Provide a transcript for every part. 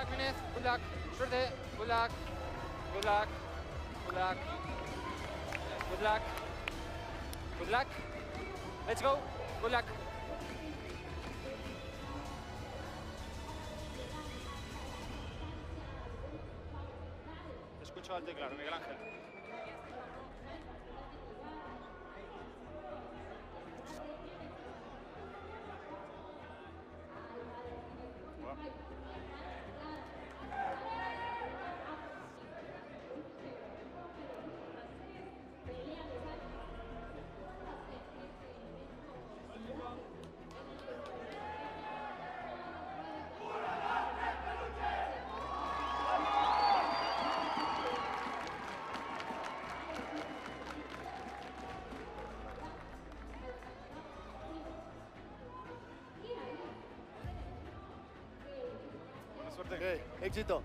luck, Minez. Good luck. Suerte. Good luck. Good luck. Good luck. Good luck. Good luck. Let's go. Good luck. Te escucho alto y claro, Miguel Ángel. Suerte. Okay, éxito.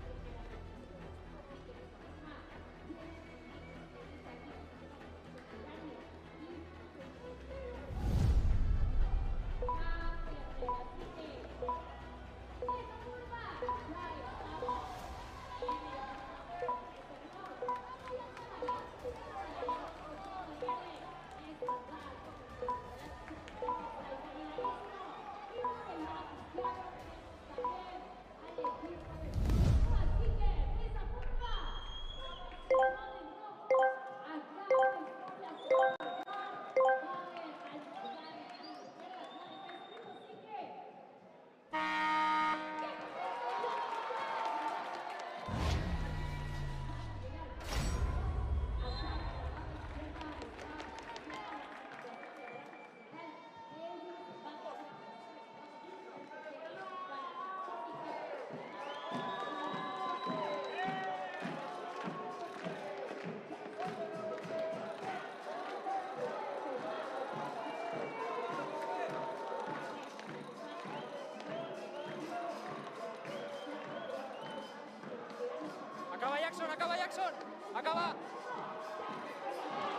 Acaba Jackson, acaba Jackson. Acaba.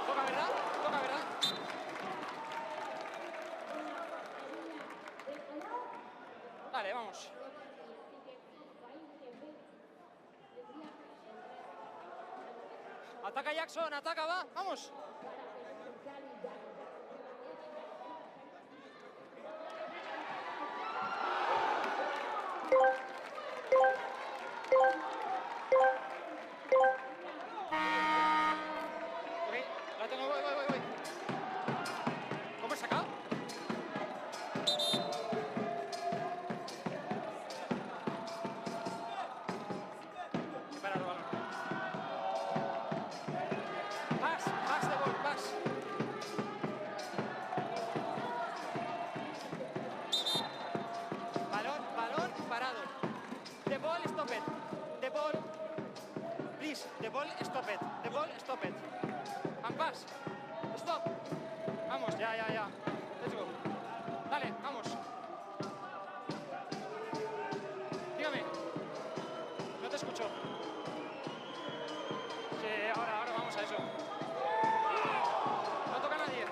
Toca, ¿verdad? Toca, ¿verdad? Vale, vamos. Ataca Jackson, ataca, va, vamos. Ok, la tengo, voy. ¿Cómo he sacado? Espera, no, Pass de ball, pass. Balón parado. The ball, stop it. The ball, please. The ball, stop it. The ball, stop it. And pass. Stop. Vamos, ya. Let's go. Dale, vamos. Dígame. No te escucho. Sí, ahora vamos a eso. No toca a nadie.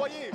voyez.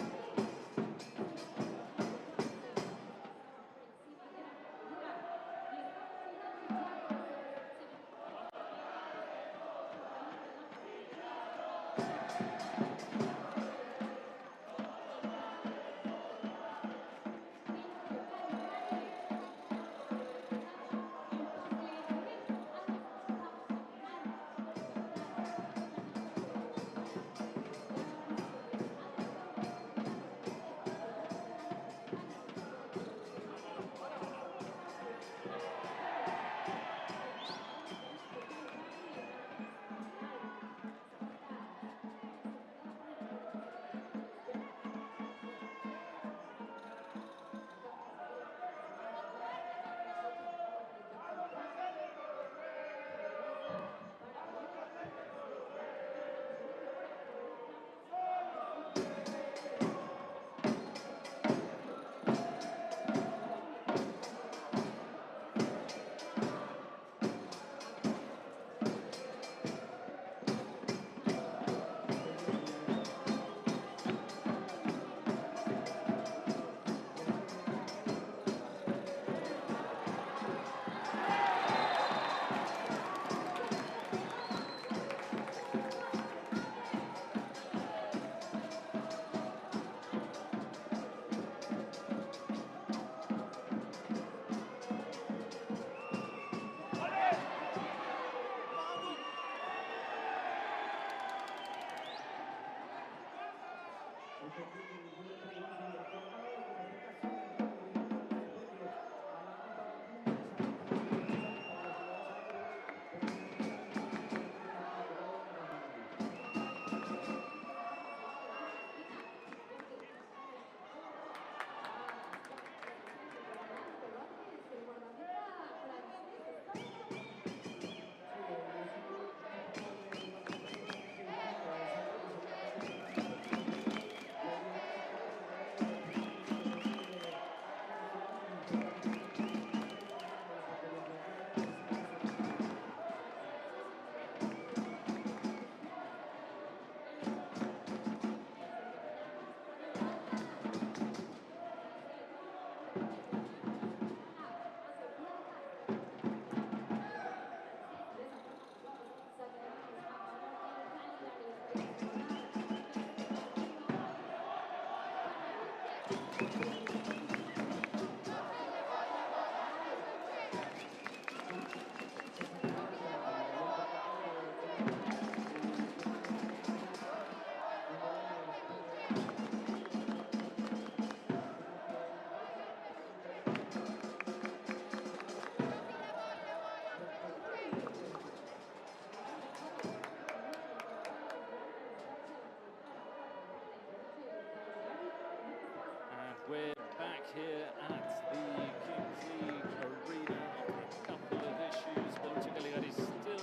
We're back here at the Kings League Arena after a couple of issues. Peluche Caligari still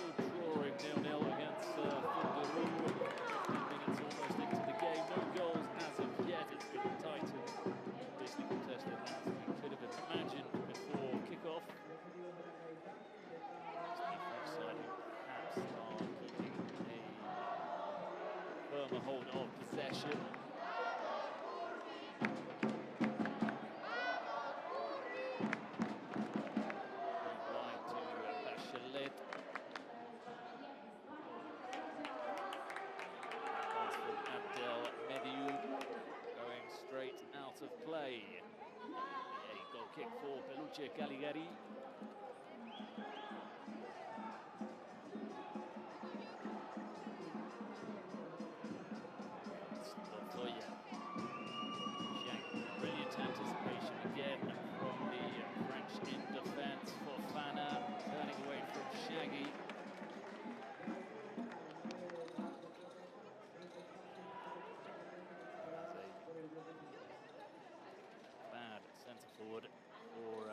drawing 0-0 against Fure. 15 minutes almost into the game. No goals as of yet. It's been tight and basically contested as we could have imagined before kickoff. The side who perhaps are keeping a firmer hold of possession. Of play. A goal kick for Peluche Caligari. Furia. Brilliant anticipation again from the French in defence. For Fana turning away from Shaggy. Forward for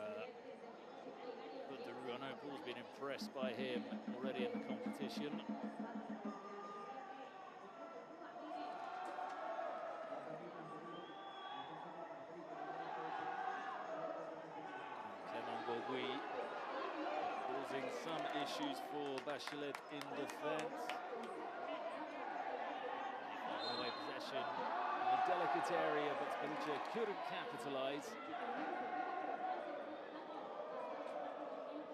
I know Paul's been impressed by him already in the competition. Clement Gogui causing some issues for Bachelet in defence. Away possession in the delicate area, but Peluche couldn't capitalise.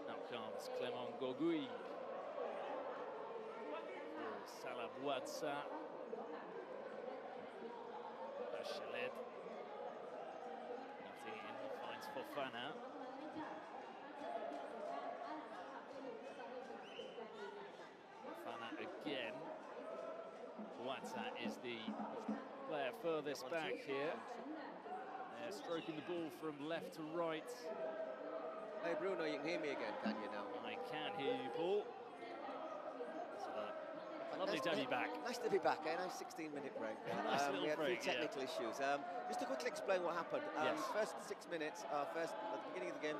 Now comes Clement Gogui. Salabuatsa. Bachelet. Nothing in, finds Fofana. Fofana again. Watsa is the player furthest back here. They're stroking the ball from left to right. Hey Bruno, you can hear me again, can you now? I can hear you, Paul. Lovely to have you back. Nice to be back, eh? Nice 16-minute break. Nice We had break, a few technical issues. Just to quickly explain what happened. Yes. First 6 minutes, at the beginning of the game,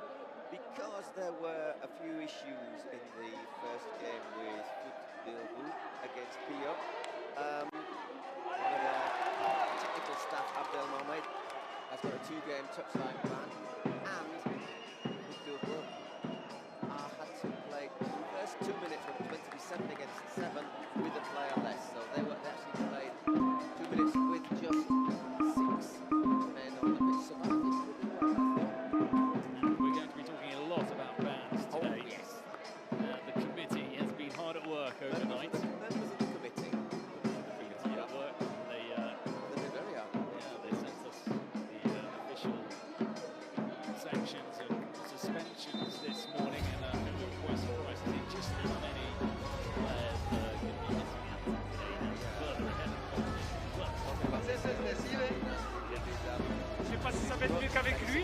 because there were a few issues in the first game with Olympo against Pio. One of the technical staff, Abdel Mohamed, has got a 2-game touchline ban, and Olympo had to play the first 2 minutes when it was meant to be 7 against 7 with a player less. So they actually played 2 minutes with just 6 men on the pitch. So that did pretty well, I thought. And we're going to be talking a lot about bans today. Oh, yes. The committee has been hard at work overnight. Members of the committee. Hard at work. They've been very hard. Yeah, they sent us the official sanctions and suspensions this morning, and we were quite surprised to see just how many players are going to be missing out today and further ahead of the Je sais pas si ça va être mieux qu'avec lui.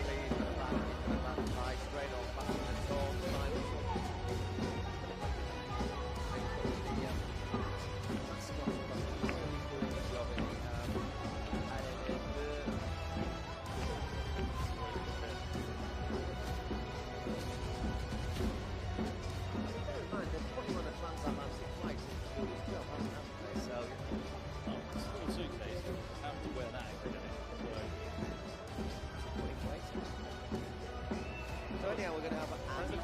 We're going to have Anne, who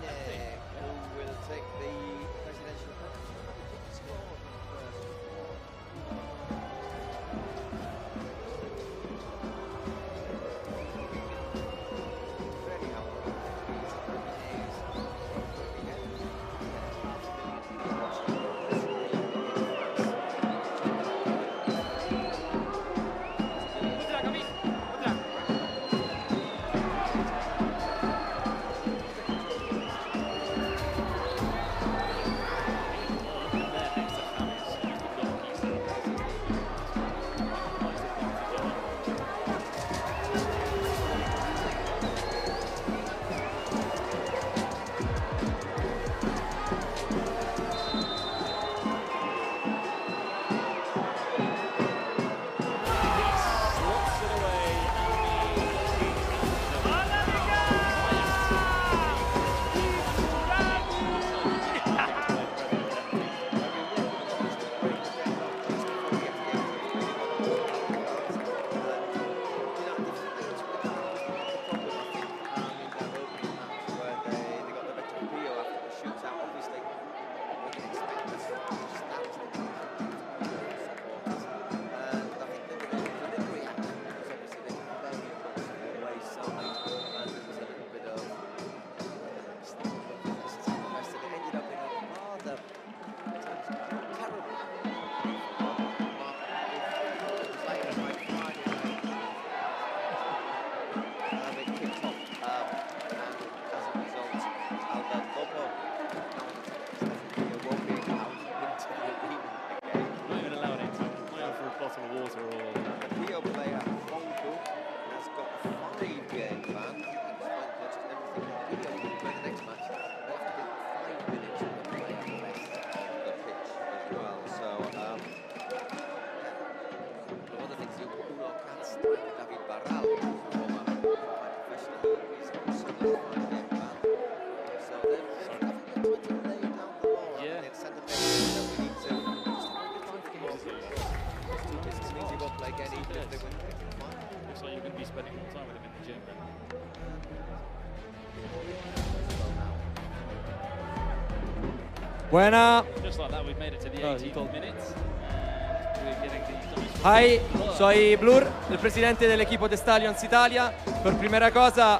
will take the presidential Buena. Just like that, we've made it to the 18th minute. Hi, soy Blur, el presidente del equipo de Stallions Italia. Por primera cosa,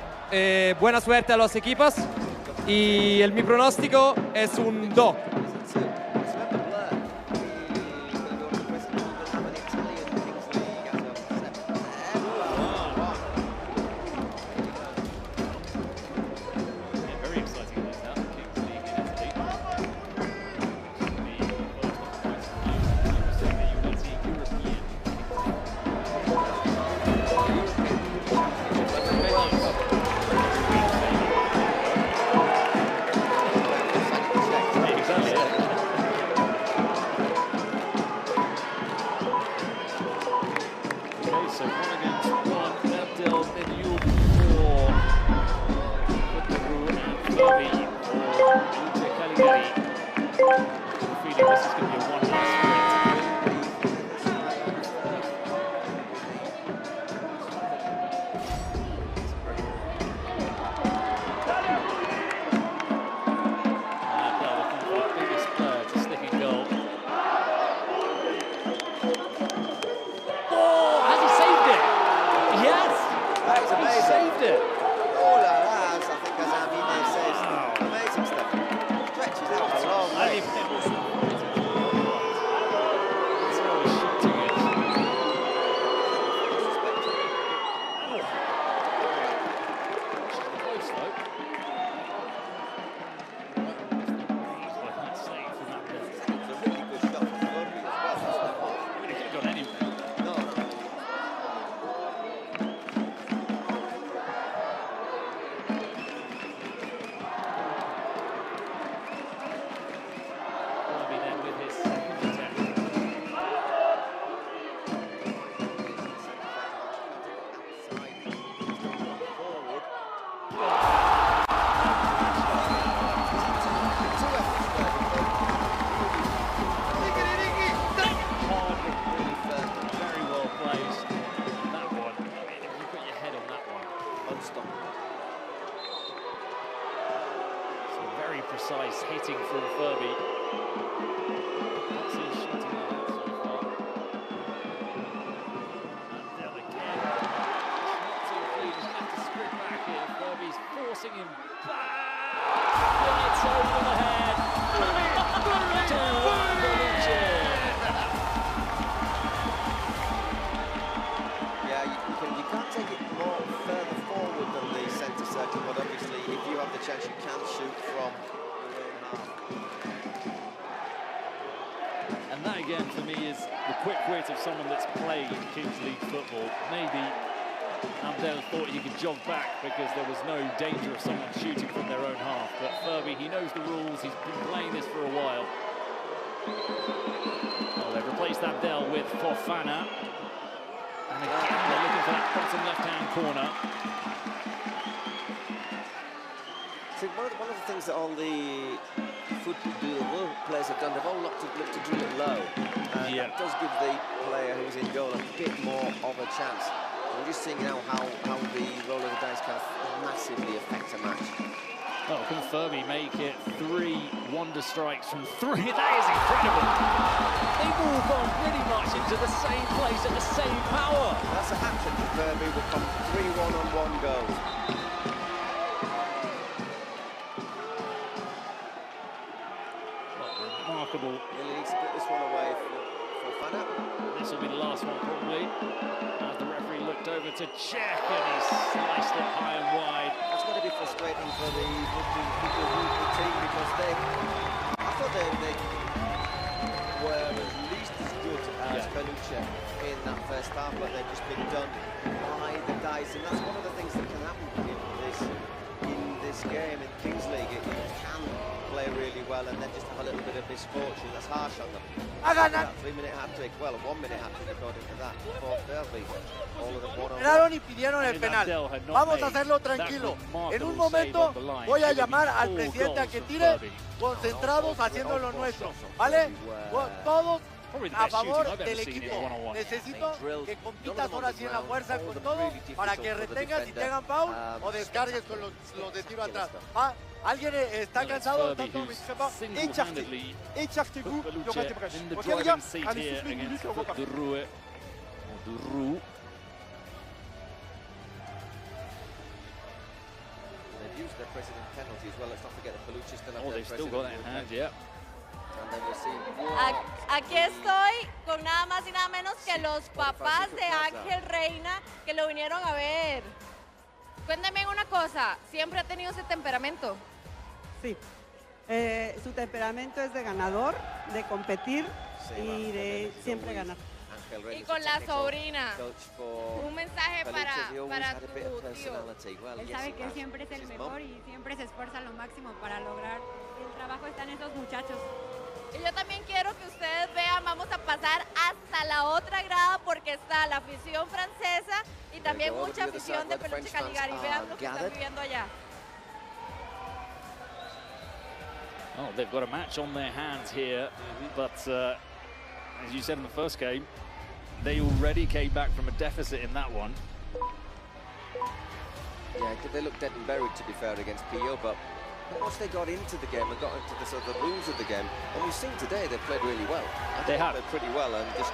buena suerte a los equipos y mi pronóstico es un 2. So 1 against 1, Medo, Medo for Fure and Fure for Caligari. I'm feeling this is going to be a one-last sprint. The biggest player to stick in goal. Saved it. Oh la la, I think as Avine says, amazing stuff. Stretches out a long way. Precise hitting from Fure. That's his shooting out so far. And down again. Not too clean, he's have to sprint back here. Fure's forcing him back. It's over the head. Yeah, you can't take it more further forward than the centre circle, but obviously if you have the chance you can shoot from. And that again for me is the quick wit of someone that's played Kings League football. Maybe Abdel thought he could jog back because there was no danger of someone shooting from their own half. But Fure, he knows the rules, he's been playing this for a while. Well, they've replaced Abdel with Fofana. And again, they're looking for that bottom left-hand corner. See, one of the things that all the football players have done, they've all looked to drill it low. And that does give the player who's in goal a bit more of a chance. We're just seeing now how the roll of the dice can massively affect a match. Well, can Fure make it 3 wonder strikes from 3? That is incredible. They've all gone pretty much into the same place at the same power. That's a hat-trick for Fure will come 3 one-on-one goals. Remarkable. Really needs to put this one away for Fana. This will be the last one probably. As the referee looked over to check and he sliced it high and wide. That's going to be frustrating for the team because I thought they were at least as good as Peluche in that first half, but they've just been done by the dice, and that's one of the things that can happen in this game in Kings League. It can play really well and then just have a little bit of misfortune. That's harsh on them. That 3-minute hat-trick, well, a 1-minute hat-trick according to that. For Fure, all of them one-on-one. Y pidieron el penal. Vamos a hacerlo tranquilo. En un momento voy a llamar al presidente a que tire, concentrados haciendo lo nuestro, ¿vale? Todos Probably the a best shooting favor I've ever del seen in equipo. one-on-one. Necesito drilled que none compitas of them on ahora the sí en la ground, fuerza all con of them todo really para difficult que for the retengas y te defender. hagan foul o descargues con los de tiro atrás. ¿Va? ¿Alguien está cansado? Furby, who's single-handedly put Peluche in the driving seat here against Fure. They've used their president penalty as well. Let's not forget that Peluche still have Oh, their they've still president got that in rule hand, penalty. yeah. And then we'll see Aquí estoy con nada más y nada menos que los papás de Ángel Reina que lo vinieron a ver. Cuéntame una cosa, ¿siempre ha tenido ese temperamento? Sí. Su temperamento es de ganador, de competir y de siempre ganar. Y con la sobrina, un mensaje para tu tío. Él sabe que siempre es el mejor y siempre se esfuerza a lo máximo para lograr. El trabajo está en esos muchachos. Y yo también quiero que ustedes vean, vamos a pasar hasta la otra grada porque está la afición francesa y también mucha afición de Peluche Caligari. Vean lo que están viviendo allá. Oh, they've got a match on their hands here, but as you said in the first game, they already came back from a deficit in that one. Yeah, they looked dead and buried, to be fair, against PO, but once they got into the game and got into the sort of the rules of the game, and we've seen today they've played really well. They have played pretty well, and just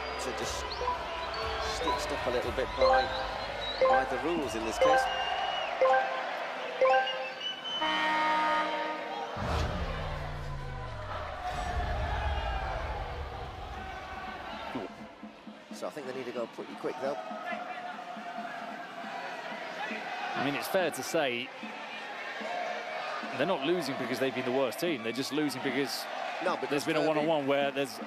stitched up a little bit by the rules in this case. So I think they need to go pretty quick, though. I mean, it's fair to say they're not losing because they've been the worst team. They're just losing because there's been a one-on-one where there's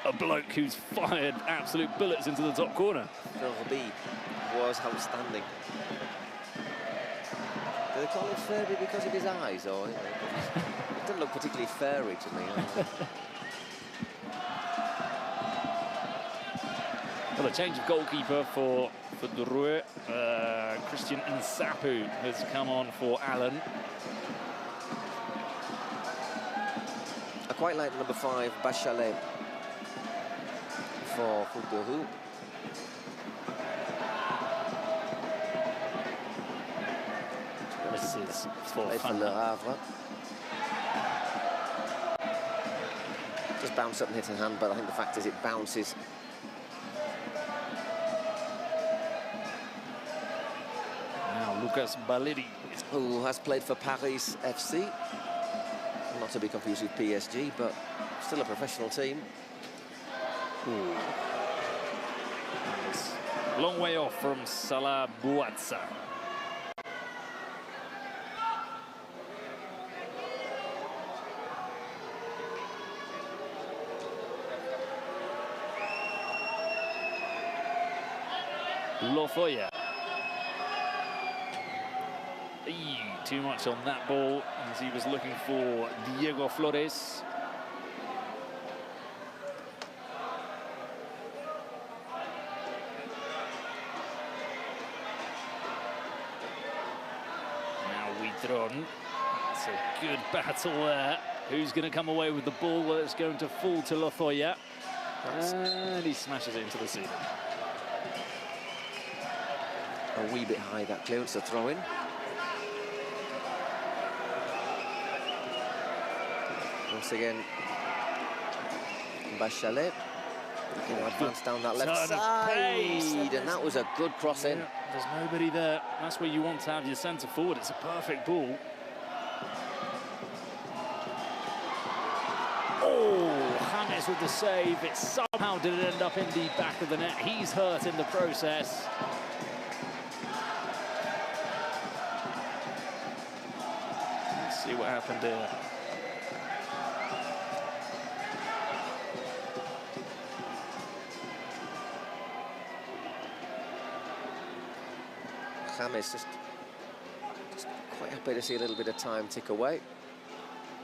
a bloke who's fired absolute bullets into the top corner. Fure was outstanding. Do they call him Furby because of his eyes, or it doesn't look particularly furry to me? Well, a change of goalkeeper for the Fure. Christian Nsapu has come on for Allen. I quite like number 5, Bachelet, for Fure. This is for Le Havre. Just bounce up and hit in hand, but I think the fact is it bounces. Now Lucas Balidi, who has played for Paris FC. Not to be confused with PSG, but still a professional team. It's a long way off from Salah Bouatsa. Lofoya. Too much on that ball as he was looking for Diego Flores. Now Huitron. It's a good battle there. Who's going to come away with the ball? Well, it's going to fall to Lofoya. And he smashes it into the ceiling. A wee bit high, that clearance, a throw-in. Once again, Bachelet looking to advance down that left side, and that was a good cross in. Yeah, there's nobody there. That's where you want to have your centre forward. It's a perfect ball. Oh, James with the save. It somehow didn't end up in the back of the net. He's hurt in the process. Let's see what happened here. James just quite happy to see a little bit of time tick away,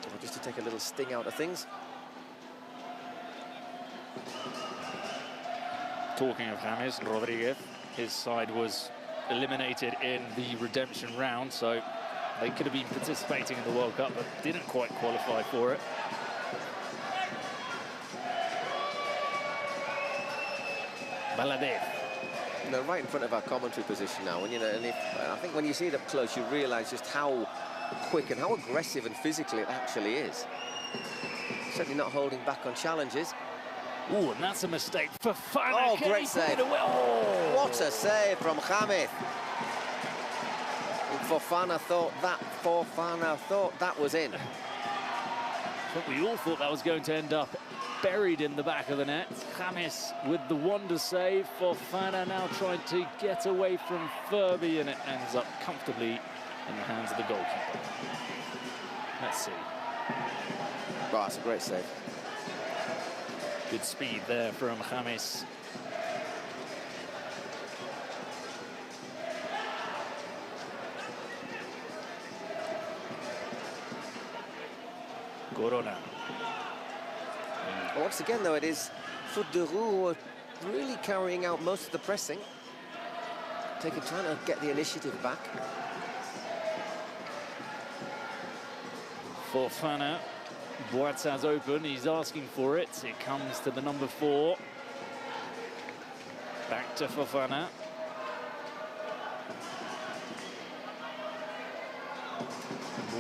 or just to take a little sting out of things. Talking of James Rodriguez, his side was eliminated in the redemption round, so they could have been participating in the World Cup, but didn't quite qualify for it. Valadez. They're right in front of our commentary position now, and I think when you see it up close, you realise just how quick and how aggressive and physical it actually is. Certainly not holding back on challenges. Oh, and that's a mistake for Fana. Oh, great save. Oh. What a save from James. Fofana thought that was in. But we all thought that was going to end up buried in the back of the net. James with the wonder save. Fofana now trying to get away from Furby, and it ends up comfortably in the hands of the goalkeeper. Let's see. Oh, that's a great save. Good speed there from James. Corona. Once again, though, it is Foot de Roue who are really carrying out most of the pressing. Trying to get the initiative back. Fofana. Boatsa's open, he's asking for it. It comes to the number 4. Back to Fofana.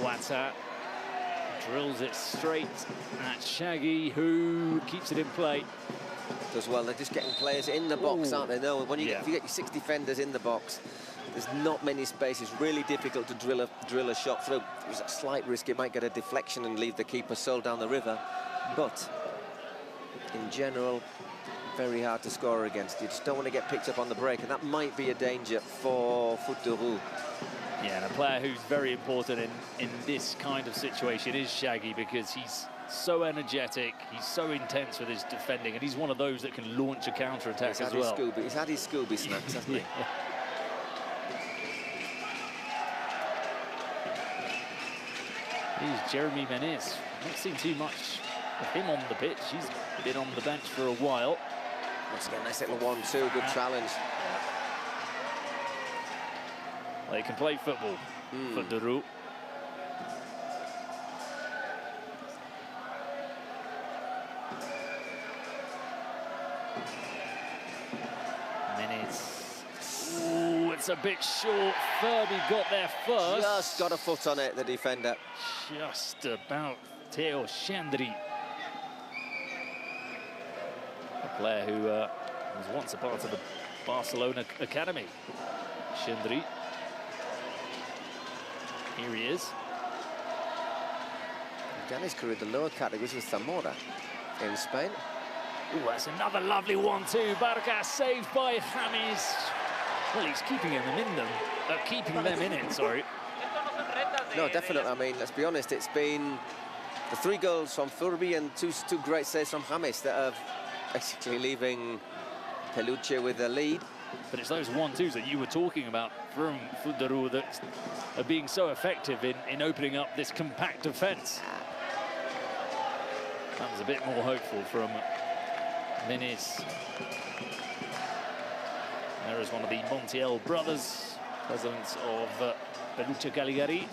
Boatsa drills it straight at Shaggy, who keeps it in play. As well, they're just getting players in the box, aren't they? No, when you if you get your 6 defenders in the box, there's not many spaces. Really difficult to drill a shot through. There's a slight risk it might get a deflection and leave the keeper sold down the river. But in general, very hard to score against. You just don't want to get picked up on the break, and that might be a danger for Foot de Roue. Yeah, and a player who's very important in this kind of situation is Shaggy, because he's so energetic, he's so intense with his defending, and he's one of those that can launch a counter-attack as well. He's had his Scooby snacks, hasn't he? Here's Jeremy Menez. Not seen too much of him on the pitch. He's been on the bench for a while. Once again, nice little 1-2, good challenge. They can play football for de Roue. Menez. Ooh, it's a bit short. Furby got there first. Just got a foot on it, the defender. Just about. Theo Chandri. A player who was once a part of the Barcelona academy. Chandri. Here he is. Began his career in the lower categories with Zamora in Spain. Ooh, that's another lovely 1-2. Barca saved by James. Well, he's keeping them in it, sorry. No, definitely. I mean, let's be honest, it's been the 3 goals from Furby and two great saves from James that are basically leaving Peluche with the lead. But it's those 1-2s that you were talking about from Foot de Roue that are being so effective in opening up this compact defence. That was a bit more hopeful from Menez. There is one of the Montiel brothers, presidents of Peluche Caligari.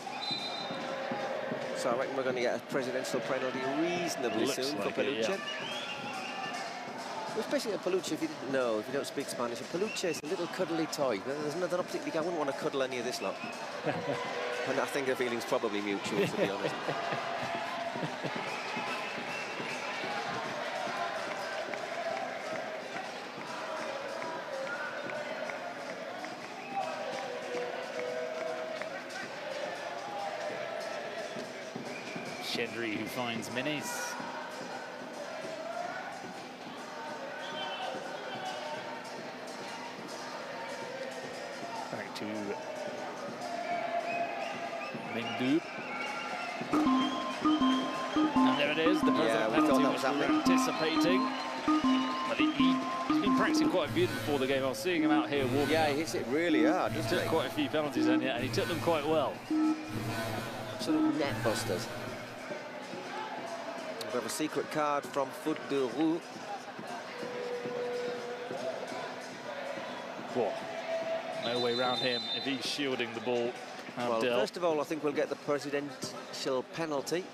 So I reckon we're going to get a presidential penalty reasonably soon for Peluche. Yeah. Especially a Peluche, if you didn't know, if you don't speak Spanish, a Peluche is a little cuddly toy. There's not particularly, I wouldn't want to cuddle any of this lot. And I think the feeling's probably mutual, to be honest. Chandri who finds Menez. Back to Medo. And there it is, the president penalty was anticipating. But he's been practicing quite a bit before the game. I was seeing him out here walking. Yeah, he hits it really hard, doesn't he? He took quite a few penalties in, and he took them quite well. Absolute net busters. We have a secret card from Foot de Roue. Whoa. No way around him if he's shielding the ball. Well, first of all, I think we'll get the presidential penalty,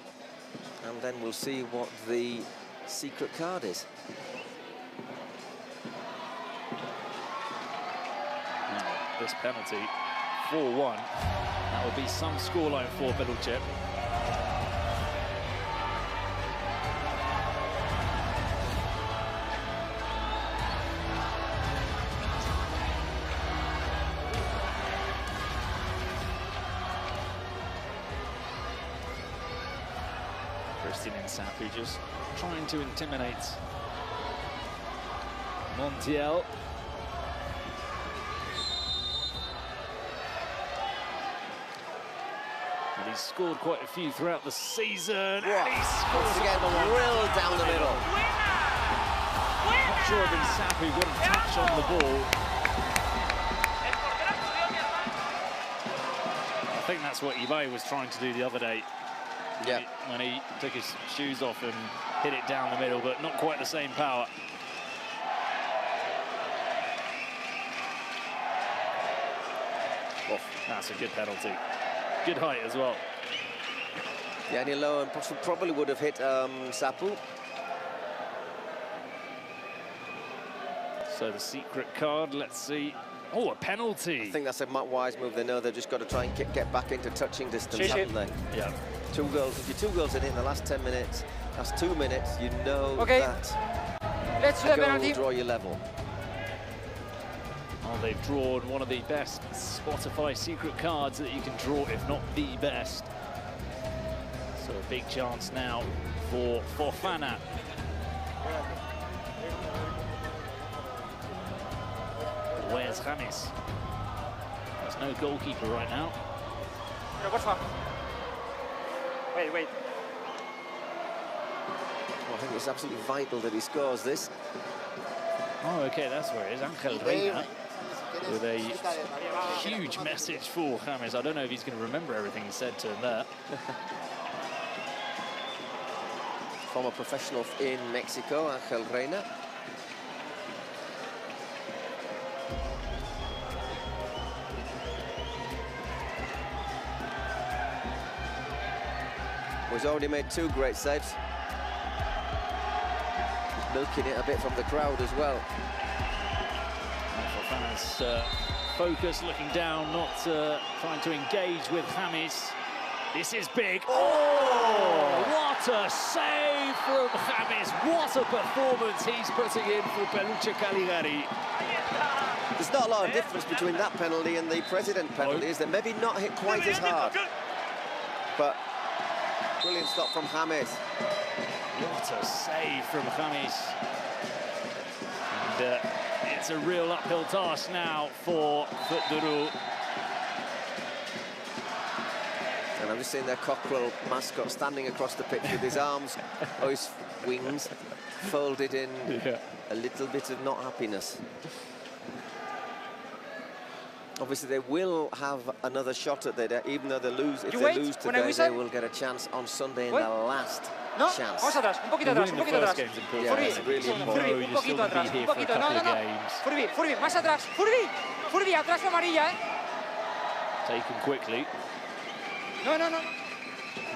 and then we'll see what the secret card is. this penalty. 4-1. That would be some scoreline for Peluche. And Sapu just trying to intimidate Montiel. And he's scored quite a few throughout the season. And he scores again, drilled down the middle. Not sure if Sapu got a touch on the ball. I think that's what Ibai was trying to do the other day. Yeah. When he took his shoes off and hit it down the middle, but not quite the same power. Oh, that's a good penalty. Good height as well. Yeah, any lower and probably would have hit Sapu. So the secret card, let's see. Oh, a penalty. I think that's a wise move. They know they've just got to try and get back into touching distance, haven't they? Yeah. 2 goals. If you're 2 goals in the last 10 minutes, that's 2 minutes. You know that let's do a the goal penalty. will draw you level. Oh, they've drawn one of the best Spotify secret cards that you can draw, if not the best. So a big chance now for Fofana. Where's James? There's no goalkeeper right now. Wait. Well, I think it's absolutely vital that he scores this. Oh, okay, that's where it is. Angel Reina with a huge message for James. I don't know if he's going to remember everything he said to him there. Former professional in Mexico, Angel Reina. He's already made 2 great saves. Milking it a bit from the crowd as well. Fofana's focus, looking down, not trying to engage with James. This is big. Oh, what a save from James. What a performance he's putting in for Peluche Caligari. There's not a lot of difference between that penalty and the President penalty, is there? Maybe not hit quite as hard. But brilliant stop from James. What a save from James. And it's a real uphill task now for Futuru. And I'm just seeing their cockerel mascot standing across the pitch with his arms or his wings folded in a little bit of not happiness. Obviously, they will have another shot at that, even though they lose. If they lose today, they will get a chance on Sunday in the last chance. Vamos atrás, un poquito atrás, un poquito atrás. Yeah, it's really important. Un poquito atrás, un poquito, no. Furby, más atrás, Furby, atrás la amarilla, Taken quickly. No.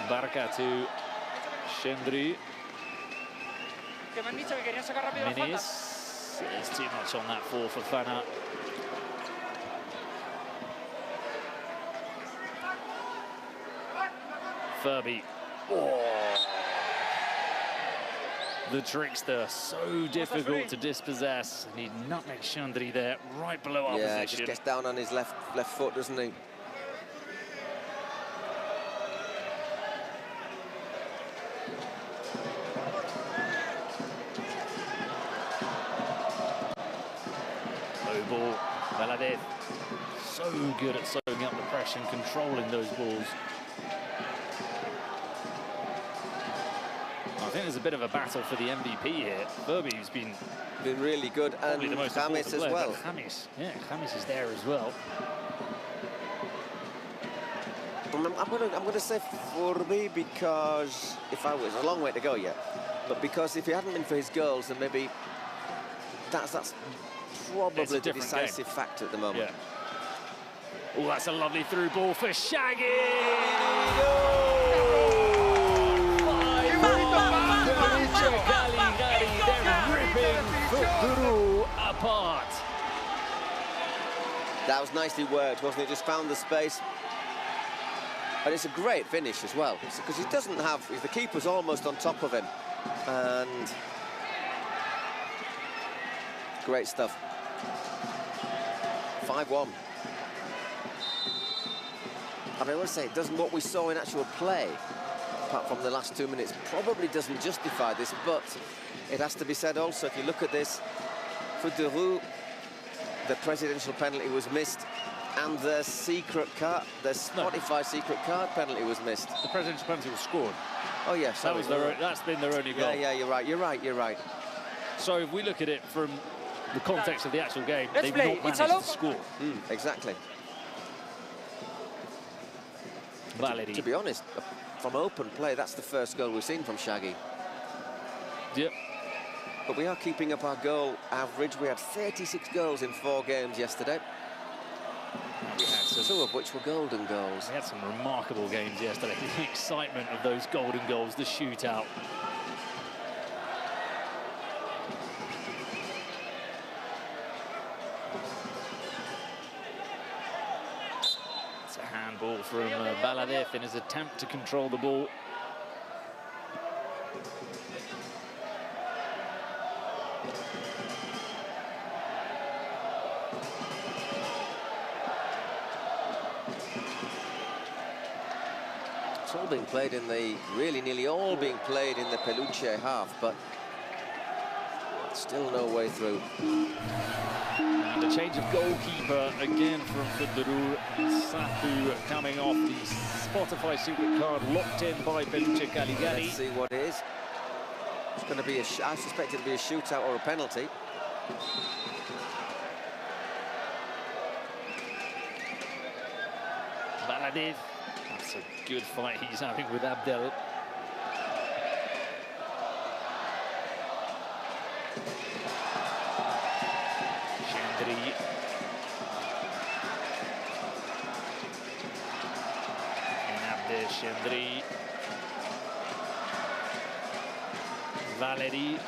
Barca to Shendri. Que me han dicho que querían sacar rápido las faltas. There's too much on that for Fofana. Furby. Oh. The trickster, so difficult to dispossess. And he nutmegs Shendri there, right below our position. Yeah, just gets down on his left foot, doesn't he? Low ball, Valadez. So good at soaking up the pressure and controlling those balls. I think there's a bit of a battle for the MVP here. Furby's been really good, and the most James as well. James is there as well. I'm going to say Furby because if I was a long way to go yet, but because if it hadn't been for his goals, then maybe that's probably the decisive factor at the moment. Yeah. Oh, that's a lovely through ball for Shaggy. They're ripping Futuru apart. That was nicely worked, wasn't it? Just found the space. And it's a great finish as well, because he doesn't have... The keeper's almost on top of him. And... great stuff. 5-1. I mean, I want to say, it doesn't... What we saw in actual play, apart from the last 2 minutes, probably doesn't justify this, but it has to be said also, if you look at this, Fure, the presidential penalty was missed, and the secret card, the Spotify secret card penalty was missed. The presidential penalty was scored. Oh yes, that's been their only goal. Yeah, you're right. So if we look at it from the context of the actual game, they've not managed to score. Exactly. Valerie. To be honest, from open play, that's the first goal we've seen from Shaggy. Yep. But we are keeping up our goal average. We had 36 goals in 4 games yesterday. We had some, 2 of which were golden goals. We had some remarkable games yesterday. The excitement of those golden goals, the shootout. It's a handball from Baladev in his attempt to control the ball. All being played in the, really nearly all being played in the Peluche half, but still no way through. And a change of goalkeeper again from Fure. Sapu coming off the Spotify secret card, locked in by Peluche Caligari. Let's see what it is. It's going to be I suspect it'll be a shootout or a penalty. Baladev. That's a good fight he's having with Abdel. Chandri. And Abdel Chandri. Valerie.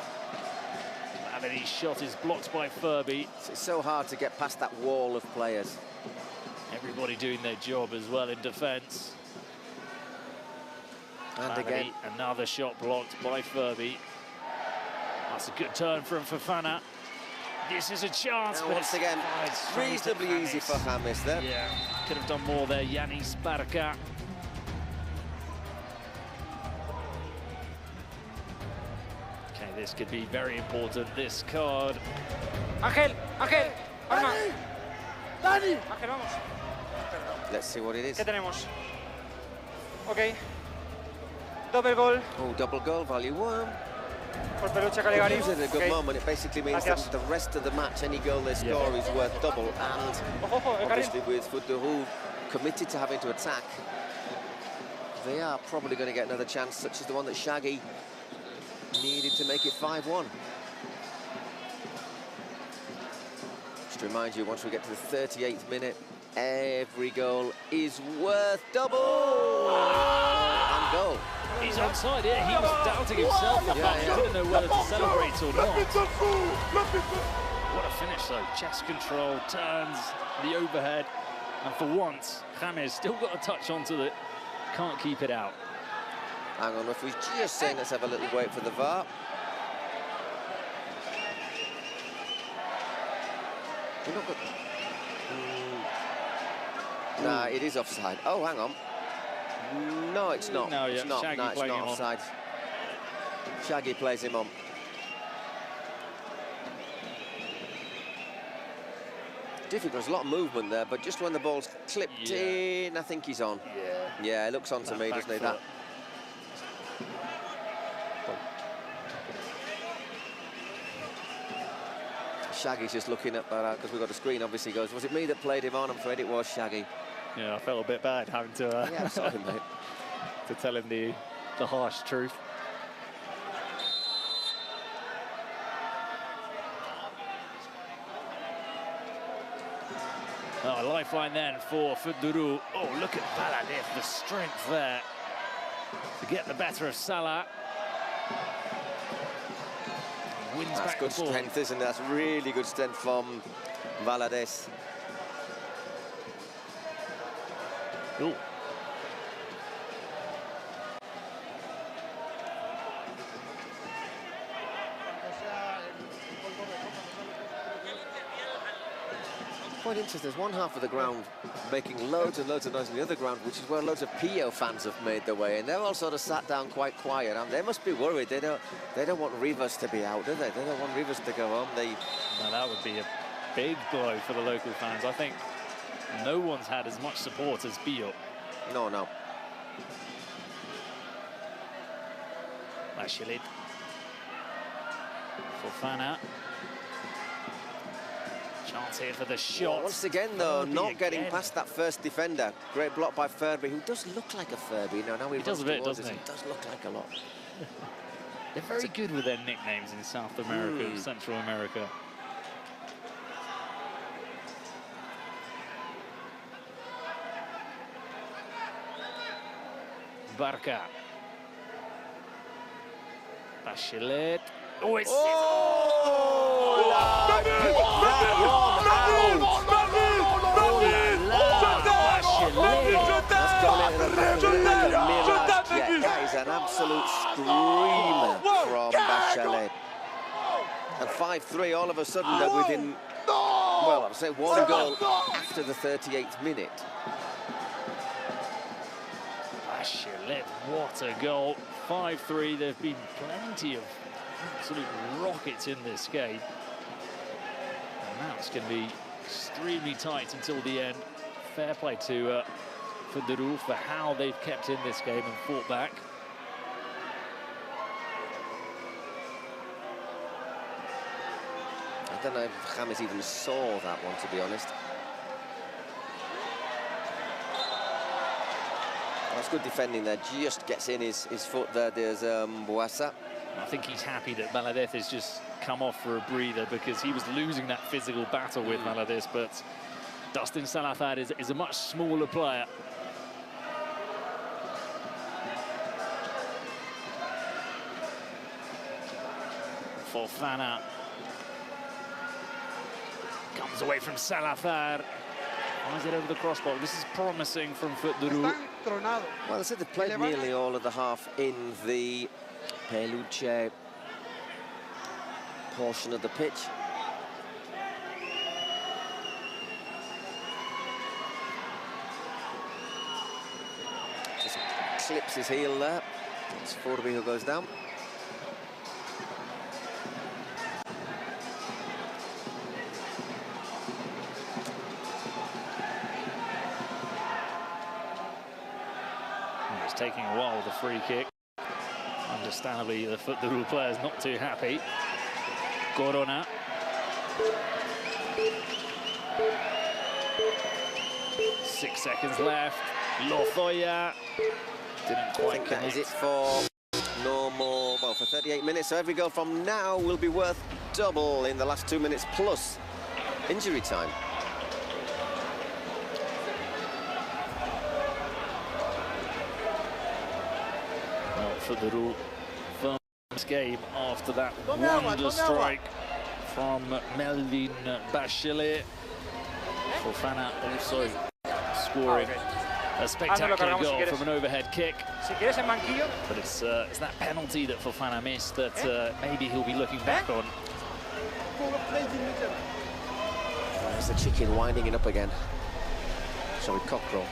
Valerie's shot is blocked by Furby. It's so hard to get past that wall of players. Everybody doing their job as well in defence. And Valerie, again, another shot blocked by Furby. That's a good turn from Fofana. This is a chance, and but once again, reasonably easy for James there. Yeah, could have done more there, Yanis Barca. Okay, this could be very important, this card. Ángel, arma. Dani. Ángel, vamos. Let's see what it is. ¿Qué tenemos? Ok. Double goal. Oh, double goal, value 1. Por Peluche Caligari. It at a good Okay. moment. It basically means that the rest of the match, any goal they score is worth double. And obviously with Fure committed to having to attack, they are probably going to get another chance, such as the one that Shaggy needed to make it 5-1. Just to remind you, once we get to the 38th minute, every goal is worth double! And goal. He's onside here. He was doubting himself about it. He didn't know whether to celebrate or not. What a finish, though. Chest control, turns, the overhead. And for once, James still got a touch onto it. Can't keep it out. Hang on, if we're just saying let's have a little wait for the VAR. We're not good. Nah, it is offside. Oh, hang on. No, it's not. No, it's not. Shaggy No, it's not offside. Shaggy plays him on. Difficult. There's a lot of movement there, but just when the ball's clipped in, I think he's on. Yeah, it looks on to me, doesn't it? That. Shaggy's just looking at that because we've got a screen. Obviously, goes. Was it me that played him on? I'm afraid it was Shaggy. Yeah, I felt a bit bad having to yeah, sorry, mate. to tell him the harsh truth. Oh, a lifeline then for Fure. Oh, look at Baladev, the strength there to get the better of Salah. Wins That's back good the ball. strength, isn't it? That's really good strength from Valadez. Ooh. Quite interesting. There's one half of the ground making loads and loads of noise in the other ground, which is where loads of PO fans have made their way, and they're all sort of sat down quite quiet. And they must be worried. They don't want Rivas to be out, do they? They don't want Rivas to go home. Now that would be a big blow for the local fans. I think no one's had as much support as Pio. No. Bachelet. Fofana. Chance here for the shot. Once again, though, not getting past that first defender. Great block by Furby, who does look like a Furby. Now he does a bit, doesn't he? He does look like a lot. They're very good with their nicknames in South America and Central America. Barca. Bachelet. Oh, it's... That is an absolute screamer from Bachelet. And 5-3, all of a sudden they're within, well, I would say one goal after the 38th minute. Bachelet, what a goal. 5-3, there have been plenty of absolute rockets in this game. And now it's going to be extremely tight until the end. Fair play to Fure for how they've kept in this game and fought back. I don't know if James even saw that one, to be honest. That's good defending there, just gets in his foot there. There's Boassa. I think he's happy that Valadez has just come off for a breather because he was losing that physical battle with Valadez, but Dustin Salazar is a much smaller player. Fofana comes away from Salazar. Finds it over the crossbar. This is promising from Fure. Well, I said they played nearly all of the half in the Peluche portion of the pitch. Just clips his heel there. It's Fure who goes down. It's taking a while with the free kick. Understandably, the Fure player's not too happy. Corona. Six seconds left. Lozoya didn't quite connect. That is it for normal, well, for 38 minutes. So every goal from now will be worth double in the last 2 minutes plus injury time. Well, Fure firm this game after that wonder strike from Melvin Bachelet. Fofana also scoring a spectacular goal from an overhead kick. But it's that penalty that Fofana missed that maybe he'll be looking back on. There's the chicken winding it up again. Sorry, cockerel.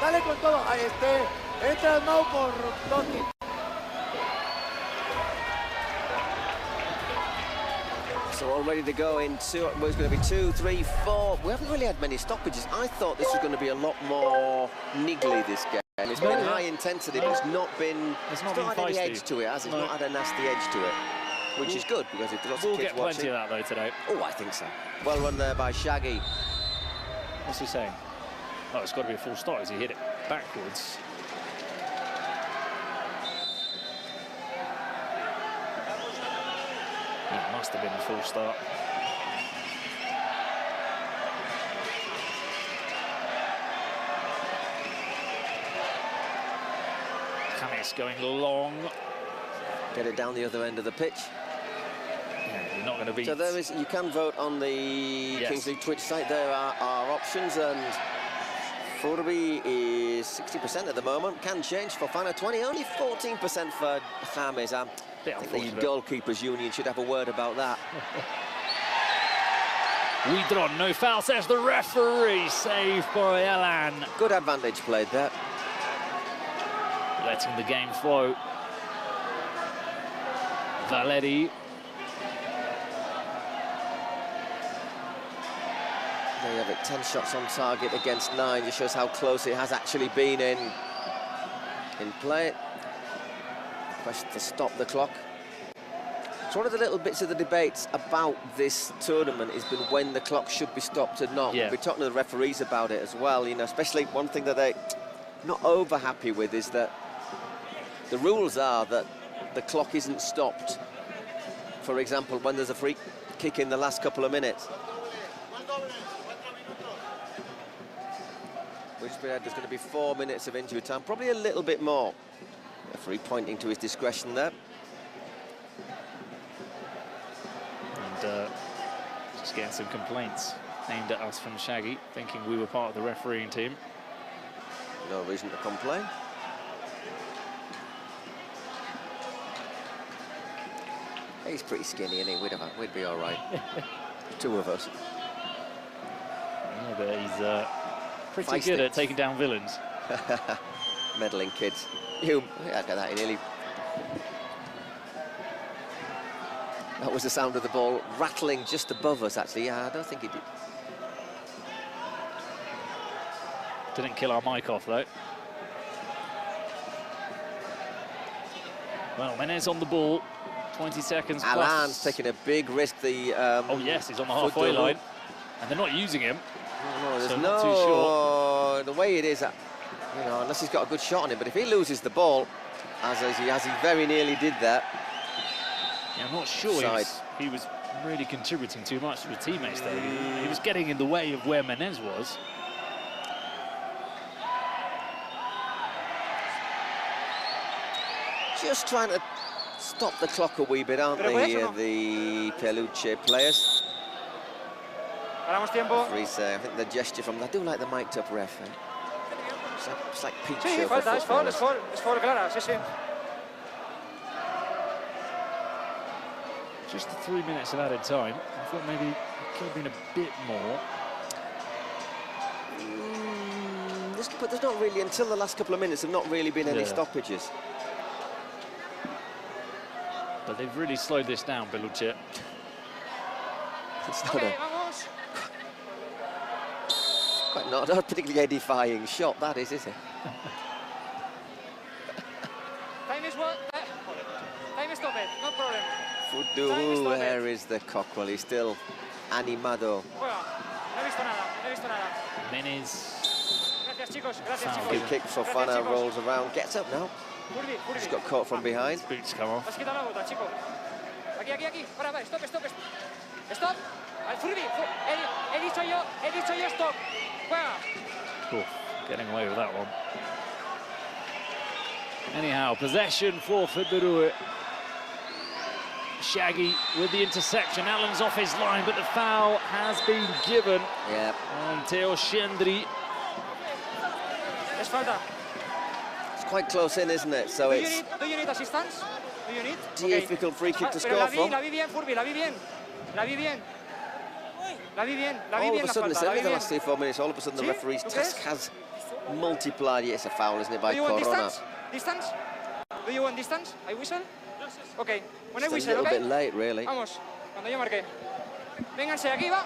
Dale con todo, entra el Mau por Totti. So all ready to go in two, well, it's going to be 2, 3, 4. We haven't really had many stoppages. I thought this was going to be a lot more niggly, this game. It's been high intensity, but it's not had any edge to it, has it? It's not had a nasty edge to it, which is good because if there's lots of kids watching. We'll get plenty of that though today. Oh, I think so. Well run there by Shaggy. What's he saying? Oh, it's got to be a full start as he hit it backwards. It must have been a full start. James going long. Get it down the other end of the pitch. Yeah, not going to beat. So there is, you can vote on the Kings League Twitch site. There are options, and Fure is 60% at the moment. Can change for Fana 20, only 14% for James. I think the goalkeepers union should have a word about that. Widron, no foul, says the referee. Save by Elan. Good advantage played there. Letting the game flow. Valeri. There you have it, 10 shots on target against 9. Just shows how close it has actually been in play. Question to stop the clock. It's one of the little bits of the debates about this tournament has been when the clock should be stopped and not. We'll be talking to the referees about it as well, you know, especially one thing that they're not over happy with is that the rules are that the clock isn't stopped, for example, when there's a free kick in the last couple of minutes. Which there's going to be 4 minutes of injury time, probably a little bit more. Referee pointing to his discretion there. And just getting some complaints aimed at us from Shaggy, thinking we were part of the refereeing team. No reason to complain. He's pretty skinny, isn't he? We'd be all right. 2 of us. Yeah, but he's pretty good at taking down villains. Meddling kids. You had that nearly. That was the sound of the ball rattling just above us, actually. Yeah, I don't think it did. Didn't kill our mic off, though. Well, Menez on the ball. 20 seconds plus. Alan's taking a big risk. Oh, yes, he's on the halfway line. And they're not using him. No, there's so not too sure. The way it is, you know, unless he's got a good shot on him. But if he loses the ball, as he very nearly did that. Yeah, I'm not sure he was really contributing too much to his teammates, though. He was getting in the way of where Menez was. Just trying to stop the clock a wee bit, aren't they, the Peluche players? Ganamos tiempo. I think the gesture from... I do like the mic'd up ref. It's like peach sí, show falta, for es foul, clara, sí, sí. Just the 3 minutes of added time. I thought maybe it could have been a bit more. But there's not really, until the last couple of minutes, there have not really been any stoppages. But they've really slowed this down, Peluche. It's not quite not a particularly edifying shot, that is it? Time is what? Time is stop it, no problem. Fudu, where is the Cockwell? He's still animado. Menez. Free kick for Fana, rolls around, gets up now. Just got caught from behind. Boots come off. Stop. He dicho yo, stop. Oof, getting away with that one. Anyhow, possession for Fure. Shaggy with the interception. Allen's off his line, but the foul has been given on Teo Shendri. Es falta. It's quite close in, isn't it? So do you need assistance? Do you need? Difficult free kick to score from. La vi bien, Furby, la vi bien. La vi bien. La vi bien, la vi all bien. Of a sudden, in the last 3-4 minutes, all of a sudden the referee's task has multiplied. It's a foul, isn't it, by Corona? Distance? Do you want distance? I whistle? Okay. When I Just whistle, a little bit late, really. Vamos, cuando yo marqué. Vénganse aquí, va.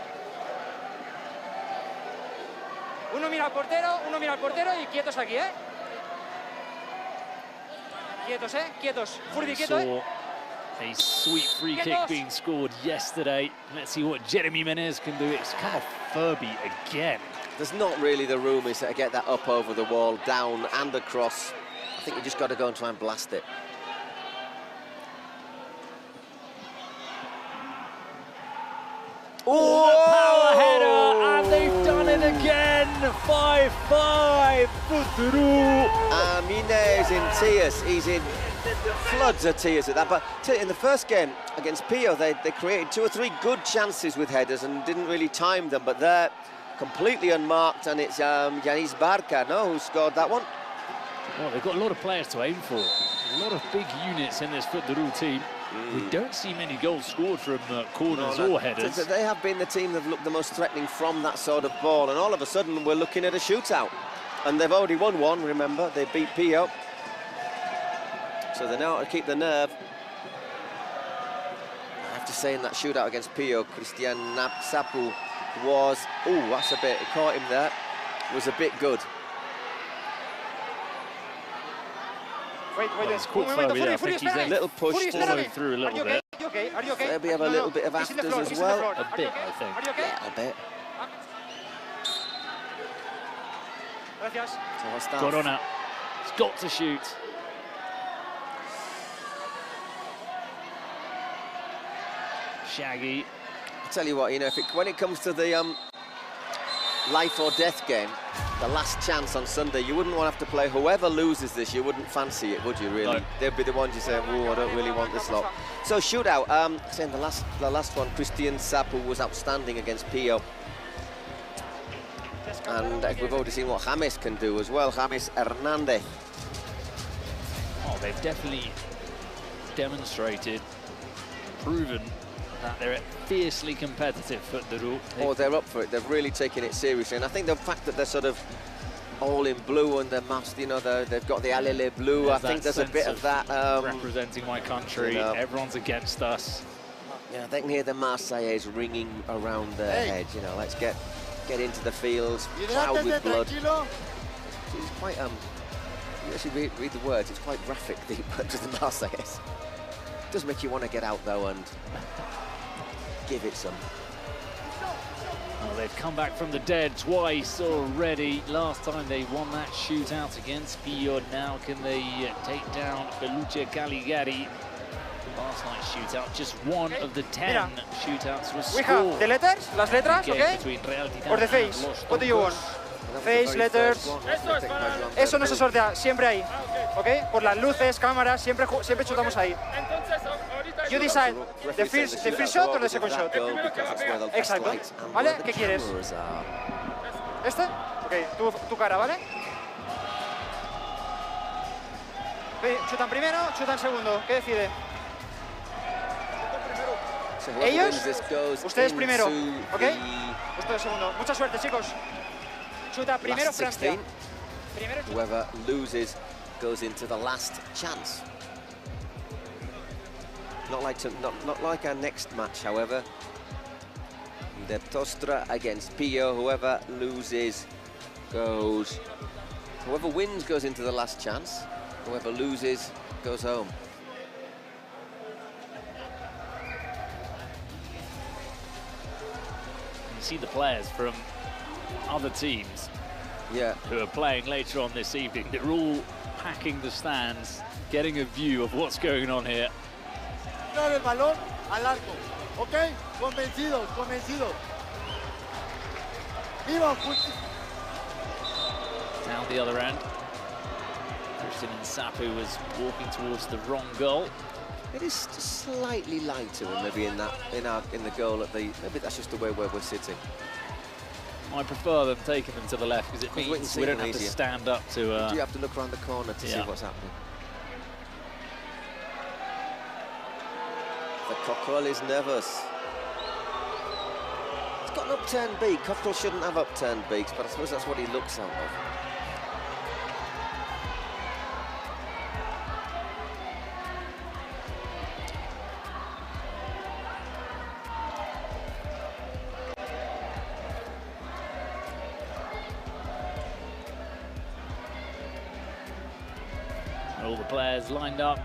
Uno mira al portero y quietos aquí, ¿eh? Quietos, ¿eh? Quietos. Furby, quieto, ¿eh? A sweet free kick being scored yesterday. Let's see what Jeremy Menez can do. It's come off Furby again. There's not really the room is to get that up over the wall, down and across. I think you just got to go and try and blast it. Oh, the power header, and they've done it again. 5-5 for Fure. Mine is in tears. He's in floods of tears at that. But in the first game against Pio, they created 2 or 3 good chances with headers and didn't really time them, but they're completely unmarked, and it's Yanis Barca, who scored that one. Well, they've got a lot of players to aim for. A lot of big units in this Fure team. We don't see many goals scored from corners or headers. They have been the team that have looked the most threatening from that sort of ball, and all of a sudden we're looking at a shootout. And they've already won one, remember, they beat Pio. So they know how to keep the nerve. I have to say, in that shootout against Pio, Christian Sapu was, that's a bit, he caught him there, was a bit good. Wait, I think he's a little push followed through a little bit. Are you okay? Are you okay? Maybe have a little bit of afters as well. A bit, I think. Are you okay? A bit. Gracias. Corona. He's got to shoot. Shaggy. I tell you what, when it comes to the life or death game, the last chance on Sunday, you wouldn't want to have to play whoever loses this. You wouldn't fancy it, would you? Really? No. They'd be the ones you say, "Oh, I don't really want this lot." So shootout. Saying the last one, Christian Sapu was outstanding against Pio, and we've already seen what James can do as well. James Hernandez. Oh, they've definitely demonstrated, proven that they're fiercely competitive at the Fure. Oh, they're up for it. They've really taken it seriously, and I think the fact that they're sort of all in blue and they're masked, they've got the Alele blue. I think there's a bit of that. Representing my country, everyone's against us. Yeah, they can hear the Marseillaise ringing around their heads. Let's get into the fields, proud with blood. It's quite you actually read the words. It's quite graphic, the words of the Marseillaise. It does make you want to get out though and give it some. Well, they've come back from the dead twice already. Last time they won that shootout against Pio. Now can they take down Peluche Caligari? Last night's shootout, just one of the 10 shootouts was scored. We have the letters, las letras, okay? Or the face. What do you want? Face, letters. Eso no se sortea, siempre ahí. Okay? Por las luces, cámaras, siempre chutamos ahí. You decide the first shot or the second shot. Exacto. ¿Vale? ¿Qué quieres? ¿Este? Ok, tu cara, ¿vale? Chutan primero, chutan segundo. ¿Qué decide? Ellos, ustedes primero, ¿ok? Ustedes segundo. Mucha suerte, chicos. Chuta primero Francia. Whoever loses goes into the last chance. Not like our next match, however. The Tosta against Pio. Whoever loses goes. Whoever wins goes into the last chance. Whoever loses goes home. You see the players from other teams who are playing later on this evening. They're all packing the stands, getting a view of what's going on here. El balón al arco, ¿ok? Convencidos. Viva! Down the other end. Christian Sapu was walking towards the wrong goal. It is just slightly lighter than maybe in the goal at the. Maybe that's just the way where we're sitting. I prefer them taking them to the left because it means we don't have to stand up to. You do have to look around the corner to see what's happening. The Cockerel is nervous. He's got an upturned beak. Cockerel shouldn't have upturned beaks, but I suppose that's what he looks out of. All the players lined up.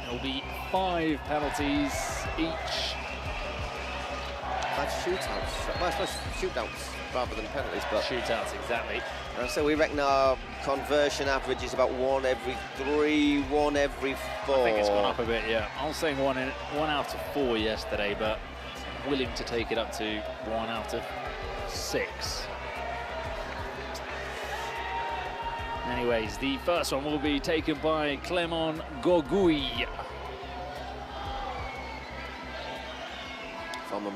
There'll be 5 penalties each. 5 shootouts. Well, I suppose shootouts rather than penalties, but shootouts exactly. And so we reckon our conversion average is about 1 every 3, 1 every 4. I think it's gone up a bit, yeah. I was saying 1 out of 4 yesterday, but willing to take it up to 1 out of 6. Anyways, the first one will be taken by Clément Gogui. Former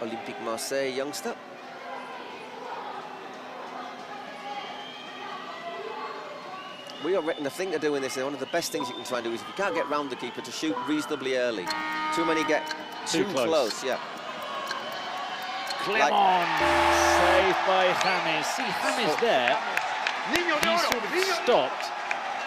Olympique Marseille youngster. We reckon the thing to do in this, one of the best things you can try and do is if you can't get round the keeper, to shoot reasonably early. Too many get too close, yeah. Clément, saved by James. See, James there, he sort of stopped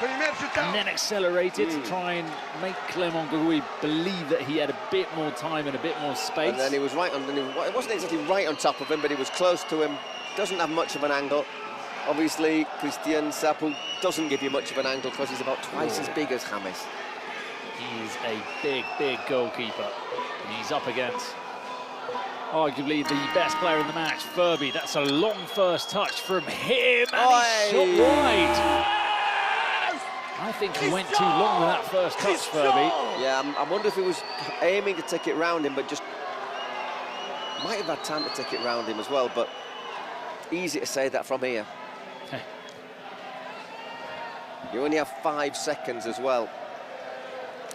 and then accelerated to try and make Clément Gogui believe that he had a bit more time and a bit more space. And then he was right on, it wasn't exactly right on top of him, but he was close to him. Doesn't have much of an angle. Obviously, Christian Sapu doesn't give you much of an angle because he's about twice as big as James. He's a big, big goalkeeper. And he's up against arguably the best player in the match, Fure. That's a long first touch from him, and he's shot wide. I think he went too long with that first touch, Fure. Yeah, I wonder if he was aiming to take it round him, but just might have had time to take it round him as well, but easy to say that from here. You only have 5 seconds as well,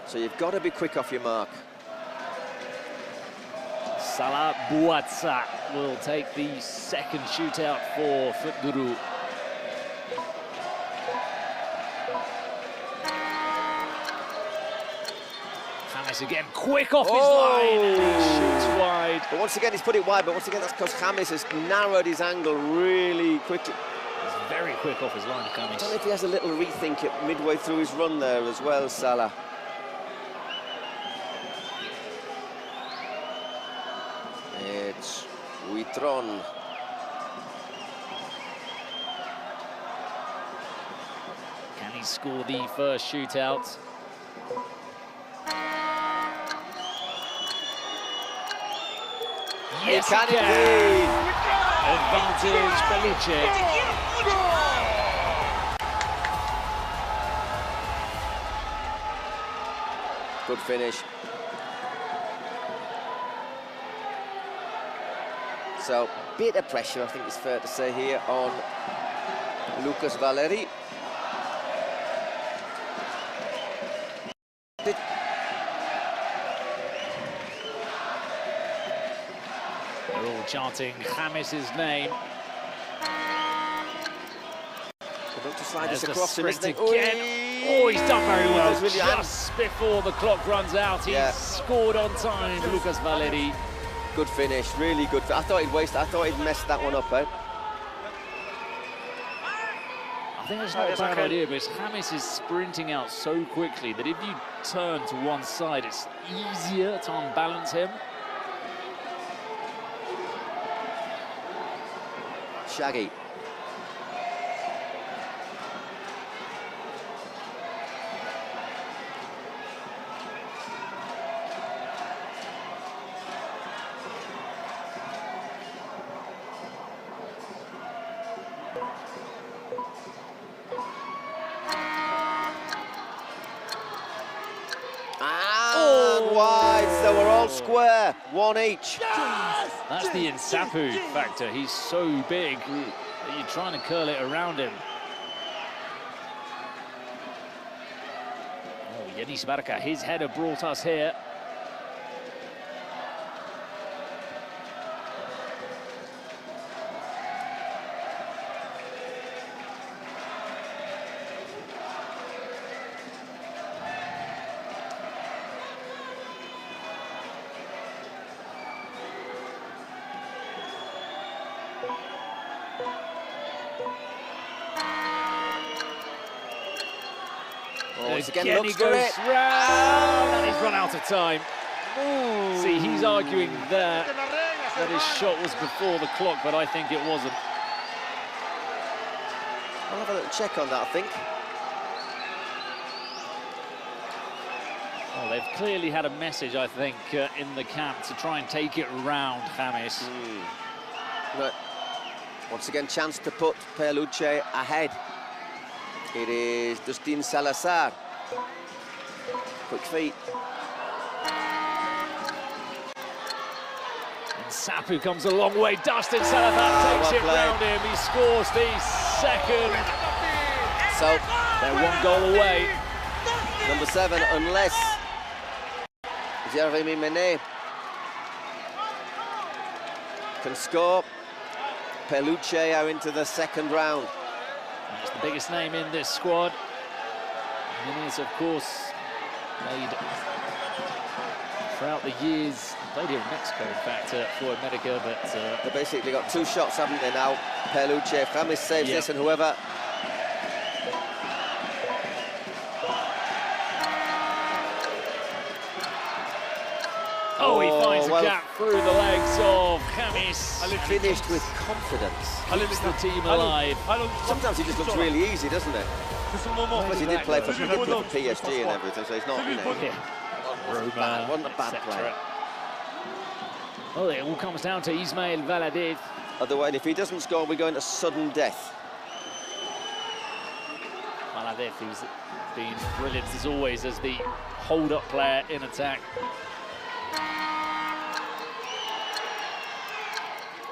so you've got to be quick off your mark. Salah Bouatsa will take the second shootout for Futguru. James again, quick off his line, and he shoots wide. But once again, he's put it wide, but once again, that's because James has narrowed his angle really quickly. He's very quick off his line, James. I don't know if he has a little rethink it midway through his run there as well, Salah. It's Huitron. Can he score the first shootout? Yes, he can. Advantage, Peluche. Good finish. So, bit of pressure, I think it's fair to say here, on Lucas Valeri. They're all chanting James's name. About to slide this There's across him, isn't it? again. Oh, he's done very well. Really just before the clock runs out, he's scored on time, Lucas Valeri. Good finish, really good. I thought he'd messed that one up, eh? I think it's not a bad idea, because James is sprinting out so quickly that if you turn to one side, it's easier to unbalance him. Shaggy. Wide, so we're all square, one each. Yes! That's the Insapu factor. He's so big that you're trying to curl it around him. Oh, Yanis Barca, his header brought us here. Again he goes round, and he's run out of time. Ooh. See, he's arguing there that his shot was before the clock, but I think it wasn't. I'll have a little check on that, I think. Well, they've clearly had a message, I think, in the camp to try and take it round James. Right. Once again, chance to put Peluche ahead. It is Dustin Salazar. Quick feet. And Sapu comes a long way. Dustin Salazar takes it round him. He scores the second so. They're 1 goal away. Number 7, unless Jeremy Menet can score, Peluche are into the second round. He's the biggest name in this squad. Menes, of course, played throughout the years. Played here in Mexico, in fact, for America, but... They basically got 2 shots, haven't they, now? Peluche, Famis saves this, and whoever... Oh, he finds a gap through the legs of James. Finished with confidence. Keeps the team alive. Sometimes he just looks really easy, doesn't it? Because he did play for PSG and everything, so he's not, you know... Roma, wasn't a bad player. Well, it all comes down to Ismail Valadez. Otherwise, if he doesn't score, we go into sudden death. Valadez, who's been brilliant as always as the hold-up player in attack.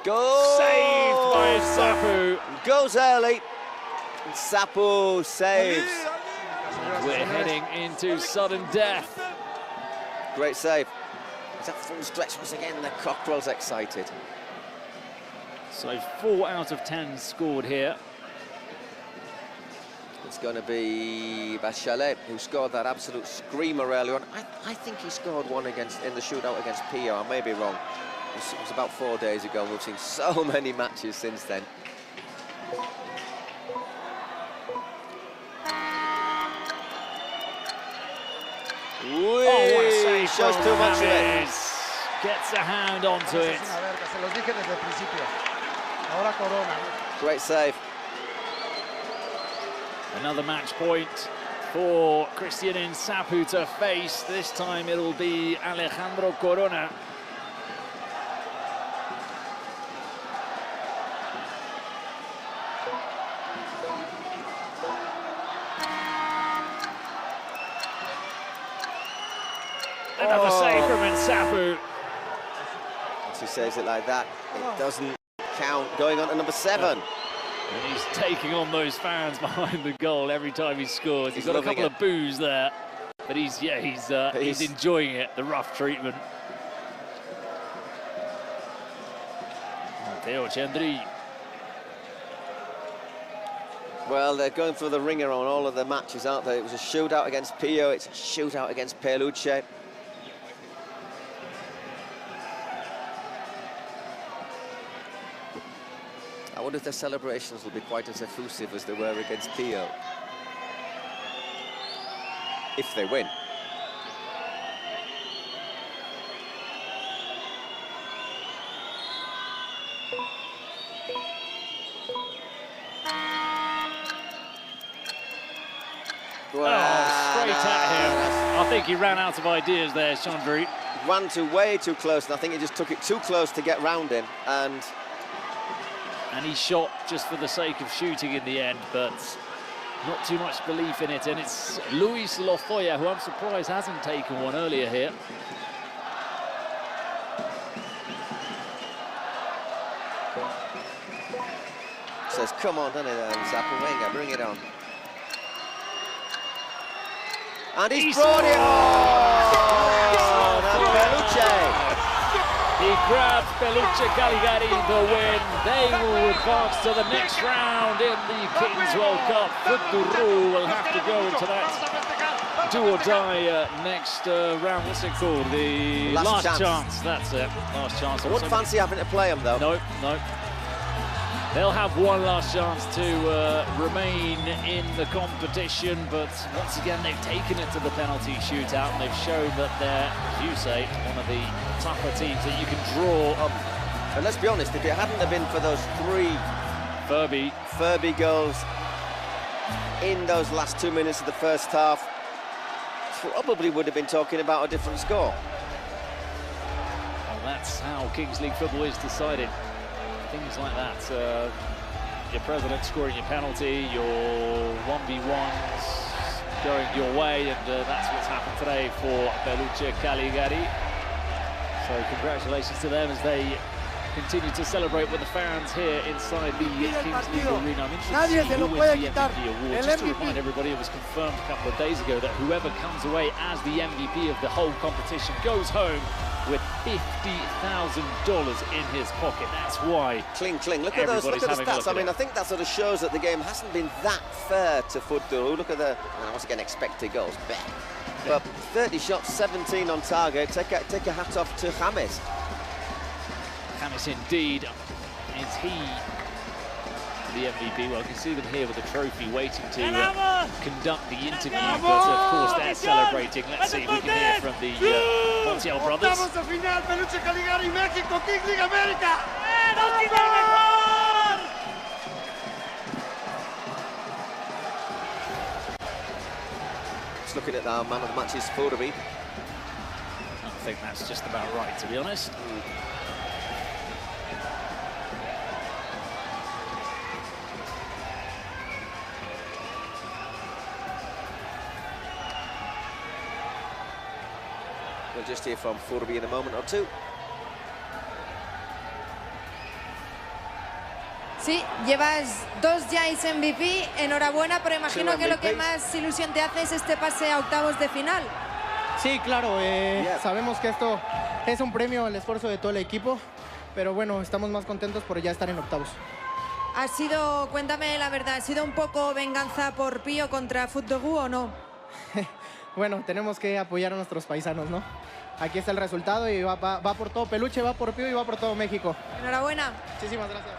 Goal! Saved by Sapu. Goes early. And Sapu saves. And we're heading into sudden death. Great save. Is that full stretch once again? The Cockerel's excited. So 4 out of 10 scored here. It's going to be Bachelet who scored that absolute screamer earlier on. I think he scored one in the shootout against Pio. I may be wrong. It was about 4 days ago. We've seen so many matches since then. Oh, what a save! Shows too much of it. Gets a hand onto it. Great save. Another match point for Christian Sapu to face. This time it'll be Alejandro Corona. Another save from Sapu. Once he saves it like that, it doesn't count. Going on to number 7. And he's taking on those fans behind the goal every time he scores. He's got a couple of boos there, but he's enjoying it, the rough treatment. Matteo Cendri. Well, they're going for the ringer on all of the matches, aren't they? It was a shootout against Pio, it's a shootout against Peluche. I wonder if their celebrations will be quite as effusive as they were against Pio. If they win. Well, straight at him. I think he ran out of ideas there, Chandri. Ran way too close, and I think he just took it too close to get round him. And he shot just for the sake of shooting in the end, but not too much belief in it. And it's Luis Lofoya, who I'm surprised hasn't taken one earlier here. Says, come on, doesn't it, Zapuenga, bring it on. And he's brought it on! And Peluche! He grabs Peluche Caligari the win. They will advance to the next round in the Kings World Cup. Futuru will have to go into that do or die next round. What's it called? The last chance. That's it. Last chance. I wouldn't fancy having to play them though. No, no. They'll have one last chance to remain in the competition, but once again they've taken it to the penalty shootout and they've shown that they're, as you say, one of the tougher teams that you can draw up. And let's be honest, if it hadn't have been for those 3 Furby goals in those last 2 minutes of the first half, probably would have been talking about a different score. Well, that's how Kings League football is decided. Things like that. Your president scoring your penalty, your 1v1s going your way, and that's what's happened today for Peluche Caligari. So congratulations to them as they continue to celebrate with the fans here inside the Kings League Arena. I'm interested Nadie to see se lo who puede wins the quitar. MVP award. El Just to MVP. remind everybody, it was confirmed a couple of days ago that whoever comes away as the MVP of the whole competition goes home with $50,000 in his pocket. That's why. Cling. Look at those. Look at the stats. I mean, I think that sort of shows that the game hasn't been that fair to Fure. Look at the, once again, expected goals. But 30 shots, 17 on target. Take a hat off to James. James indeed. Is he the MVP? Well, you can see them here with the trophy waiting to conduct the interview, but of course they're celebrating. Let's see if we can hear from the Montiel brothers. Octavos de final, Peluche Caligari, México, Kings League América. Just looking at our man of the matches, Fure. I think that's just about right, to be honest. We'll just hear from Fure in a moment or two. Sí, llevas 2 Giants MVP, enhorabuena, pero imagino que lo que más ilusión te hace es este pase a octavos de final. Sí, claro, sabemos que esto es un premio al esfuerzo de todo el equipo, pero bueno, estamos más contentos por ya estar en octavos. ¿Ha sido, cuéntame la verdad, ha sido un poco venganza por Pío contra Fure o no? Bueno, tenemos que apoyar a nuestros paisanos, ¿no? Aquí está el resultado y va por todo Peluche, va por Pío y va por todo México. Enhorabuena. Muchísimas gracias.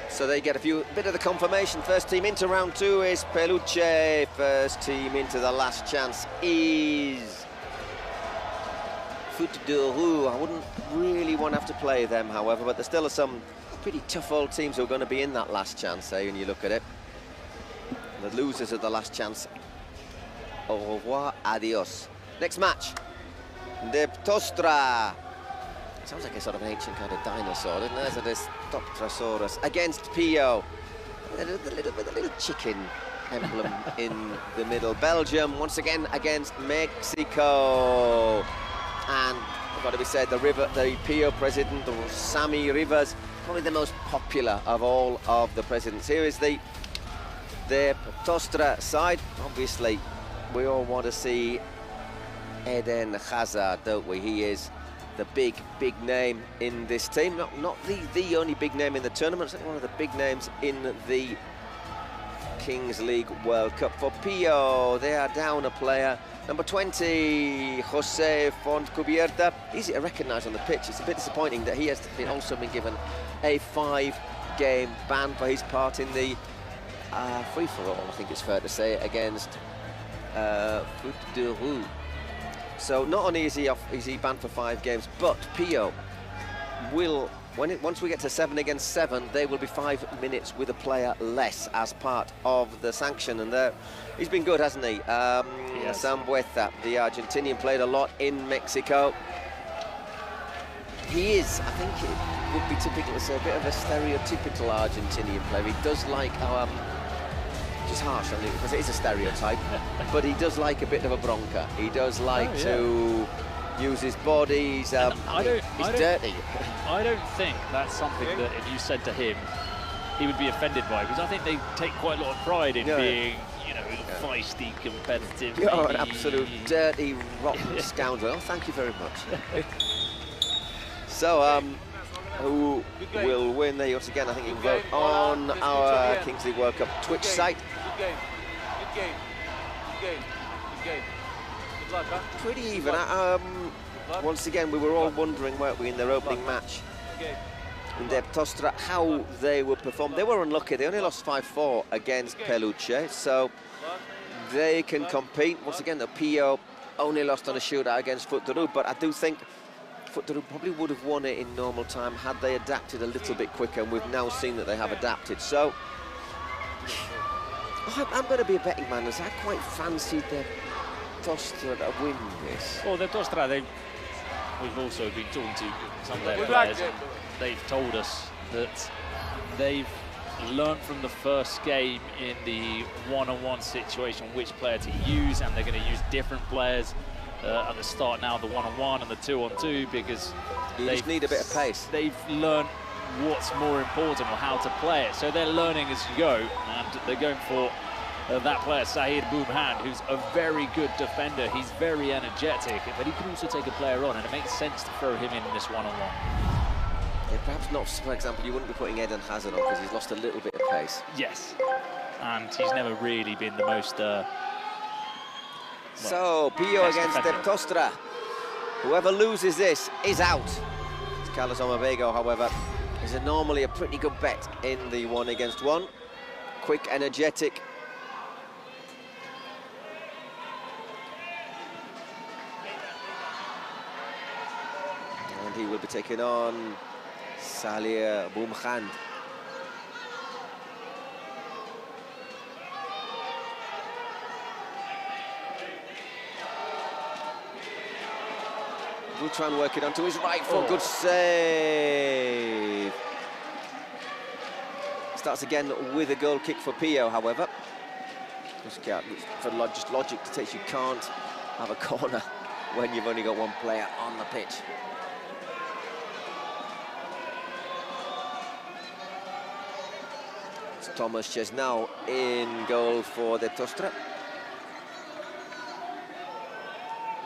So they get bit of the confirmation. First team into round 2 is Peluche. First team into the last chance is Fure. I wouldn't really want to have to play them, however, but there still are some pretty tough old teams who are going to be in that last chance, when you look at it. The losers of the last chance. Au revoir, adios. Next match, the Tosta. Sounds like a sort of an ancient kind of dinosaur, doesn't it? So this Doptrosaurus against Pio. A little chicken emblem in the middle. Belgium once again against Mexico. And got to be said, the Pio president, Sammy Rivas, probably the most popular of all of the presidents. Here is the Tosta side. Obviously, we all want to see Eden Hazard, don't we? He is the big name in this team. Not the only big name in the tournament, certainly one of the big names in the Kings League World Cup. For Pio, they are down a player. Number 20, Jose Fontcubierta. Easy to recognise on the pitch. It's a bit disappointing that he has also been given a 5-game ban for his part in the free-for-all, I think it's fair to say, against Fure. So not only is he banned for 5 games, but Pio will, once we get to 7 against 7, they will be 5 minutes with a player less as part of the sanction. And he's been good, hasn't he? Yes. Sambueza, the Argentinian, played a lot in Mexico. He is, I think it would be typical to say, a bit of a stereotypical Argentinian player. He does like our... which is harsh on it because it is a stereotype, but he does like a bit of a bronca. He does like to use his body. He's dirty. I don't think that's something that if you said to him, he would be offended by, because I think they take quite a lot of pride in being, you know, feisty, competitive. You're an absolute dirty, rotten scoundrel. Thank you very much. So, who will win? There you go again. I think you can vote on our Kings League World Cup Twitch site. Good game. Good game. Good game. Good game. Good luck, huh? Pretty even. Once again, we were all wondering, weren't we, in their opening match in their Tosta, how they would perform. They were unlucky. They only lost 5-4 against Peluche, so they can compete. Once again, the PO only lost on a shootout against Fure, but I do think Fure probably would have won it in normal time had they adapted a little bit quicker, and we've now seen that they have adapted. So I'm going to be a betting man, as I quite fancied the Tosta to win this. Well, the Tosta, we've also been talking to some of their players, and they've told us that they've learned from the first game in the one-on-one situation which player to use, and they're going to use different players at the start now, the one-on-one and the two-on-two, because they need a bit of pace. They've learned what's more important or how to play it, so they're learning as you go, and they're going for that player, Sahir Boomhand, who's a very good defender. He's very energetic, but he can also take a player on, and it makes sense to throw him in this one-on-one. Yeah, perhaps not, for example, you wouldn't be putting Eden Hazard on because he's lost a little bit of pace. Yes, and he's never really been the most... so, Pio against the Tosta. Whoever loses this is out. Carlos Omabego, however, is normally a pretty good bet in the 1-against-1. Quick, energetic. And he will be taking on Sahir Boomhand. We'll try and work it onto his right foot. Good save. Starts again with a goal kick for Pio, however. For just logic dictates you can't have a corner when you've only got one player on the pitch. It's Thomas Chesnau in goal for the Tosta.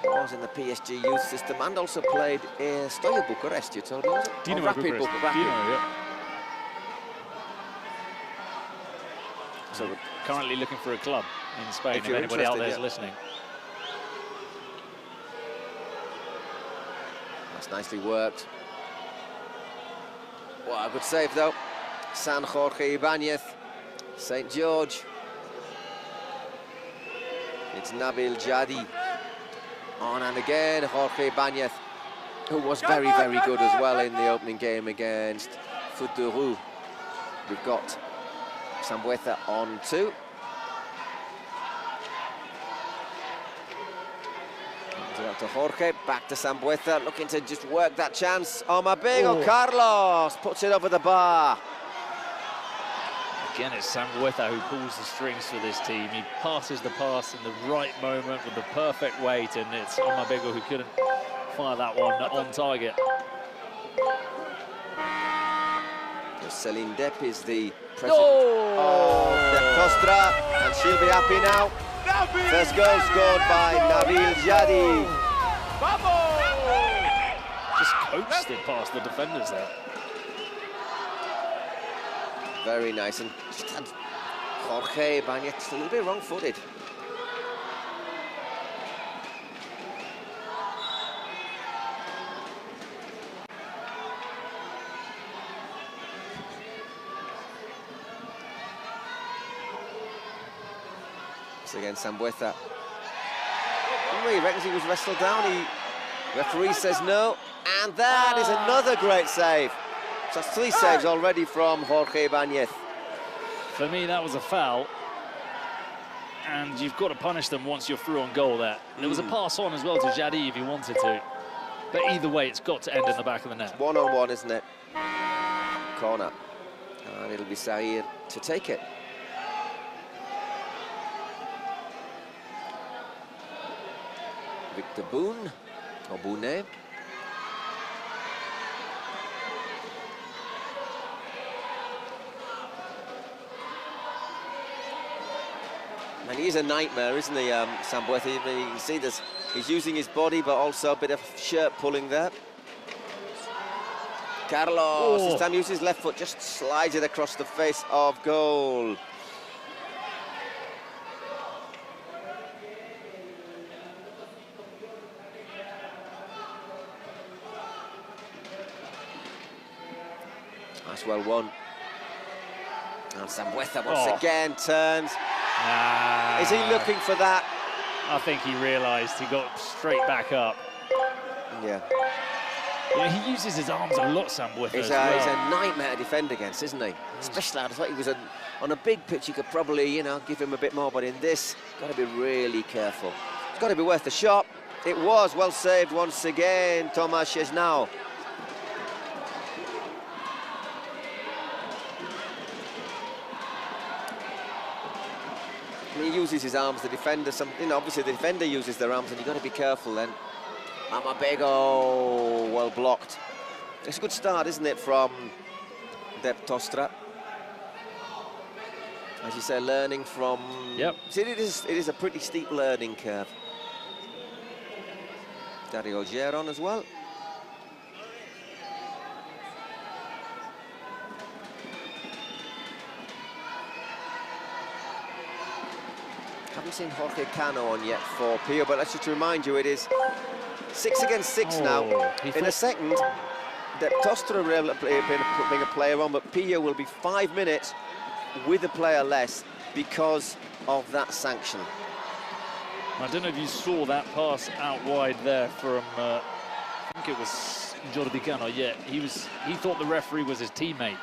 Was in the PSG youth system and also played in Steaua Bucharest, you told me, was it? Dinamo Bucharest. So we're currently looking for a club in Spain, if anybody out there is listening. That's nicely worked. Well, a good save though. San Jorge Ibanez, St. George. It's Nabil Jadi. On and again, Jorge Ibanez, who was very, very good as well in the opening game against Fure. We've got Sambueza on 2. Out to Jorge, back to Sambueza, looking to just work that chance. Omabego, Carlos puts it over the bar. Again, it's Sambueza who pulls the strings for this team. He passes the pass in the right moment with the perfect weight, and it's Omabego who couldn't fire that one on target. Celine Depp is the president of the Tosta, and she'll be happy now. First goal scored by Nabil Jadi. Just coaxed it past the defenders there. Very nice, and just had Jorge Ibanez just a little bit wrong-footed. So again, Sambueza. He reckons he was wrestled down. Referee says no, and that is another great save. So that's 3 saves already from Jorge Ibanez. For me, that was a foul, and you've got to punish them once you're through on goal there. There was a pass on as well to Jadi if he wanted to, but either way, it's got to end in the back of the net. It's 1-on-1, isn't it? Corner, and it'll be Sahir to take it. Victor Boone Obune. And he is a nightmare, isn't he, Sambueth? You can see this. He's using his body, but also a bit of shirt pulling there. Carlos, this time uses his left foot, just slides it across the face of goal. That's well won. And Sambueth once again turns. Is he looking for that? I think he realised he got straight back up. Yeah. He uses his arms a lot, Sambueth. He's a nightmare to defend against, isn't he? Especially, I thought he was on a big pitch. You could probably, you know, give him a bit more, but in this, got to be really careful. It's got to be worth the shot. It was well saved once again, Tomasz Chesnau. He uses his arms, the defender, obviously the defender uses their arms, and you've got to be careful then. Amabego, well blocked. It's a good start, isn't it, from Tosta? As you say, learning from... Yep. See, it is a pretty steep learning curve. Dario Geron as well. Haven't seen Jorge Cano on yet for Pio, but let's just remind you, it is 6 against 6 now. In a second, Tosta are able to bring a player on, but Pio will be 5 minutes with a player less because of that sanction. I don't know if you saw that pass out wide there from, I think it was Jordi Cano. Yeah, he thought the referee was his teammate.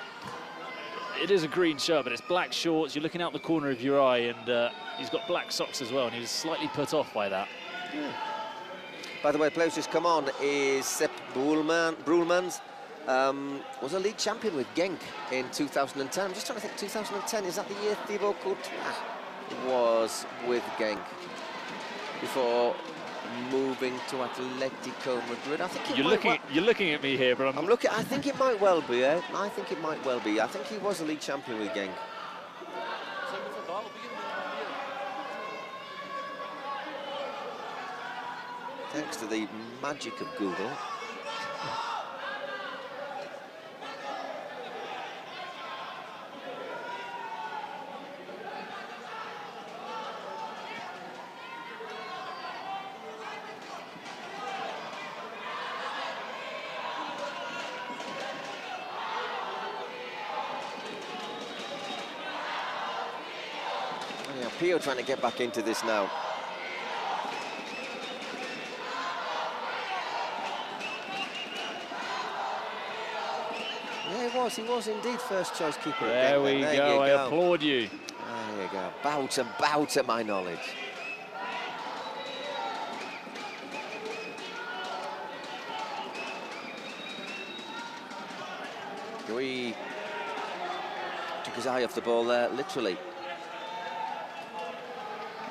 It is a green shirt, but it's black shorts. You're looking out the corner of your eye, and he's got black socks as well, and he was slightly put off by that. Yeah. By the way, player who's just come on is Sepp Brulmans. Was a league champion with Genk in 2010. I'm just trying to think, 2010, is that the year Thibaut Courtois was with Genk before moving to Atletico Madrid? I think you're looking at me here, but I'm looking. I think it might well be. I think it might well be. I think he was a league champion with Genk. Thanks to the magic of Google. Pio trying to get back into this now. Yeah, he was indeed first choice keeper. There we go, I applaud you. There you go, bow to my knowledge. He took his eye off the ball there, literally.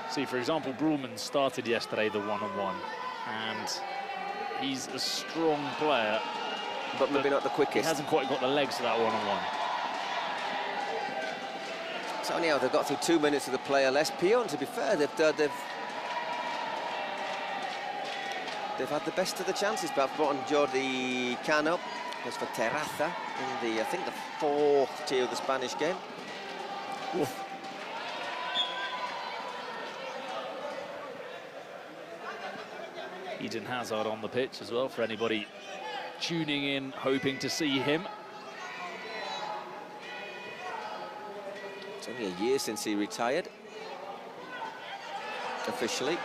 See, for example, Brulman started yesterday the one-on-one, and he's a strong player, but maybe not the quickest. He hasn't quite got the legs for that one-on-one. So anyhow, they've got through 2 minutes of the player less. Pio, to be fair, they've had the best of the chances. Perhaps brought on Jordi Cano. That's for Terraza in I think the 4th tier of the Spanish game. Oof. Eden Hazard on the pitch as well, for anybody tuning in, hoping to see him. It's only a year since he retired, officially.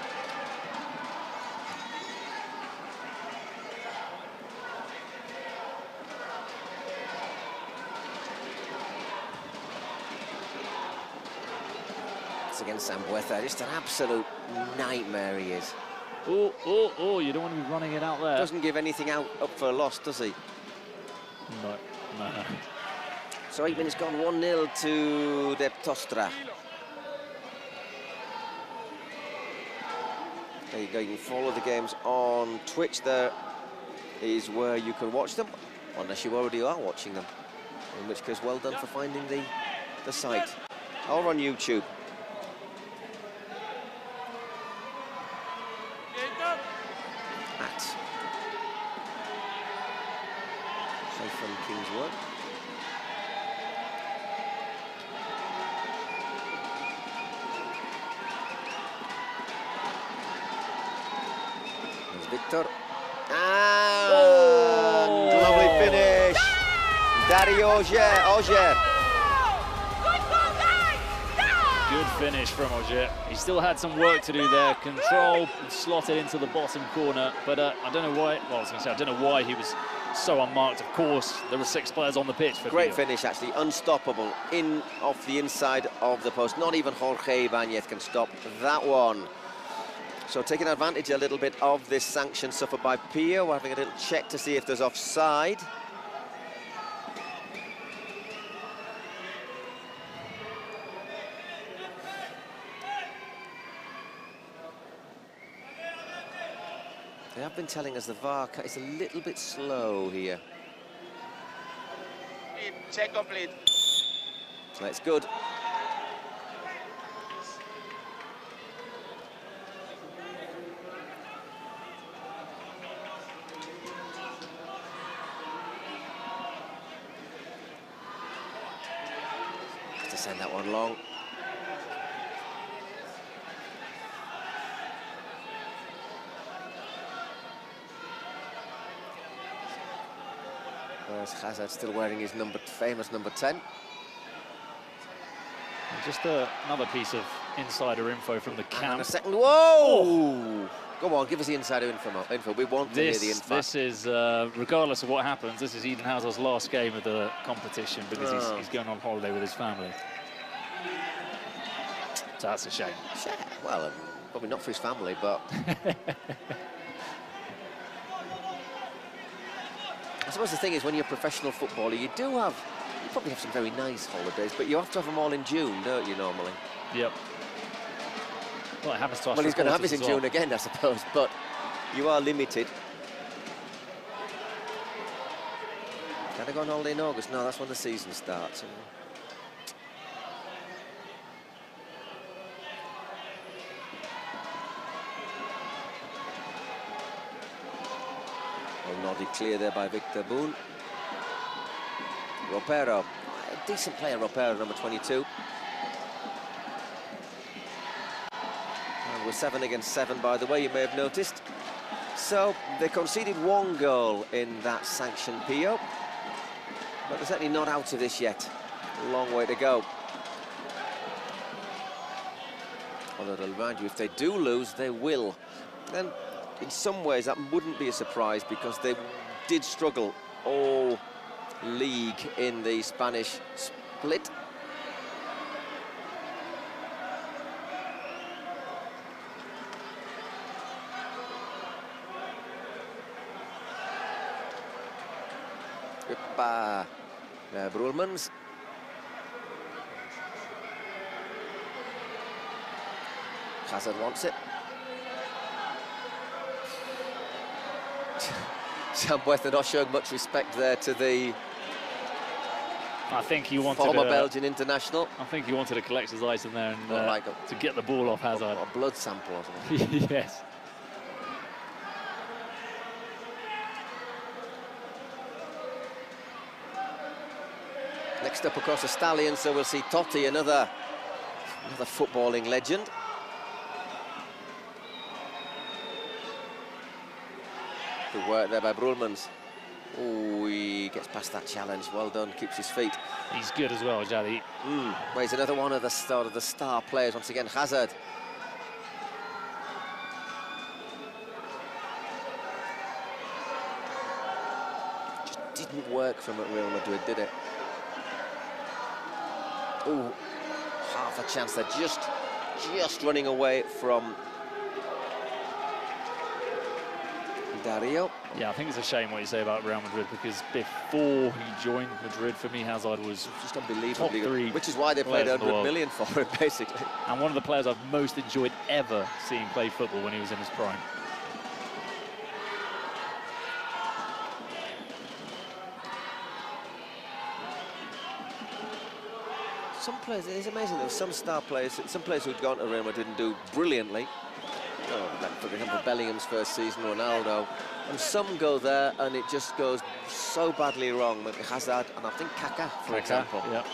It's against Sambueth, just an absolute nightmare he is. Oh, you don't want to be running it out there. Doesn't give anything up for a loss, does he? No. So 8 minutes gone, 1-0 to Tosta. There you go, you can follow the games on Twitch. There is where you can watch them, unless you already are watching them. In which case, well done for finding the site. Or on YouTube. At Kingswood. There's Victor. And lovely finish. Dario Ogier. Good finish from Ogier. He still had some work to do there. Control and slotted into the bottom corner. But I don't know why. Well, I was going to say I don't know why he was so unmarked. Of course, there were 6 players on the pitch. For Great Fure. finish, actually, unstoppable. In off the inside of the post. Not even Jorge Ibanez can stop that one. So taking advantage a little bit of this sanction suffered by Pio. We're having a little check to see if there's offside. They have been telling us the VAR is a little bit slow here. Check complete. That's good. To send that one long. Whereas Hazard still wearing his famous number 10. And just another piece of insider info from the camp. And a second. Whoa! Go on, give us the insider info. We want to hear the info. This is, regardless of what happens, this is Eden Hazard's last game of the competition because he's going on holiday with his family. So that's a shame. Well, probably not for his family, but... I suppose the thing is, when you're a professional footballer, you probably have some very nice holidays, but you have to have them all in June, don't you, normally? Yep. Well, it happens to us. Well, he's going to have his in June again, I suppose, but you are limited. Can I go on holiday in August? No, that's when the season starts. Nodded clear there by Victor Boone. Ropero, a decent player, Ropero, number 22. And we're 7 against 7, by the way, you may have noticed. So they conceded 1 goal in that sanctioned PO, but they're certainly not out of this yet. A long way to go. Although I'll remind you, if they do lose, they will. Then in some ways, that wouldn't be a surprise because they did struggle all league in the Spanish split. Broelmans. Hazard wants it. Sam Boetha not showing much respect there to the I think he wanted former Belgian international. I think he wanted to collect his ice in there and to get the ball off Hazard. A blood sample or something. Yes. Next up, of course, the Stallions, so we'll see Totti, another footballing legend. Good work there by Broelmans. Oh, he gets past that challenge. Well done, keeps his feet. He's good as well, Jadi. Well, he's another one of the star players. Once again, Hazard. Just didn't work from at Real Madrid, did it? Oh, half a chance. They're just running away from Dario. Yeah, I think it's a shame what you say about Real Madrid, because before he joined Madrid, for me, Hazard was just unbelievably top 3 good, which is why they paid 100 million for him, basically. And one of the players I've most enjoyed ever seeing play football when he was in his prime. Some players, it's amazing, there were some star players, some players who'd gone to Real Madrid and do brilliantly. For example, Bellingham's first season, Ronaldo. And some go there and it just goes so badly wrong. Maybe Hazard and I think Kaká, for example. Yeah.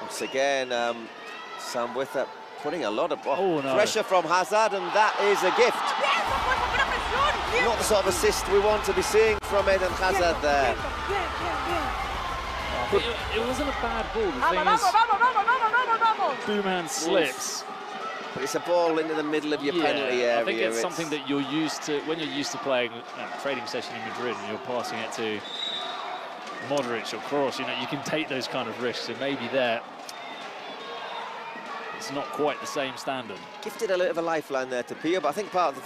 Once again, Sam Wither putting a lot of no. pressure from Hazard, and that is a gift. Not the sort of assist we want to be seeing from Eden Hazard there. It wasn't a bad ball. The thing is, Booman slips. But it's a ball into the middle of your penalty area. I think it's something that you're used to, when you're used to playing a training session in Madrid and you're passing it to Modric or Kroos, you know, you can take those kind of risks, and maybe there it's not quite the same standard. Gifted a little of a lifeline there to Pio, but I think part of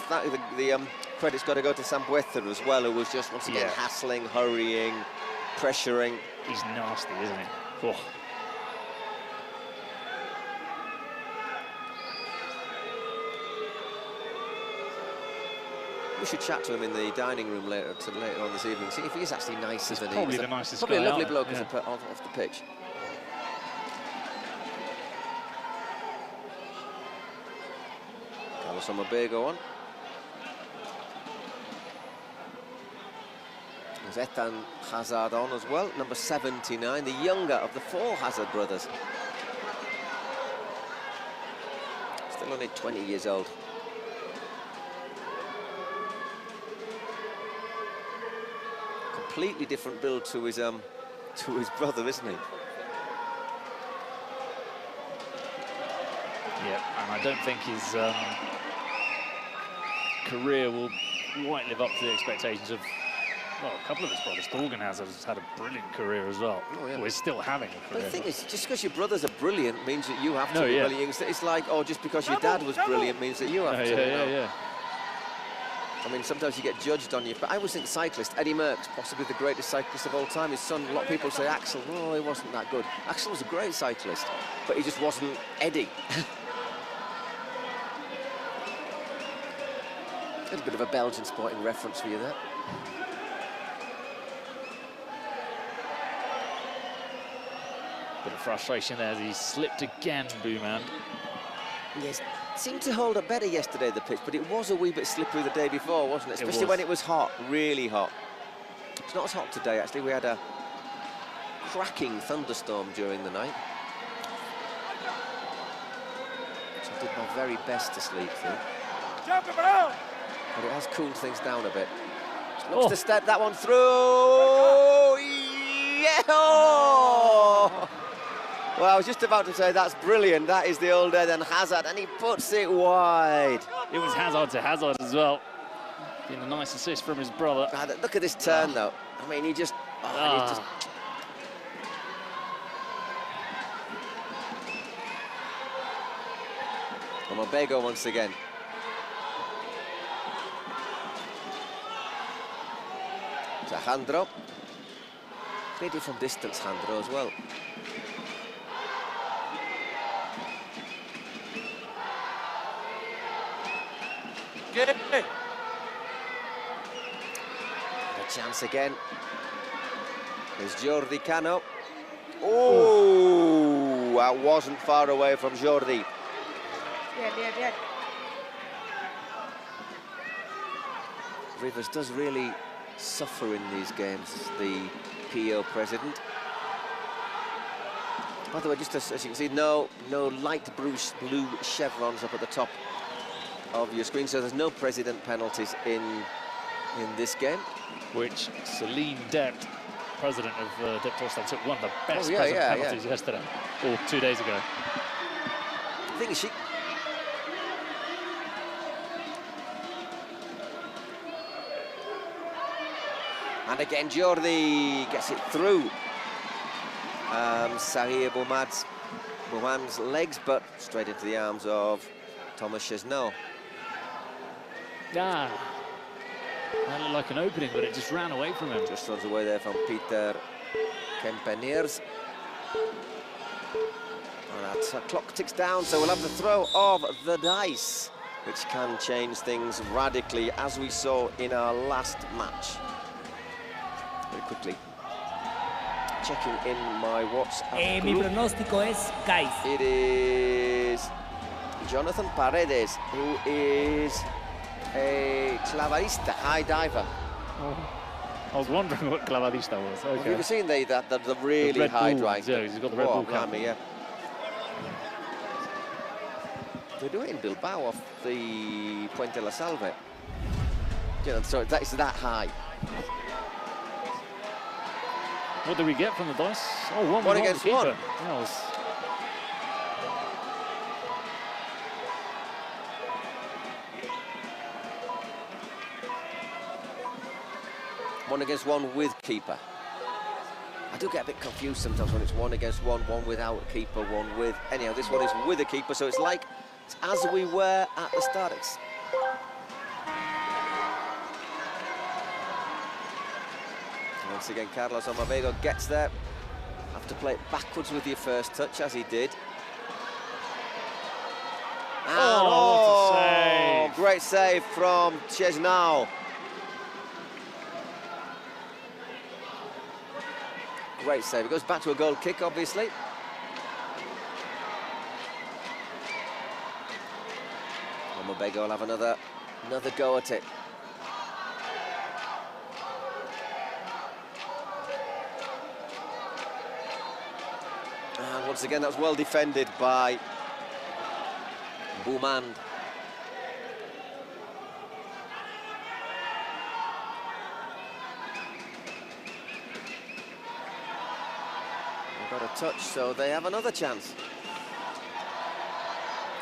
the credit's got to go to Sambueza as well, who was just once again hassling, hurrying, pressuring. He's nasty, isn't he? Oh. We should chat to him in the dining room later on this evening, see if he's actually nicer than he is. Probably the nicest probably guy a lovely out bloke there, off the pitch. Carlos Omabego on. There's Ethan Hazard on as well, number 79, the younger of the 4 Hazard brothers. Still only 20 years old. Completely different build to his brother, isn't he? Yeah, and I don't think his career will quite live up to the expectations of, well, a couple of his brothers. Thorgan has had a brilliant career as well. Oh, yeah. Or is still having a career. But the thing is, just because your brothers are brilliant means that you have to be brilliant. It's like, oh, just because your dad was brilliant means that you have to. Yeah. I mean, sometimes you get judged on you, but I always think cyclist, Eddie Merckx, possibly the greatest cyclist of all time. His son, a lot of people say Axel, oh, he wasn't that good. Axel was a great cyclist, but he just wasn't Eddie. A bit of a Belgian sporting reference for you there. Bit of frustration there as he slipped again, Booman. Yes, seemed to hold up better yesterday, the pitch, but it was a wee bit slippery the day before, wasn't it? Especially when it was hot, really hot. It's not as hot today, actually. We had a cracking thunderstorm during the night, which I did my very best to sleep through. But it has cooled things down a bit. Looks to step that one through. Yeah! Well, I was just about to say that's brilliant. That is the old Eden Hazard, and he puts it wide. It was Hazard to Hazard as well. Getting a nice assist from his brother. Look at this turn, though. I mean, he just... Omabego once again. To Jandro. Played it from distance, Jandro, as well. Good. A chance again. There's Jordi Cano. Oh, that wasn't far away from Jordi. Bien. Rivers does really suffer in these games, the PO president. By the way, just as you can see, no light blue chevrons up at the top of your screen, so there's no president penalties in this game. Which Celine Dept, president of Tosta, took one of the best penalties yesterday, or 2 days ago. I think she... And again, Jordi gets it through. Sahir Boumad's Mohan's legs, but straight into the arms of Thomas Chesneau. Yeah. That looked like an opening, but it just ran away from him. Just runs away there from Peter Kempeniers. And that clock ticks down, so we'll have the throw of the dice, which can change things radically, as we saw in our last match. Very quickly. Checking in my WhatsApp Mi group. pronóstico es Kais. It is Jonathan Paredes, who is a clavadista, high diver. Oh, I was wondering what clavadista was. Okay. Have you ever seen the really high drive? Yeah, he's got the Red Bull cap. Yeah. They do it in Bilbao off the Puente la Salve. You know, so it's that high. What did we get from the dice? Oh, one against one. That was... One against one with keeper. I do get a bit confused sometimes when it's one against one, one without a keeper, one with... Anyhow, this one is with a keeper, so it's like it's as we were at the start. Once again, Carlos Omavego gets there. Have to play it backwards with your first touch, as he did. And what a save! Great save from Chesneau. Great save. It goes back to a goal kick, obviously. Omavego will have another go at it. And once again, that was well defended by Boumand. They've got a touch, so they have another chance.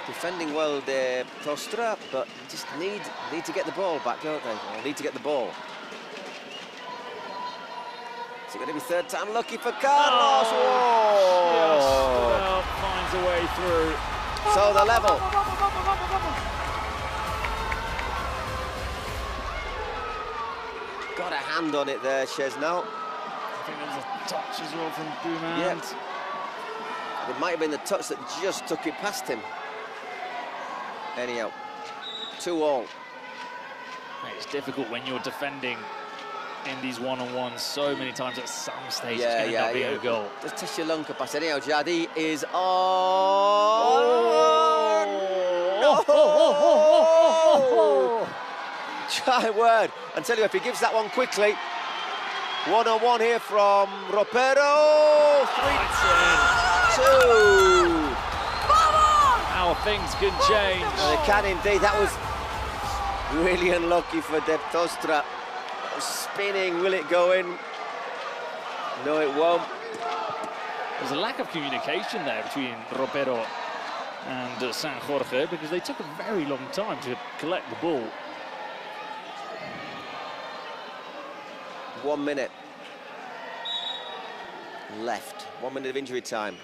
Defending well there, Tosta, but just need to get the ball back, don't they? Or need to get the ball. Is it going to be third time lucky for Carlos? Just finds a way through. So the level. Got a hand on it there, Chesneau. I think there was a touch as well from Boumand. Yep. It might have been the touch that just took it past him. Anyhow, 2-all. It's difficult when you're defending in these one-on-ones so many times. At some stage, it's going to end up being a goal. Just touch your lunker pass. Anyhow, Jadi is on. Giant word. And tell you, if he gives that one quickly, one-on-one here from Ropero. 3-2. How things can change. They can indeed. That was really unlucky for De Tosta. Spinning, will it go in? No, it won't. There's a lack of communication there between Ropero and San Jorge, because they took a very long time to collect the ball. 1 minute left. 1 minute of injury time.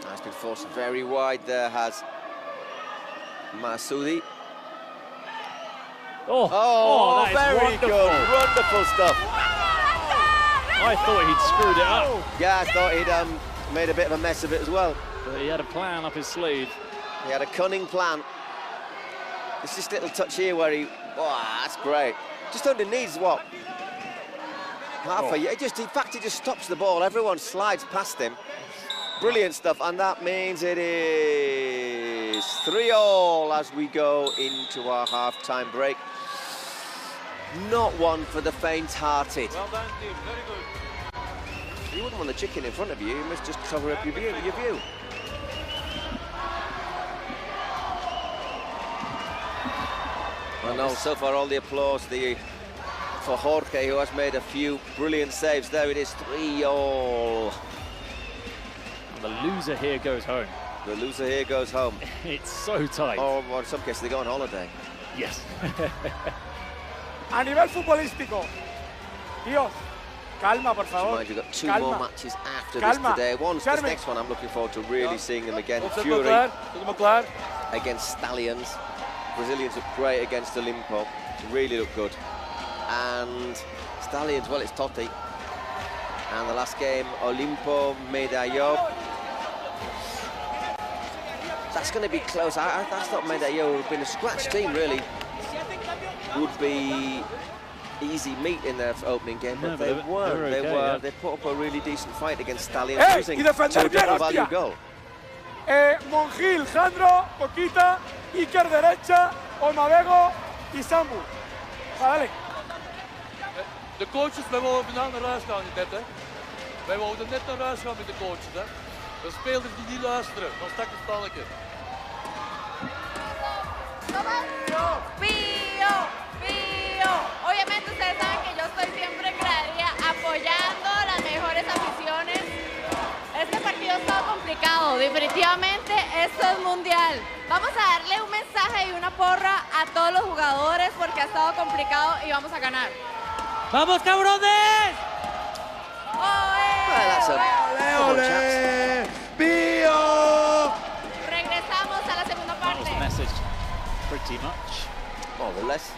That's been forced very wide there, has Masoudi. Oh, very wonderful. good. Wonderful stuff. I thought he'd screwed it up. Yeah, I thought he'd made a bit of a mess of it as well. But he had a plan up his sleeve. He had a cunning plan. It's this little touch here where he... Oh, that's great. Just underneath what? Half a year. In fact, he just stops the ball. Everyone slides past him. Brilliant stuff, and that means it is 3-all as we go into our half-time break. Not one for the faint-hearted. Well done, team. Very good. You wouldn't want the chicken in front of you. You must just cover up your view. Well, no, so far all the applause for Jorge, who has made a few brilliant saves. There it is, 3-all. The loser here goes home. The loser here goes home. It's so tight. Or in some cases, they go on holiday. Yes. A nivel futbolístico, Dios, calma, por favor. Mind, you've got two calma. more matches after this today. This next one, I'm looking forward to really seeing them again. Fure against Stallions. Brazilians look great against Olympo. Really look good. And Stallions, well, it's Totti. And the last game, Olympo, Medo. That's going to be close. I thought Medo would have been a scratch team, really. Would be easy meat in their opening game, but they weren't. They put up a really decent fight against Stallions, losing to a double value goal. Monjil, Jandro, Coquita, Iker derecha, Olmavego y Sambu. Dale. De coaches, wij wouden vandaag naar huis gaan net, hè. Wij wouden net naar huis gaan met de coaches, hè. De spelers die niet luisteren, dan stak het spelletje. Pío. Obviamente ustedes saben que yo estoy siempre en gradería apoyando las mejores aficiones. Este partido es todo complicado, definitivamente esto es mundial. Vamos a darle un mensaje y una porra a todos los jugadores porque ha estado complicado y vamos a ganar. ¡Vamos, cabrones! ¡Ole! ¡Pío! Regresamos a la segunda parte. That was the message, pretty much. More or less.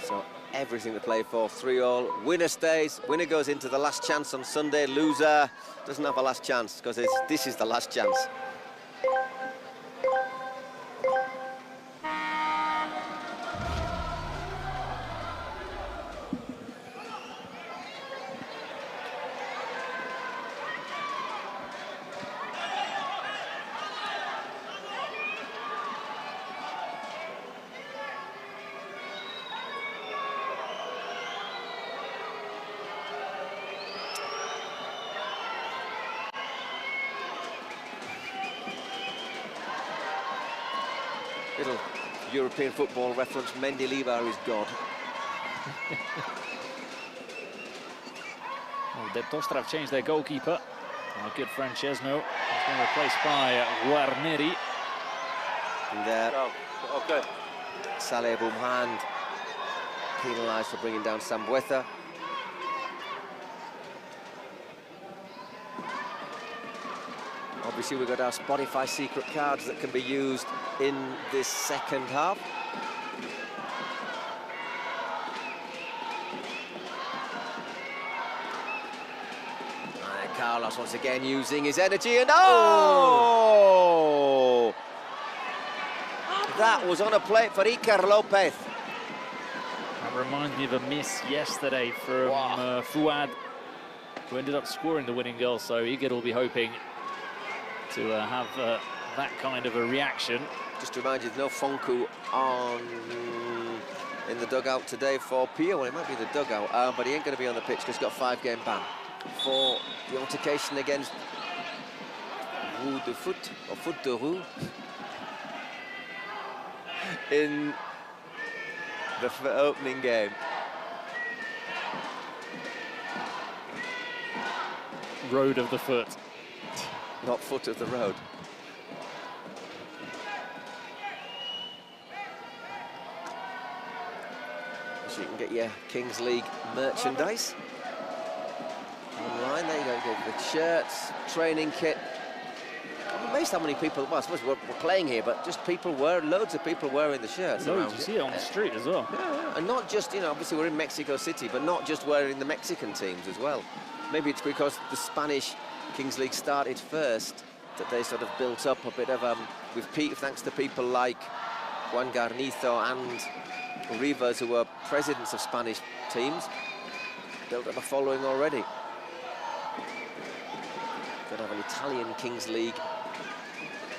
So everything to play for, 3-all. Winner stays. Winner goes into the last chance on Sunday. Loser doesn't have a last chance because this is the last chance. Little European football reference, Mendilibar is God. Well, the Tosta have changed their goalkeeper. Our good friend Chesno has been replaced by Guarneri. And Saleh Boumhand penalised for bringing down Sambueza. Obviously, we've got our Spotify secret cards that can be used in this second half. And Carlos once again using his energy, and oh! That was on a plate for Iker Lopez. That reminds me of a miss yesterday from Fuad, who ended up scoring the winning goal, so Iker will be hoping to have that kind of a reaction. Just to remind you, no Fonku in the dugout today for Pia. Well, it might be the dugout, but he ain't going to be on the pitch because he's got a 5-game ban for the altercation against Roux de Foot, or Foot de Roux, in the opening game. Road of the foot. Not foot of the road. So you can get your Kings League merchandise online. There you go, the shirts, training kit. I'm amazed how many people, well, I suppose we're playing here, but just loads of people wearing the shirts. Loads, you see it on the street as well. Yeah, and not just, you know, obviously we're in Mexico City, but not just wearing the Mexican teams as well. Maybe it's because the Spanish Kings League started first that they sort of built up a bit of, thanks to people like Juan Garnizo and Rivas, who were presidents of Spanish teams, built up a following already. Could have an Italian Kings League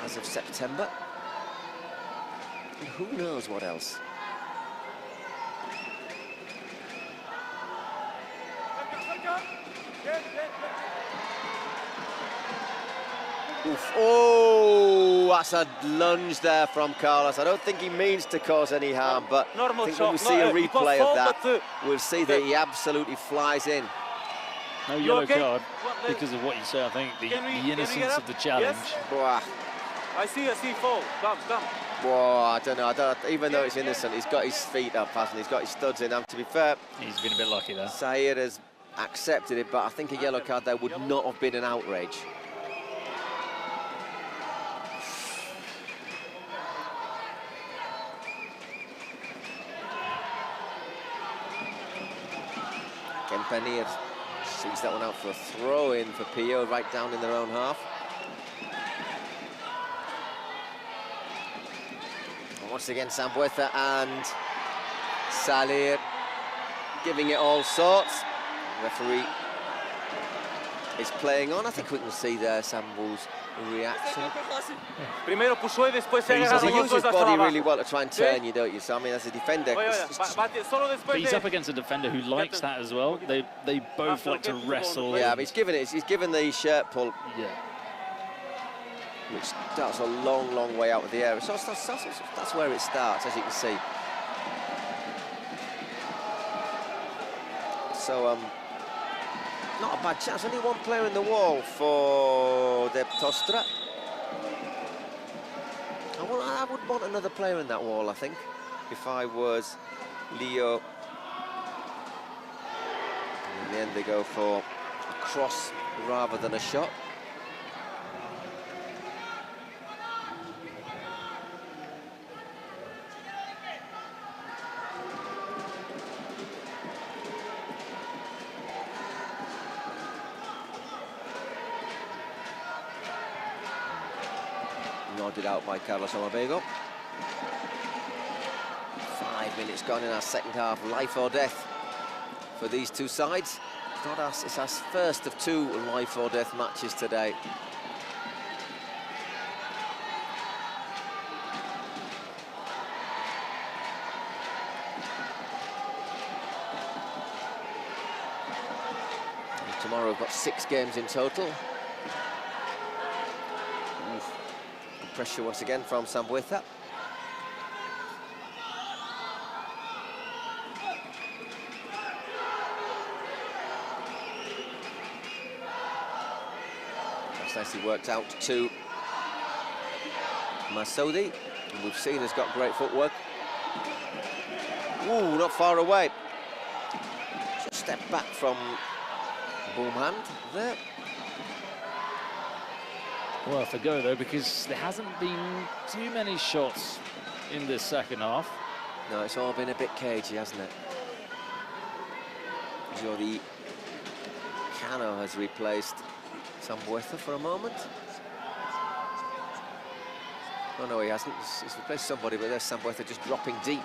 as of September. And who knows what else? Oof. Oh, that's a lunge there from Carlos. I don't think he means to cause any harm, but I think when we see a replay of that, we'll see that he absolutely flies in No yellow card because of what you say. I think the innocence of the challenge. Yes? I see, fall. Come. Whoa, I don't know. Even though it's innocent, he's got his feet up, hasn't he? He's got his studs in. And to be fair, he's been a bit lucky there. Sair has accepted it, but I think a yellow card there would not have been an outrage. Kempenir sees that one out for a throw-in for Pio, right down in their own half. And once again, Sambueza and Salir giving it all sorts. The referee is playing on. I think we can see there Sambu's reaction. Primero puso y después se He uses his body really well to try and turn you, don't you? So, I mean, as a defender... But he's up against a defender who likes that as well. They both like to wrestle. Yeah, but he's given the shirt pull. Yeah. Which starts a long, long way out of the area. So that's where it starts, as you can see. So, not a bad chance. Only one player in the wall for the Tosta. I would want another player in that wall, I think, if I was Leo. And in the end, they go for a cross rather than a shot. Nodded out by Carlos Omabego. 5 minutes gone in our second half. Life or death for these two sides. It's our first of two life or death matches today. And tomorrow we've got 6 games in total. Pressure once again from Sambueza. That's nicely worked out to Masoudi, and we've seen has got great footwork. Ooh, not far away. Just step back from Boomhand there. Worth a go, though, because there hasn't been too many shots in this second half. No, it's all been a bit cagey, hasn't it? Jordi Cano has replaced Sambueza for a moment. Oh, no, he hasn't. He's replaced somebody, but there's Sambueza just dropping deep.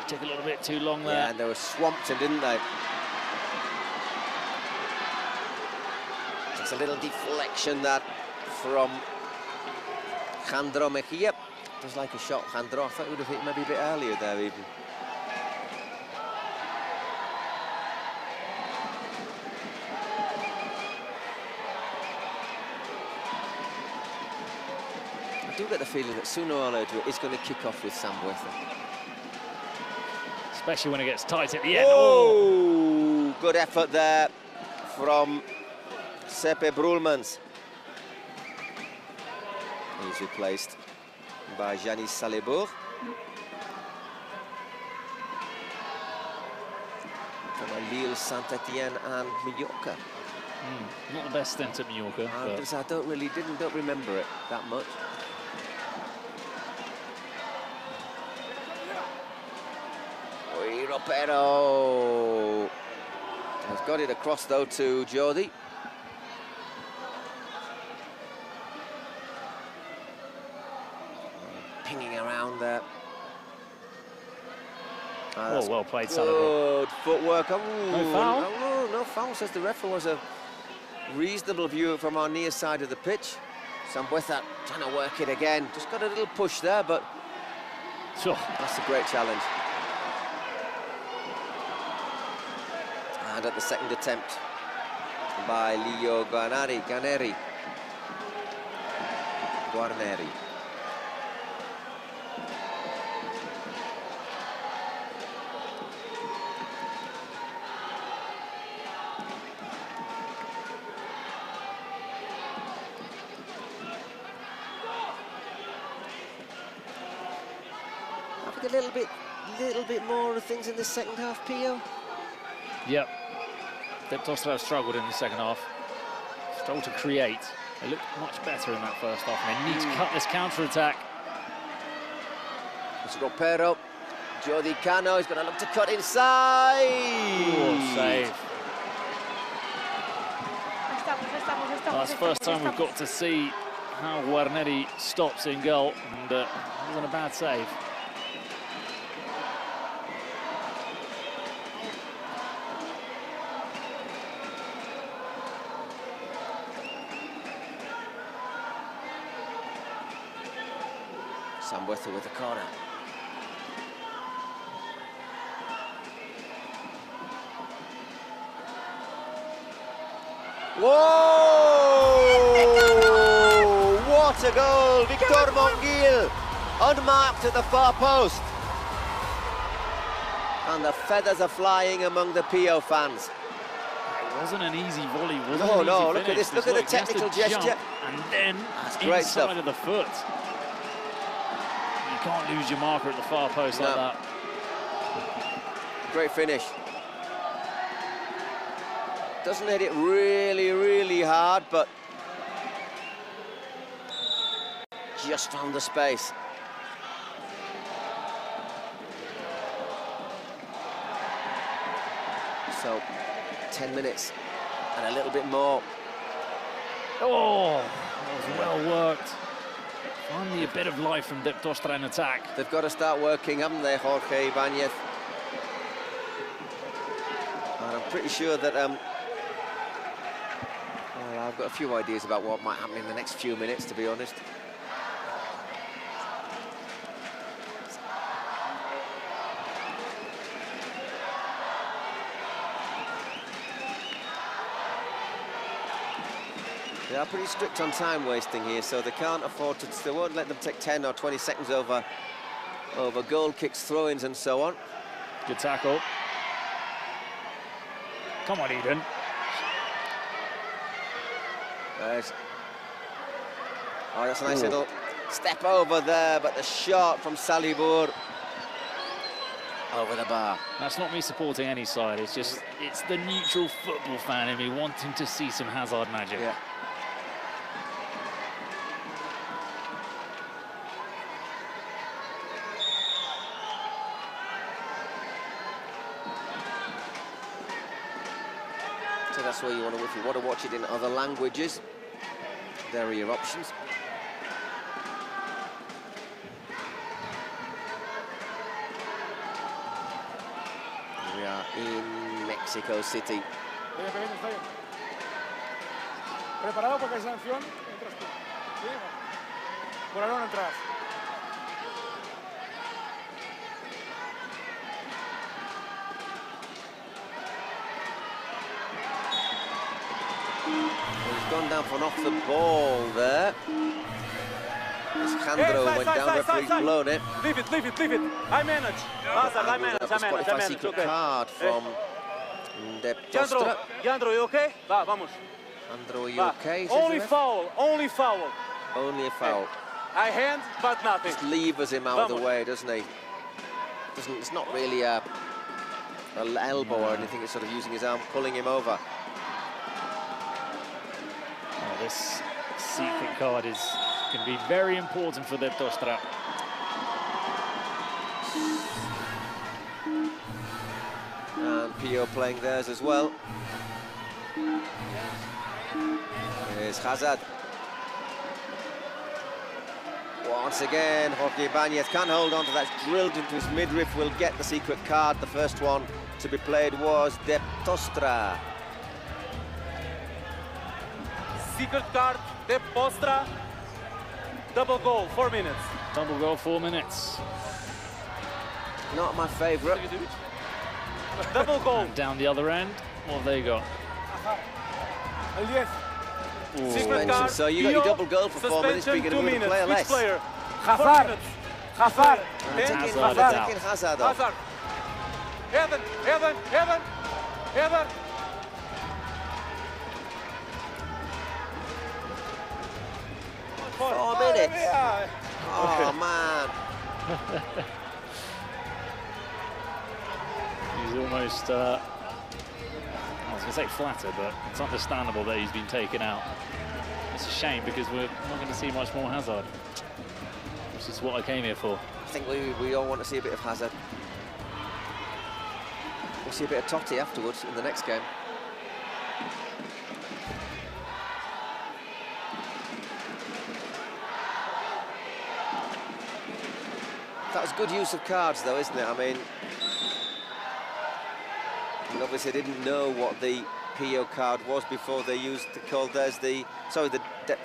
Took a little bit too long there. Yeah, and they were swamped him, didn't they? Just a little deflection that from Jandro Mejia. Does like a shot, Jandro. I thought he would have hit maybe a bit earlier there, even. I do get the feeling that sooner or later it's going to kick off with Sambueza. Especially when it gets tight at the end. Oh, good effort there from Sepe Brulmans. He's replaced by Janis Salebour. From Lille, Saint-Etienne and Mallorca. Not the best stint at Mallorca. I don't remember it that much. Ropero has got it across though to Jordi. Pinging around there. Oh, well played, Salazar. Good footwork. Oh, no foul? No foul, says the referee. Was a reasonable view from our near side of the pitch. Sambueza trying to work it again. Just got a little push there, but that's a great challenge. And at the second attempt by Leo Guarneri. a little bit more of things in the second half, Pio? Yep. Tosta have struggled in the second half. Struggled to create. They looked much better in that first half, and they need to cut this counter-attack. It's Ropero. Jordi Cano is going to look to cut inside. Oh, save. That's the first time we've got to see how Guarneri stops in goal, and it wasn't a bad save. Sambueza with the corner. Whoa! What a goal! Victor Monguil, unmarked at the far post. And the feathers are flying among the Pio fans. It wasn't an easy volley, was it? No, no, look at this, look at the technical gesture. And then great inside stuff. of the foot. You can't lose your marker at the far post like that. Great finish. Doesn't hit it really, really hard, but just found the space. So, 10 minutes and a little bit more. Oh, that was well worked. Finally a bit of life from Tosta in attack. They've got to start working, haven't they, Jorge Ibanez? And I'm pretty sure that well, I've got a few ideas about what might happen in the next few minutes, to be honest. They are pretty strict on time wasting here, so they can't afford to. They won't let them take 10 or 20 seconds over goal kicks, throw-ins, and so on. Good tackle. Come on, Eden. Right. Oh, that's a nice little step over there, but the shot from Salibur over the bar. That's not me supporting any side. It's just it's the neutral football fan in me wanting to see some Hazard magic. Yeah. So that's where you want to, if you want to watch it in other languages, there are your options. We are in Mexico City. Preparado porque hay sanción, entras tú. ¿Sí? Por ahora no entras. He's gone down for off the ball there. Alejandro went down, referee's blown it. Leave it, leave it, leave it. I manage. I manage. Secret card from Tosta. Yandro, you okay? Vamos. Andro, are you okay? Only foul, only foul. Only a foul. I hand, but nothing. Just levers him out of the way, doesn't he? It's not really a elbow or anything. It's sort of using his arm, pulling him over. Oh, this secret card is going to be very important for the Tosta. And Pio playing theirs as well. Here's Hazard. Once again, Jorge Ibanez can't hold on to that. It's drilled into his midriff. Will get the secret card. The first one to be played was De Tosta. Secret card, De Tosta. Double goal, 4 minutes. Double goal, 4 minutes. Not my favourite. Double goal. And down the other end, what have they got? Suspension. So you got your double goal for 4 minutes, but you're going to win a player less. Hazard. Hazard. Taking Hazard off. Hazard. Heaven. 4 minutes. Oh, man. almost, I was going to say flattered, but it's understandable that he's been taken out. It's a shame because we're not going to see much more Hazard. This is what I came here for. I think we all want to see a bit of Hazard. We'll see a bit of Totti afterwards in the next game. That was good use of cards, though, isn't it? I mean, obviously didn't know what the Pio card was before they used the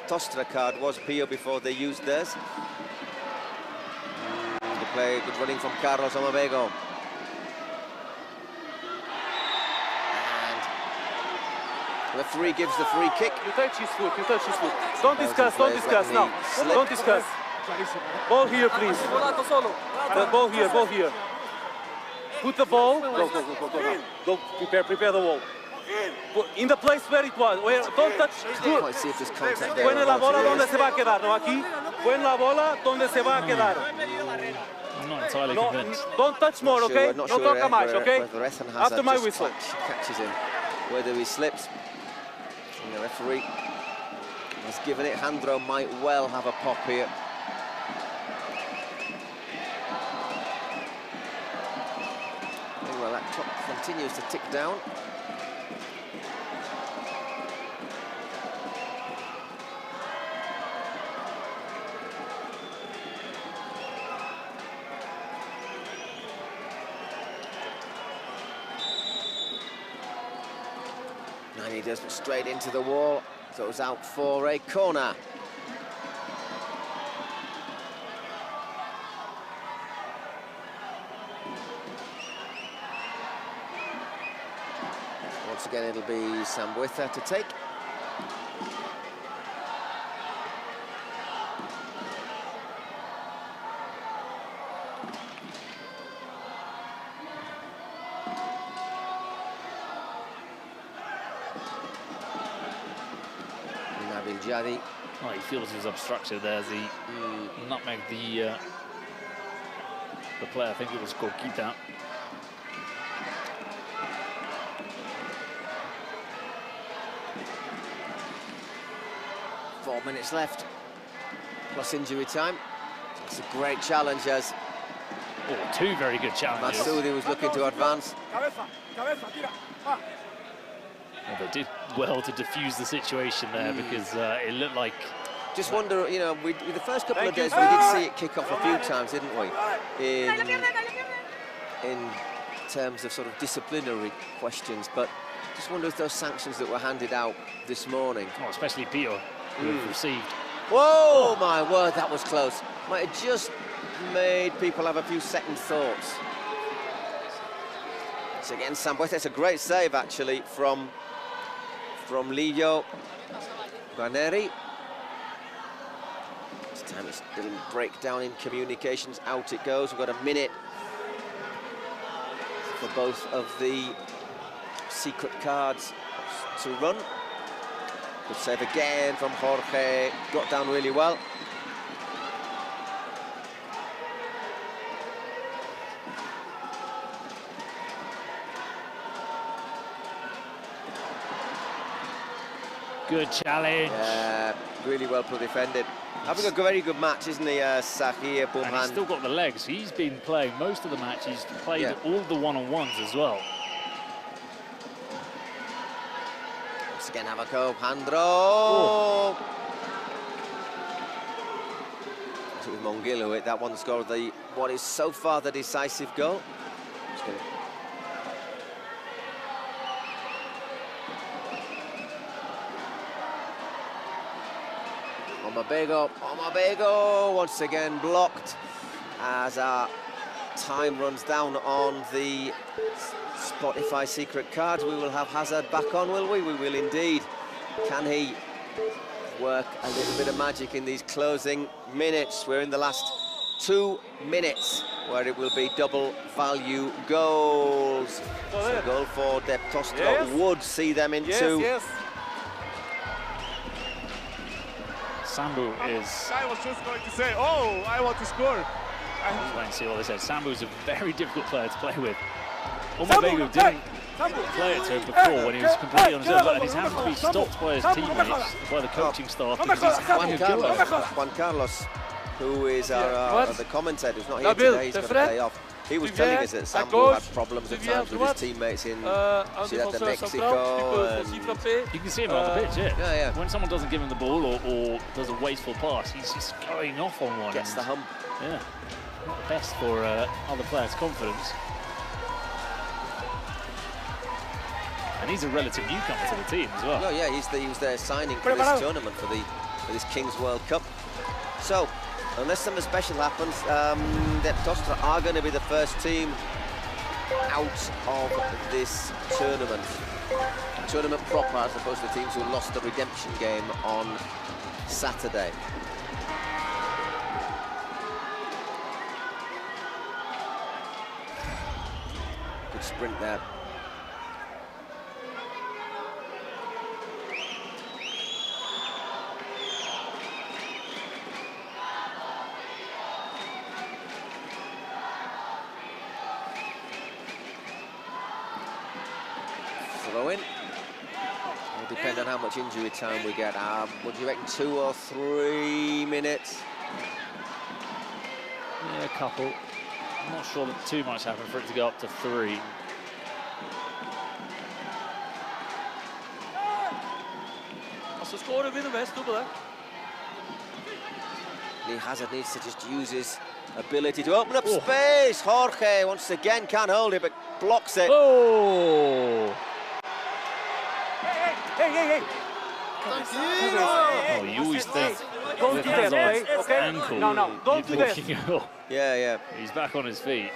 Tosta card was Pio before they used theirs. The play, good running from Carlos Omabego. And the referee gives the free kick. You touch his foot, you touch his foot. Don't discuss now. Don't discuss. Ball here, please. Ball here. Put the ball. Go. Prepare the wall. In the place where it was. Don't touch. Pon la bola donde se va a quedar, no aquí. Pon la bola donde se va a quedar. I'm not entirely convinced. Don't touch more, okay? No toca más, okay? After my whistle. Catches him. Whether he slips. And the referee has given it. Handro might well have a pop here. Well, that clock continues to tick down. And he does it straight into the wall, so it was out for a corner. Once again, it'll be Sambueza to take. Oh, he feels he was obstructed there as he nutmegged the player. I think it was Coquita. Four minutes left, plus injury time. It's a great challenge as... Oh, two very good challenges. Masudi was looking to advance. Well, they did well to defuse the situation there because it looked like... Just wonder, you know, the first couple of days we did see it kick off a few times, didn't we? In terms of sort of disciplinary questions, but just wonder if those sanctions that were handed out this morning... Oh, especially Pio, who have received. Whoa, my word, that was close. Might have just made people have a few second thoughts. It's again Sambueza. It's a great save, actually, from Lillo Guarneri. This time it's a little breakdown in communications. Out it goes. We've got a minute for both of the secret cards to run. Good save again from Jorge. Got down really well. Good challenge. Yeah, really well defended. Having a very good match, isn't he, Sahir Bumhan? And he's still got the legs. He's been playing most of the match. He's played all the one-on-ones as well. Once again, have a go, Handro. Oh. It was Mongilu, that one scored what is so far the decisive goal. Omabego once again blocked as our time runs down on the Spotify secret cards. We will have Hazard back on, will we? We will indeed. Can he work a little bit of magic in these closing minutes? We're in the last 2 minutes where it will be double value goals. So a goal for Tosta would see them into... Sambu is... I was just going to say, oh, I want to score. Let's wait and see what they said. Sambu is a very difficult player to play with. Medo didn't play it to him before when he was completely on his own, and he's having to be stopped by his teammates, by the coaching staff, because he's having a go at him. Juan Carlos, who is the commentator, who's not here today, he's got a day off. He was telling us that Sambo had problems at times with his teammates in Ciudad de Mexico. You can see him on the pitch, yeah. When someone doesn't give him the ball or does a wasteful pass, he's just going off on one. Gets the hump. Yeah, not the best for other players' confidence. And he's a relative newcomer to the team as well. Oh yeah, he was there signing for this tournament, for this Kings World Cup. So, unless something special happens, the Tosta are going to be the first team out of this tournament. Tournament proper, as opposed to the teams who lost the redemption game on Saturday. Good sprint there. Throw in. Will depend on how much injury time we get. Would you reckon 2 or 3 minutes? Yeah, a couple. I'm not sure that too much happened for it to go up to 3. Lee Hazard needs to just use his ability to open up space. Jorge once again can't hold it, but blocks it. Oh! Hey! Oh, you always think with Hazard's ankle, don't do that. Yeah. He's back on his feet.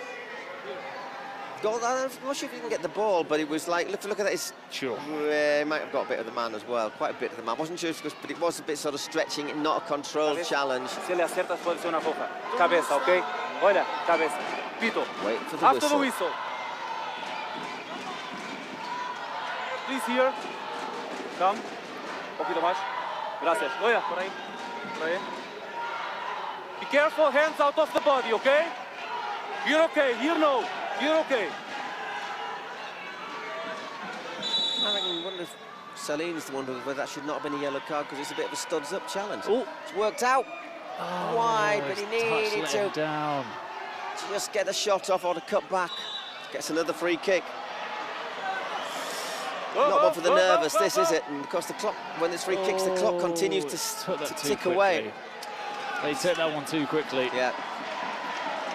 I'm not sure if he can get the ball, but it was like, look at that. It's, sure. He might have got a bit of the man as well, quite a bit of the man. Wasn't sure, but it was a bit sort of stretching, not a controlled challenge. Si le aciertas puede ser una foja. Cabeza, okay? Hola, cabeza. Pito. Wait for the After whistle. the whistle. Please here. Come. Un poquito más. Gracias. Goya, por ahí. Por ahí. Be careful, hands out of the body, okay? You're okay, you know. You're okay. I reckon one of Stallions wondered whether that should not have been a yellow card, because it's a bit of a studs-up challenge. Oh, it's worked out. Wide, but he needed to down. Just get a shot off or to cut back. Gets another free kick. Not one for the nervous, this is it. And of course, the clock, when there's free kicks, the clock continues to tick away. They took that one too quickly. Yeah.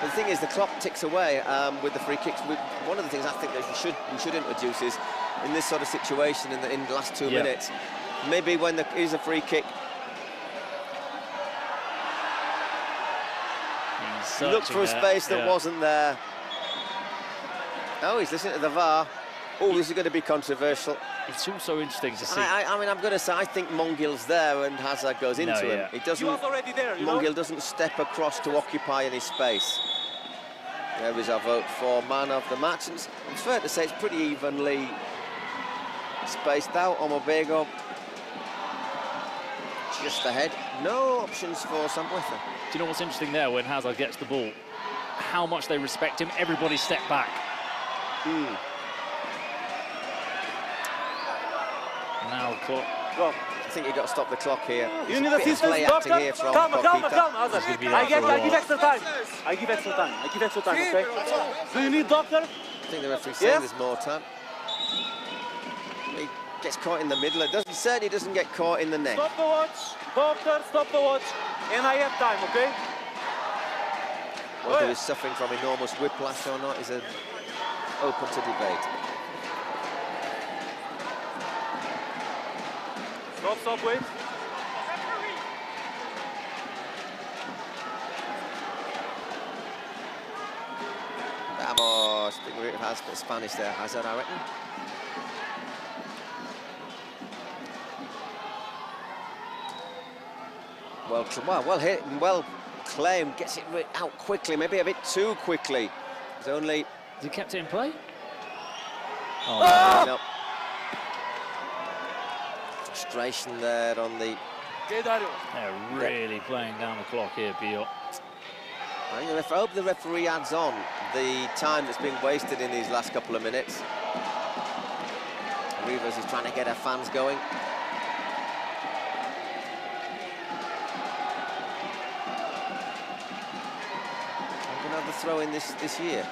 But the thing is, the clock ticks away with the free kicks. One of the things I think that we should introduce is, in this sort of situation, in the last 2 minutes, maybe when there is a free kick, look for a space that wasn't there. Oh, he's listening to the VAR. Oh, this is going to be controversial. It's also interesting to see. I mean, I'm going to say, I think Mongil's there and Hazard goes into him. He doesn't. He was already there, Mongil doesn't step across to occupy any space. There is our vote for man of the match. And it's fair to say it's pretty evenly spaced out. Omobego just ahead. No options for Sambuesa. Do you know what's interesting there when Hazard gets the ball? How much they respect him. Everybody step back. Now clock. Well, I think you've got to stop the clock here. You need assistance, doctor? Calma, Hazard. I give extra time. I give extra time, okay? Do you need doctor? I think the referee's saying there's more time. He gets caught in the middle. He certainly doesn't get caught in the neck. Stop the watch. Doctor, stop the watch. And I have time, okay? Whether he's suffering from enormous whiplash or not is open to debate. Stop, wait. Vamos. I think we have a bit of Spanish there, Hazard, I reckon. Well hit and well claimed. Gets it out quickly, maybe a bit too quickly. It's only... Has he kept it in play? Oh, no. Frustration there on the... They're really playing down the clock here, Pio. I hope the referee adds on the time that's been wasted in these last couple of minutes. Rivas is trying to get her fans going. Another throw in this year.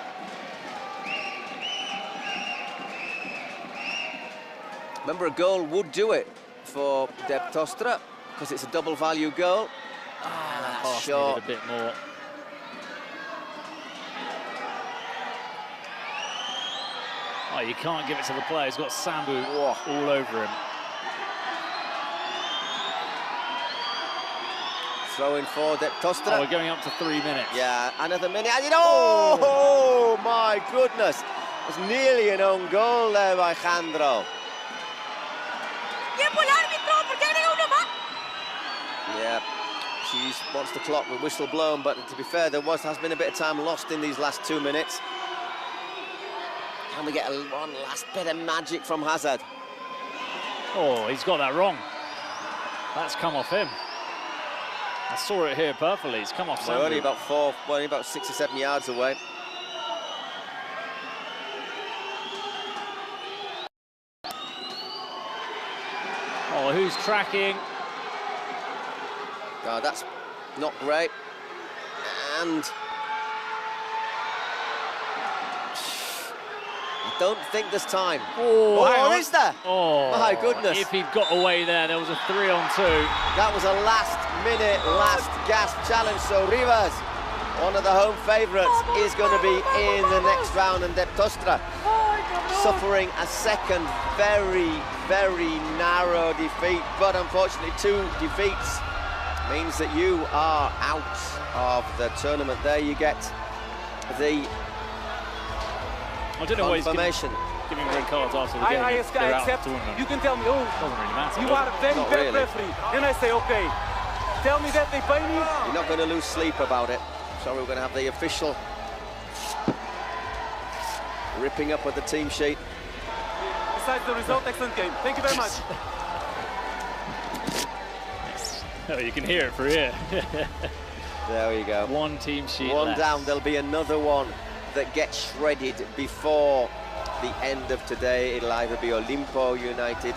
Remember, a goal would do it for Tosta because it's a double value goal. That's short. A bit more. Oh, you can't give it to the player. He's got Sambu all over him. Throwing for Tosta. Oh, we're going up to 3 minutes. Yeah, another minute. Oh, my goodness. It was nearly an own goal there by Jandro. Yeah, she wants the clock with whistle blown, but to be fair, has been a bit of time lost in these last 2 minutes. Can we get one last bit of magic from Hazard? Oh, he's got that wrong. That's come off him. I saw it here perfectly. It's come off Sambu. Only about 6 or 7 yards away. Oh, who's tracking? Oh, that's not great. And I don't think there's time. Oh, is there? Oh, my goodness. If he'd got away there was a 3-on-2. That was a last-minute, last-gasp challenge. So Rivas, one of the home favourites, is going to be in the next round, and Tosta suffering a second very, very narrow defeat. But unfortunately, 2 defeats means that you are out of the tournament. There you get the confirmation. Giving red cards after the game. I accept. You can tell me, oh, doesn't really matter. You are a very bad referee. Then I say, okay, tell me that they pay me. You're not going to lose sleep about it. So we're going to have the official ripping up of the team sheet. Besides the result, excellent game. Thank you very much. Oh, you can hear it for here. There we go. One team sheet One left. down. There'll be another one that gets shredded before the end of today. It'll either be Olympo United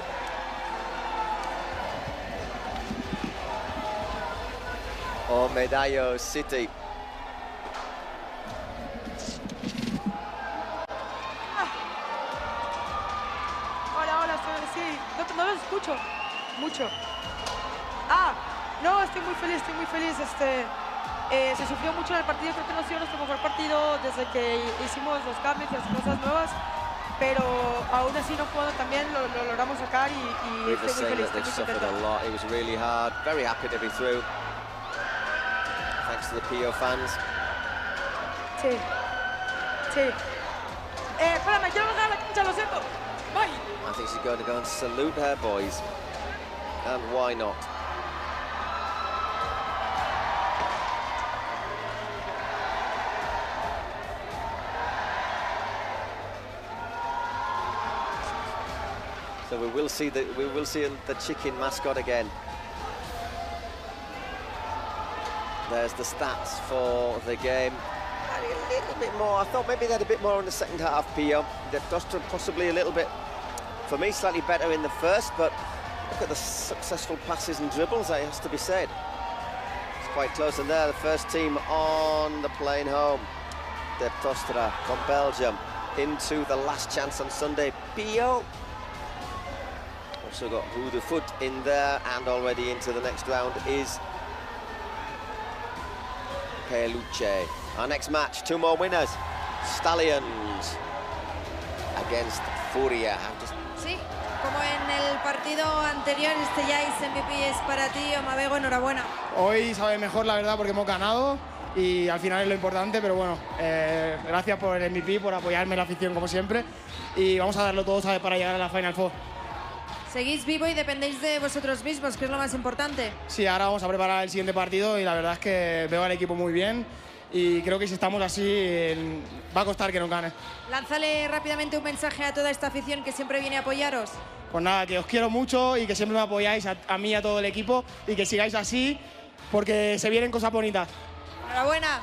or Medo City. Hola, sí, no los escucho mucho. No, estoy muy feliz, se sufrió mucho en el partido, creo que no ha sido nuestro mejor partido desde que hicimos los cambios y las cosas nuevas, pero aún así no puedo, también lo logramos sacar y estoy muy feliz, They suffered a lot. It was really hard. Very happy to be through. Thanks to the PO fans. Sí. Espérame, quiero bajar la cancha, lo siento. Bye. I think she's going to go and salute her boys. And why not? So we will see the chicken mascot again. There's the stats for the game. A little bit more. I thought maybe they had a bit more in the second half, PO. The Tosta possibly a little bit, for me, slightly better in the first, but look at the successful passes and dribbles, that has to be said. It's quite close, and there, the first team on the plane home. The Tosta from Belgium into the last chance on Sunday. PO. Also got Who the Foot in there, and already into the next round is Peluche. Our next match, 2 more winners. Stallions against Furia. Sí, como en el partido anterior, este ya es MVP, es para ti, Omabego, enhorabuena. Hoy sabe mejor, la verdad, porque hemos ganado y al final es lo importante, pero bueno, gracias por el MVP, por apoyarme en la afición como siempre, y vamos a darlo todo, ¿sabes?, para llegar a la Final Four. Seguís vivo y dependéis de vosotros mismos, que es lo más importante. Sí, ahora vamos a preparar el siguiente partido y la verdad es que veo al equipo muy bien y creo que si estamos así va a costar que nos gane. Lánzale rápidamente un mensaje a toda esta afición que siempre viene a apoyaros. Pues nada, que os quiero mucho y que siempre me apoyáis a mí y a todo el equipo y que sigáis así porque se vienen cosas bonitas. Enhorabuena.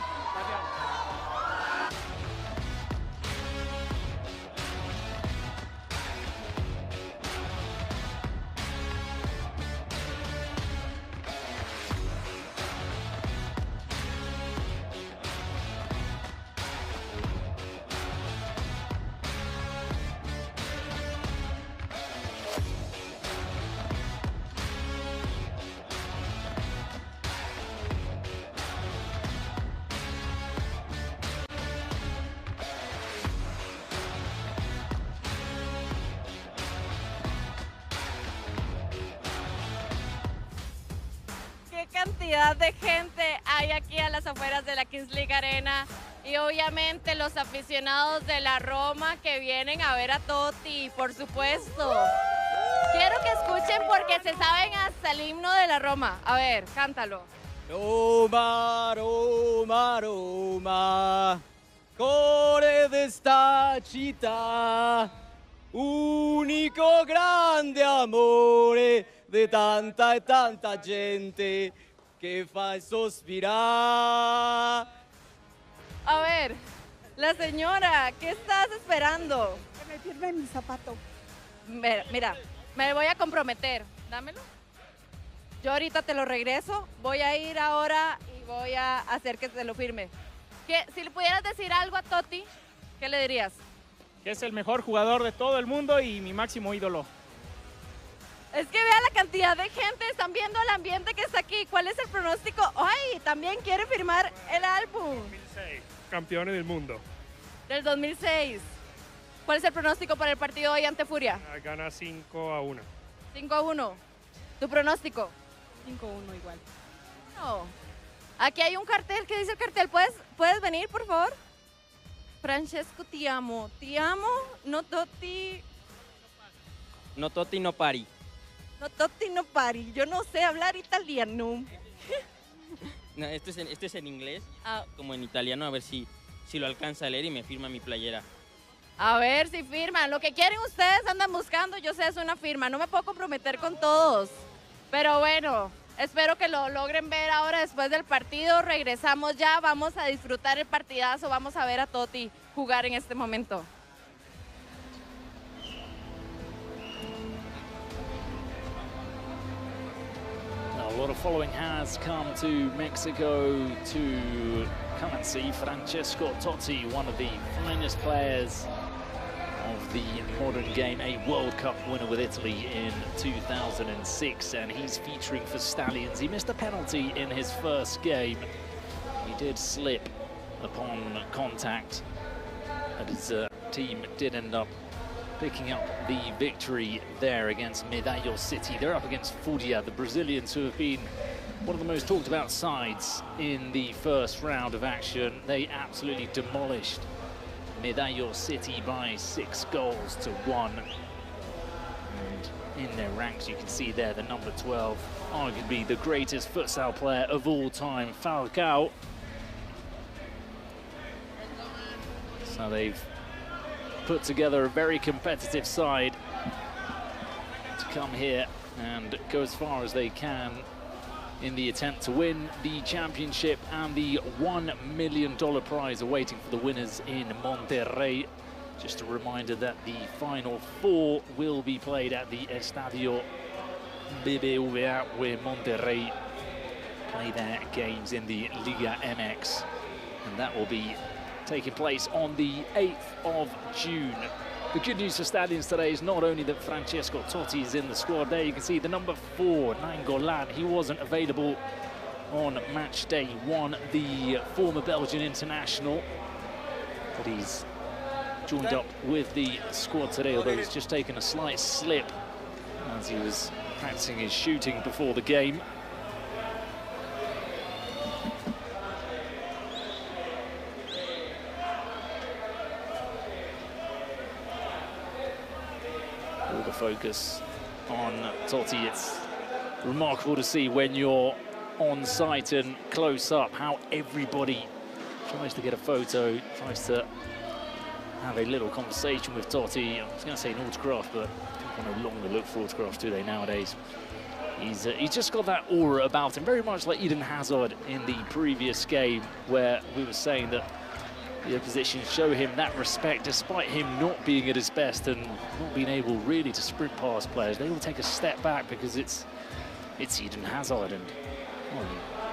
cantidad de gente hay aquí a las afueras de la Kings League Arena y obviamente los aficionados de la Roma que vienen a ver a Totti, por supuesto. Quiero que escuchen porque se saben hasta el himno de la Roma. A ver, cántalo. Roma, Roma, Roma, core d'esta città, unico grande amore de tanta e tanta gente que fa sospirar. A ver, la señora, ¿qué estás esperando? Que me firme mi zapato. Mira, me voy a comprometer. Dámelo. Yo ahorita te lo regreso. Voy a ir ahora y voy a hacer que te lo firme. Si le pudieras decir algo a Totti, ¿qué le dirías? Que es el mejor jugador de todo el mundo y mi máximo ídolo. Es que vea la cantidad de gente, están viendo el ambiente que está aquí. ¿Cuál es el pronóstico? ¡Ay! También quiere firmar el álbum. 2006, campeones del mundo. Del 2006. ¿Cuál es el pronóstico para el partido hoy ante Furia? Gana 5-1. 5-1. ¿Tu pronóstico? 5-1 igual. No. Aquí hay un cartel. ¿Qué dice el cartel? ¿Puedes venir, por favor? Francesco, ti amo. Ti amo. No Totti. No Totti, no pari. No Totti, no pari. Yo no sé hablar italiano. No, esto es en inglés, Ah. como en italiano, a ver si lo alcanza a leer y me firma mi playera. A ver si firman. Lo que quieren ustedes andan buscando, yo sé, es una firma. No me puedo comprometer con todos. Pero bueno, espero que lo logren ver ahora después del partido. Regresamos ya, vamos a disfrutar el partidazo. Vamos a ver a Totti jugar en este momento. A lot of following has come to Mexico to come and see Francesco Totti, one of the finest players of the modern game, a World Cup winner with Italy in 2006, and he's featuring for Stallions. He missed a penalty in his first game. He did slip upon contact, but his team did end up picking up the victory there against Medo City. They're up against Furia, the Brazilians, who have been one of the most talked about sides in the first round of action. They absolutely demolished Medo City by 6-1. And in their ranks, you can see there the number 12, arguably the greatest futsal player of all time, Falcao. So they've put together a very competitive side to come here and go as far as they can in the attempt to win the championship and the $1 million prize awaiting for the winners in Monterrey. Just a reminder that the final four will be played at the Estadio BBVA, where Monterrey play their games in the Liga MX, and that will be taking place on the 8th of June. The good news for Stallions today is not only that Francesco Totti is in the squad. There you can see the number 4, Nainggolan. He wasn't available on match day 1, the former Belgian international, but he's joined up with the squad today, although he's just taken a slight slip as he was practicing his shooting before the game. All the focus on Totti. It's remarkable to see when you're on site and close up how everybody tries to get a photo, tries to have a little conversation with Totti. I was going to say an autograph, but people no longer look for autographs, do they, nowadays? He's just got that aura about him, very much like Eden Hazard in the previous game, where we were saying that the opposition show him that respect despite him not being at his best and not being able really to sprint past players. They will take a step back because it's Eden Hazard, and well,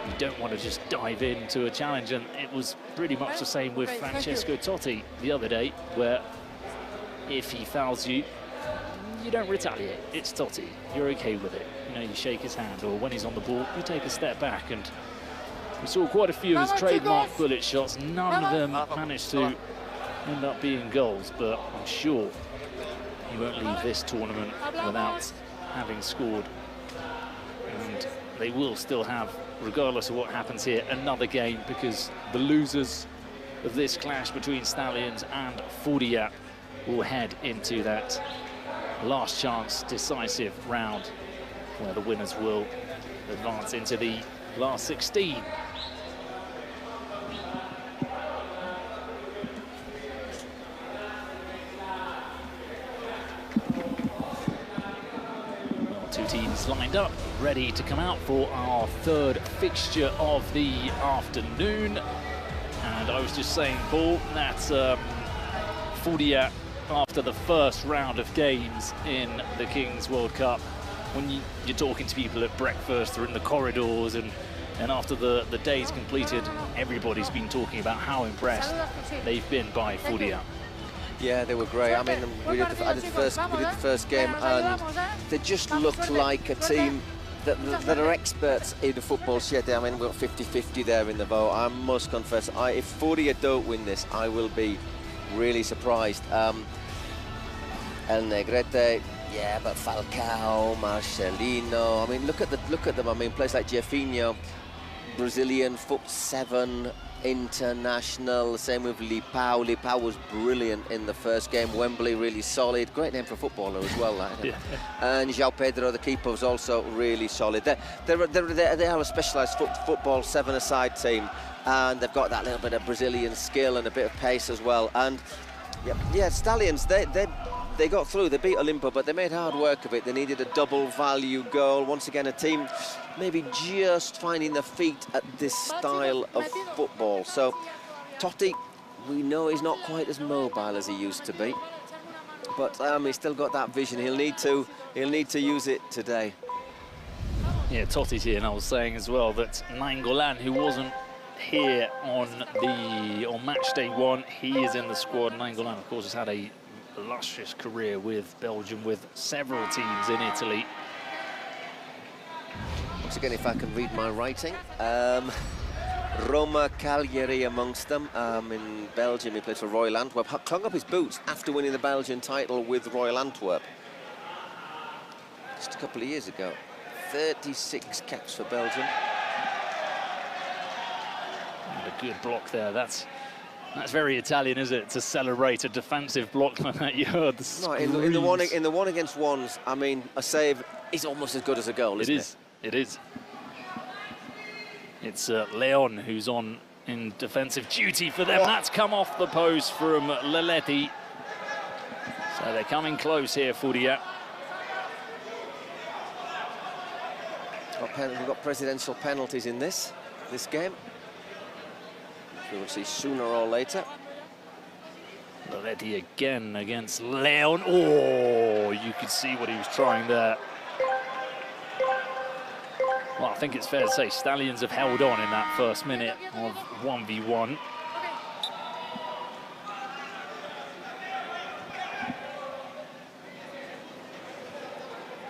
you don't want to just dive into a challenge. And it was pretty much the same with Francesco Totti the other day, where if he fouls you, you don't retaliate. It's Totti. You're okay with it. You know, you shake his hand, or when he's on the ball, you take a step back. And we saw quite a few of his trademark bullet shots. None of them managed to end up being goals, but I'm sure he won't leave this tournament without having scored. And they will still have, regardless of what happens here, another game, because the losers of this clash between Stallions and Furia will head into that last chance decisive round, where the winners will advance into the last 16. Two teams lined up, ready to come out for our third fixture of the afternoon. And I was just saying, Paul, that Furia, after the first round of games in the Kings World Cup, when you're talking to people at breakfast or in the corridors, and after the day's completed, everybody's been talking about how impressed they've been by Furia. Yeah, they were great. I mean, we did the first game, and they just looked like a team that are experts in football. Shit, I mean, we've got 50-50 there in the vote. I must confess, if Furia don't win this, I will be really surprised. El Negrete, yeah, but Falcao, Marcelino. I mean, look at them. I mean, players like Jefinho, Brazilian, #7 international. Same with Lipao. Lipao was brilliant in the first game. Wembley, really solid. Great name for a footballer as well. Yeah. And João Pedro, the keeper, was also really solid. They are a specialised football 7-a-side team, and they've got that little bit of Brazilian skill and a bit of pace as well. And yeah, Stallions, they got through. They beat Olympo, but they made hard work of it. They needed a double value goal. Once again, a team maybe just finding their feet at this style of football. So Totti, we know he's not quite as mobile as he used to be, but he's still got that vision. He'll need to use it today. Yeah, Totti's here, and I was saying as well that Nainggolan, who wasn't here on match day 1, he is in the squad. Nainggolan, of course, has had a illustrious career with Belgium, with several teams in Italy. Once again, if I can read my writing, Roma Cagliari amongst them. In Belgium, he played for Royal Antwerp. Clung up his boots after winning the Belgian title with Royal Antwerp just a couple of years ago. 36 caps for Belgium. And a good block there. That's very Italian, isn't it? To celebrate a defensive block like that. You heard the screams. No, in the one against ones, I mean, a save is almost as good as a goal, isn't it? It is. It's Leon who's in defensive duty for them. That's come off the post from Leletti. So they're coming close here, Furia. We've got presidential penalties in this game. We will see sooner or later. Leletti again against Leon. Oh, you could see what he was trying there. Well, I think it's fair to say Stallions have held on in that first minute of 1v1.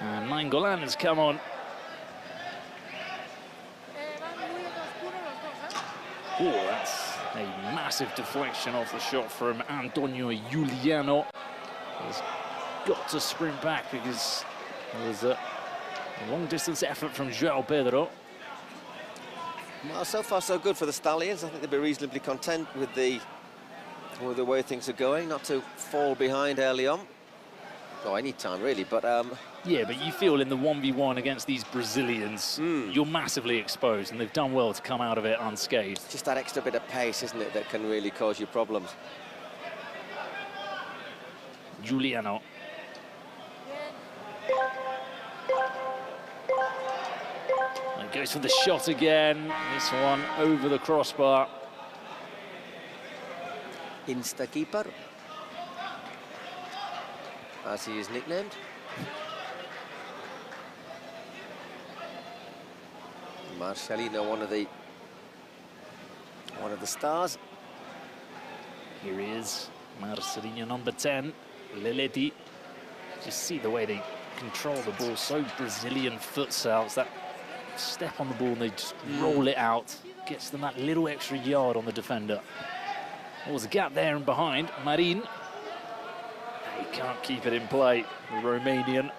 And Nainggolan has come on. Oh, that's a massive deflection off the shot from Antonio Giuliano. He's got to sprint back because there was a long-distance effort from João Pedro. Well, so far so good for the Stallions. I think they'll be reasonably content with the way things are going, not to fall behind early on. Oh, any time really, but yeah, but you feel in the 1v1 against these Brazilians, you're massively exposed, and they've done well to come out of it unscathed. Just that extra bit of pace, isn't it, that can really cause you problems. Giuliano. And goes for the shot again. This one over the crossbar. Insta-keeper, as he is nicknamed. Marcelino, one of the stars. Here he is, Marcelino, number 10, Leletti. Just see the way they control the ball, so Brazilian futsal. That step on the ball and they just roll it out. Gets them that little extra yard on the defender. There was a gap there and behind. Marin. He can't keep it in play, the Romanian.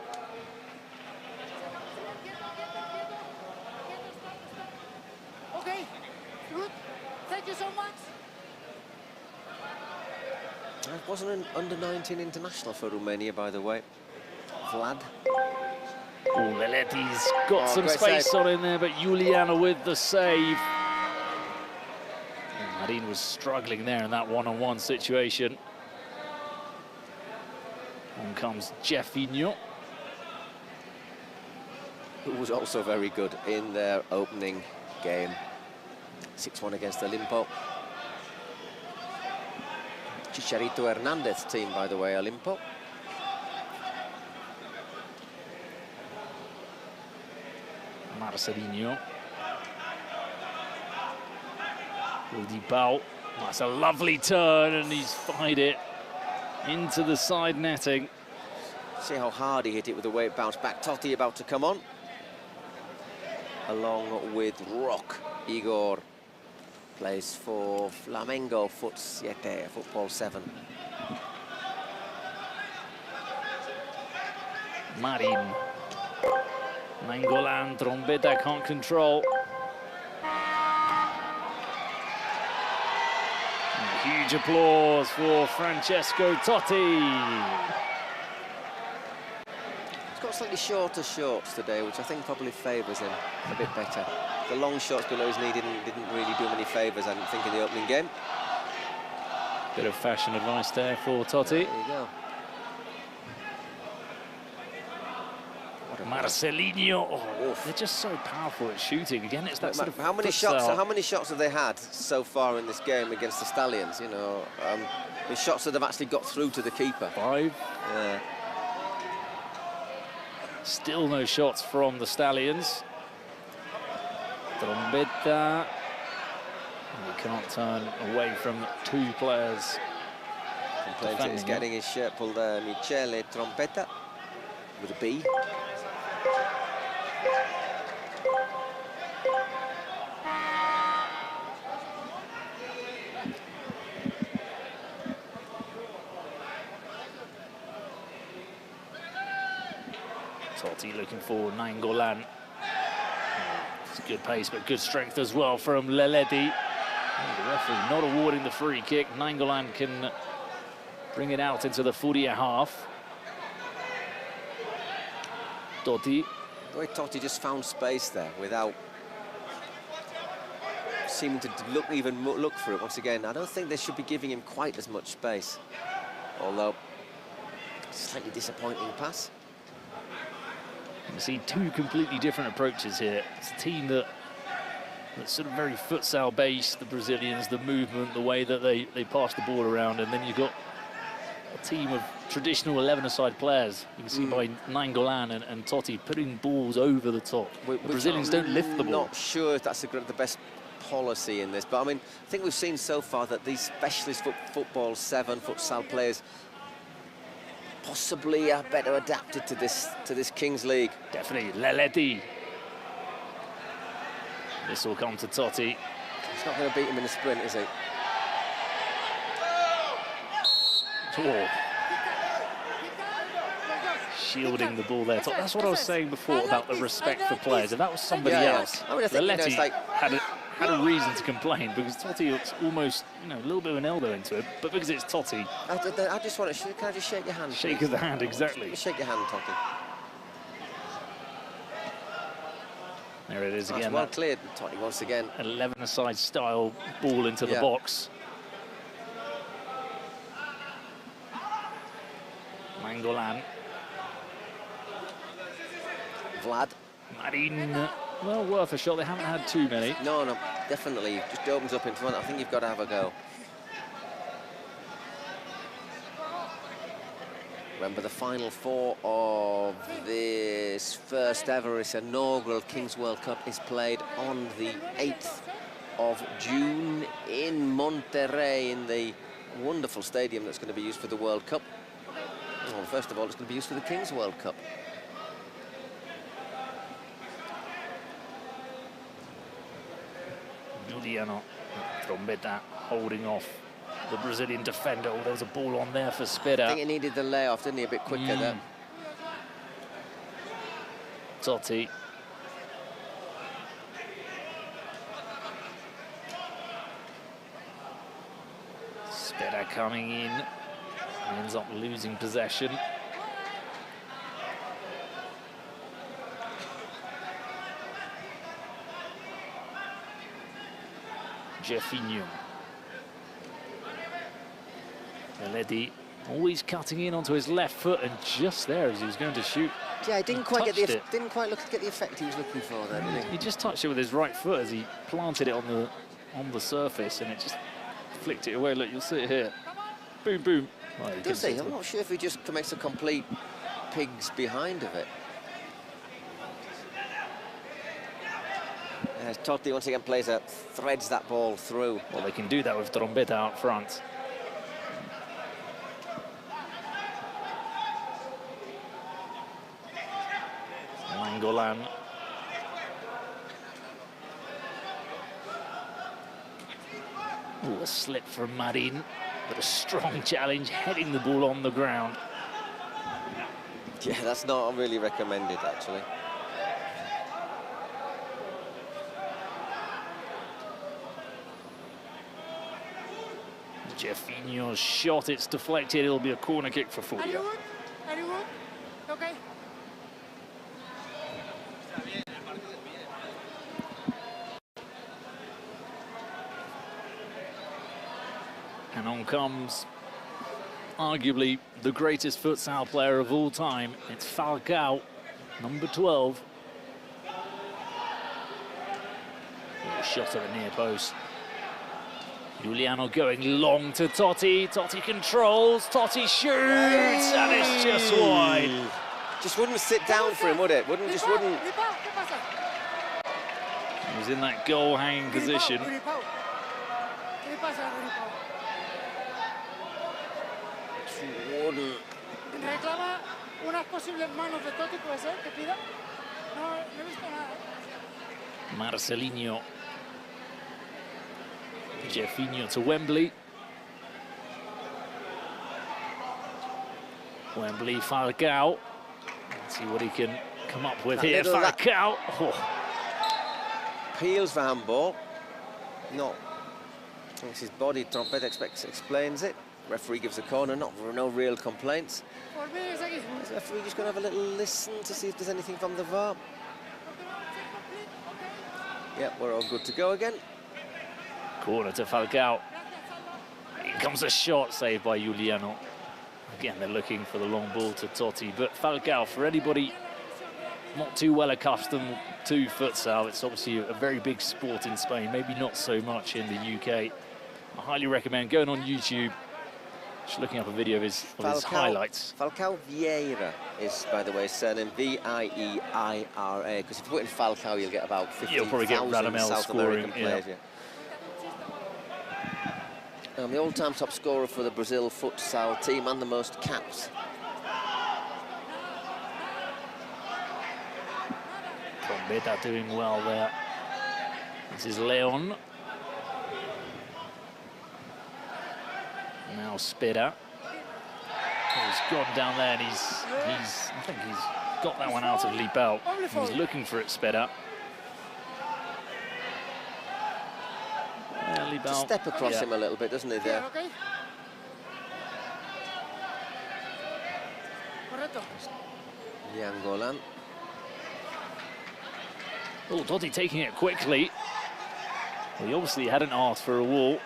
It wasn't an under-19 international for Romania, by the way. Vlad. Oh, Leleti's got some great space save. on in there, but Juliana with the save. Marin was struggling there in that one-on-one situation. On comes Jeffinho. Who was also very good in their opening game. 6-1 against Olympo. Chicharito Hernandez team, by the way, Olympo. Marcelinho. Pau. That's a lovely turn, and he's fired it into the side netting. See how hard he hit it with the way it bounced back. Totti about to come on. Along with Rock. Igor plays for Flamengo, football 7. Marin. Nainggolan, Trombetta can't control. And huge applause for Francesco Totti. He's got slightly shorter shorts today, which I think probably favours him a bit better. The long shorts below his knee didn't really do him any favours, I didn't think, in the opening game. Bit of fashion advice there for Totti. There you go. Marcelinho, oh, they're just so powerful at shooting. Again, it's that sort of how many shots have they had so far in this game against the Stallions? You know, the shots that have actually got through to the keeper. 5. Yeah. Still no shots from the Stallions. Trombetta. He can't turn away from 2 players. He's getting his shirt pulled there. Michele Trombetta with a B. Totti looking for Nainggolan. It's good pace, but good strength as well from Leledi. The referee not awarding the free kick. Nainggolan can bring it out into the Furia half. Totti. The way Totti just found space there without seeming to look for it once again. I don't think they should be giving him quite as much space. Although, slightly disappointing pass. You see 2 completely different approaches here. It's a team that's sort of very futsal based, the Brazilians, the movement, the way that they pass the ball around, and then you've got a team of traditional 11-a-side players. You can see by Nainggolan and Totti putting balls over the top. The Brazilians don't lift the ball. I'm not sure if that's the best policy in this, but I mean, I think we've seen so far that these specialist football 7 futsal players possibly are better adapted to this Kings League. Definitely, Leledi. This will come to Totti. He's not going to beat him in a sprint, is he? Oh. Shielding the ball there. That's what I was saying before about the respect for players. If that was somebody else, I mean, I think, Leledi like, had a reason to complain, because Totti looks almost, a little bit of an elbow into it, but because it's Totti. I just want to, can I just shake your hand? Shake of the hand, exactly. Just shake your hand, Totti. There it is again. Well cleared, Totti, once again. 11-a-side style ball into the box. Nainggolan. Vlad. Marin. Well, worth a shot. They haven't had too many. No, definitely. Just opens up in front. I think you've got to have a go. Remember, the final 4 of this first ever, its inaugural Kings World Cup, is played on the 8th of June in Monterrey, in the wonderful stadium that's going to be used for the World Cup. Well, first of all, it's going to be used for the Kings World Cup. Juliano Trombetta holding off the Brazilian defender. Oh, there was a ball on there for Spera. I think he needed the layoff, didn't he? A bit quicker there. Totti. Spera coming in. He ends up losing possession. Jeffinho. Beledi always cutting in onto his left foot, and just there as he was going to shoot. Yeah, he didn't quite get the effect he was looking for there, did he? He just touched it with his right foot as he planted it on the surface, and it just flicked it away. Look, you'll see it here. Boom, boom. Well, Does he? I'm not sure if he just makes a complete pigs behind of it. Totti once again threads that ball through. Well, they can do that with Trombetta out front. Mangolan. Ooh, a slip from Marin, but a strong challenge, heading the ball on the ground. Yeah, that's not really recommended, actually. Jeffinho's shot, it's deflected, it'll be a corner kick for Furia. Are you good? Okay. And on comes arguably the greatest futsal player of all time. It's Falcao, number 12. A shot at the near post. Giuliano going long to Totti. Totti controls. Totti shoots, and it's just wide. Just wouldn't sit down for him, would it? Wouldn't. He was in that goal-hanging position. Reclama unas posibles manos de Totti, puede ser, que pida. No he visto nada. Marcelinho. Jeffinho to Wembley. Wembley, Falcao. Let's see what he can come up with here. Falcao. Peels for handball. No. It's his body. Trompet explains it. Referee gives a corner. No real complaints. Is the referee just going to have a little listen to see if there's anything from the VAR? Yeah, we're all good to go again. Corner to Falcao. Here comes a shot saved by Giuliano. Again, they're looking for the long ball to Totti, but Falcao, for anybody not too well accustomed to futsal, it's obviously a very big sport in Spain, maybe not so much in the UK. I highly recommend going on YouTube, just looking up a video of his highlights. Falcao Vieira is, by the way, his surname V-I-E-I-R-A, because if you put in Falcao, you'll get about 50,000 South American players. Yeah. The all-time top scorer for the Brazil futsal team and the most caps. Trombetta doing well there. This is Leon. Now Spera. He's gone down there and I think he's got that one out of Lipao. He was looking for it, Spera. Just step across him a little bit, doesn't he, there? Yangolan. Oh, Totti taking it quickly. Well, he obviously hadn't asked for a wall.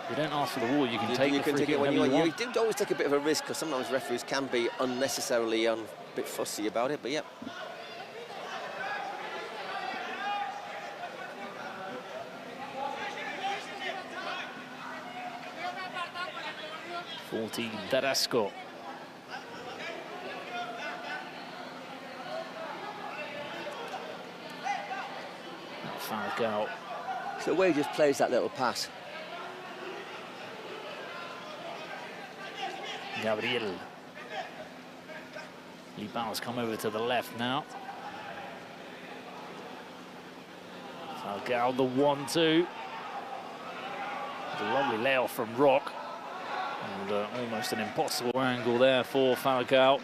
If you don't ask for the wall, you can take it when you want. You do always take a bit of a risk, because sometimes referees can be unnecessarily a bit fussy about it, but yeah. Darasco. Falcao. So the way he just plays that little pass. Gabriel. Lipao's come over to the left now. Falcao, the 1-2. A lovely layoff from Rock. And almost an impossible angle there for Falcao.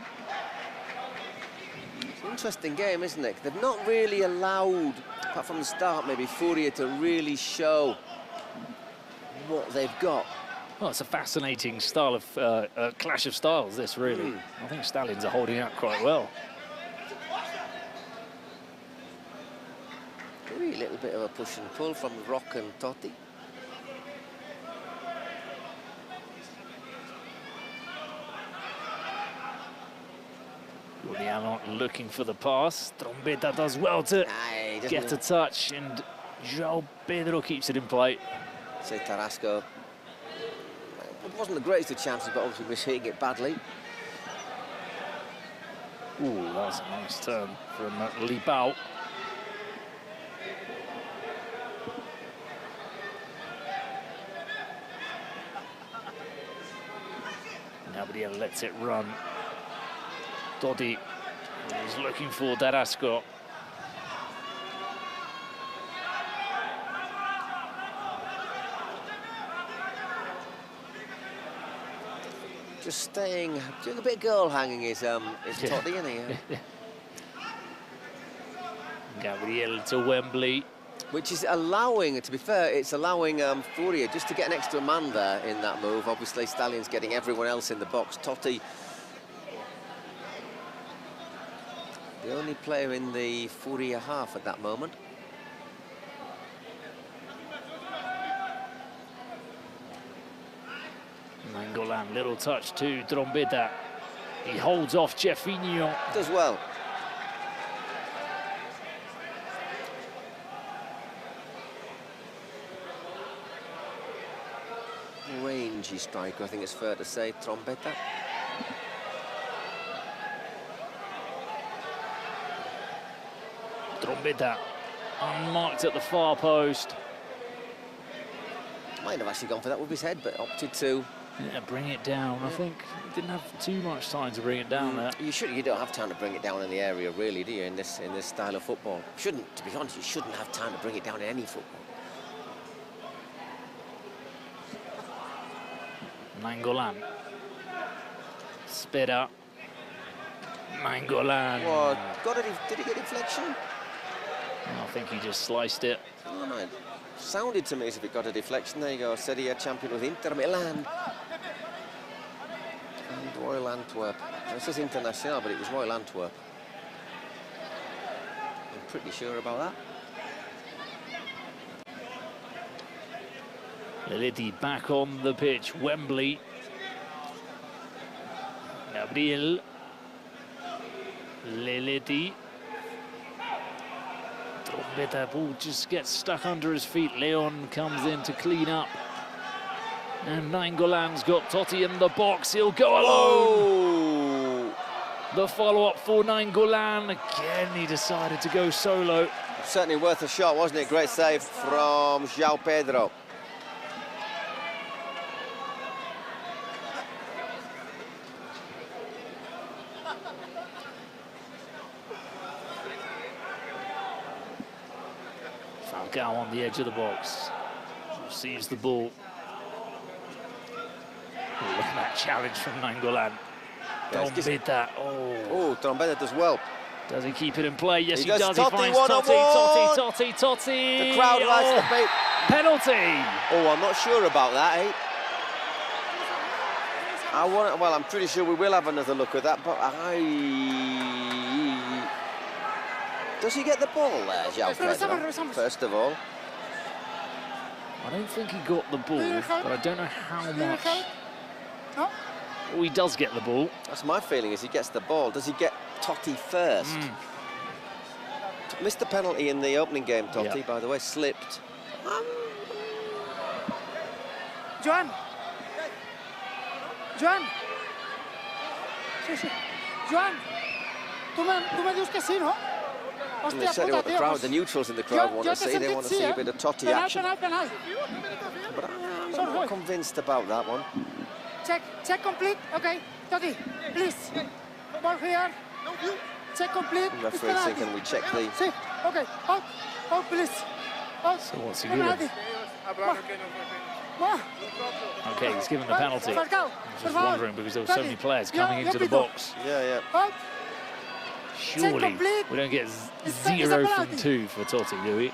It's an interesting game, isn't it? They've not really allowed, apart from the start, maybe Furia to really show what they've got. Well, it's a fascinating style of clash of styles, this, really. I think Stallions are holding out quite well. A wee little bit of a push and pull from Rock and Totti. Juliano looking for the pass. Trombetta does well to get a touch, and João Pedro keeps it in play. Say Tarasco. It wasn't the greatest of chances, but obviously was hitting it badly. Ooh, that was a nice turn from Libao. Gabriel lets it run. Totti is looking for Tarasco. Just staying, doing a bit of goal hanging is Totti, isn't he? Gabriel to Wembley. Which is allowing, to be fair, it's allowing Furia just to get an extra man there in that move. Obviously, Stallions getting everyone else in the box. Totti, the only player in the Furia half at that moment. Nangolan, little touch to Trombetta. He holds off Jeffinho. Does well. Rangy striker, I think it's fair to say, Trombetta. Trombetta unmarked at the far post. Might have actually gone for that with his head, but opted to. Yeah, bring it down. I think he didn't have too much time to bring it down there. You don't have time to bring it down in the area, really, do you? In this style of football, shouldn't. To be honest, you shouldn't have time to bring it down in any football. Nangolan. Spit up. Nangolan. Did he get deflection? I think he just sliced it. Oh, no. Sounded to me as if it got a deflection. There you go. Serie A champion with Inter Milan. And Royal Antwerp. This is International, but it was Royal Antwerp. I'm pretty sure about that. Leliti back on the pitch. Wembley. Gabriel. Leliti. Trombetta ball just gets stuck under his feet. Leon comes in to clean up. And Nangolan's got Totti in the box. He'll go alone. The follow-up for Nangolan. Again, he decided to go solo. Certainly worth a shot, wasn't it? Great save from João Pedro. Falcao on the edge of the box. Receives the ball. Look at that challenge from Nangolan. Trombetta. Oh, Trombetta does well. Does he keep it in play? Yes, he does. Totti, He finds Totti. The crowd likes the bait. Penalty. Oh, I'm not sure about that, eh? Well, I'm pretty sure we will have another look at that, but does he get the ball there, João Pedro? First of all. I don't think he got the ball, but I don't know how much. Oh, he does get the ball. That's my feeling, is he gets the ball. Does he get Totti first? Missed the penalty in the opening game, Totti, by the way, slipped. Joan. Sí. Joan, tú me dices que sí, ¿no? And they said what the crowd, the neutrals in the crowd want to see. They want to see a bit of Totti action. But I'm not convinced about that one. Check complete. Okay, Totti, please. Ball here. Check complete. The referee saying, can we check the... Sí, okay. Out, please. Out. So what's he giving? Okay, he's given the penalty. I was just wondering because there were so many players coming into the box. Yeah. Surely we don't get 0 from 2 for Totti, do we?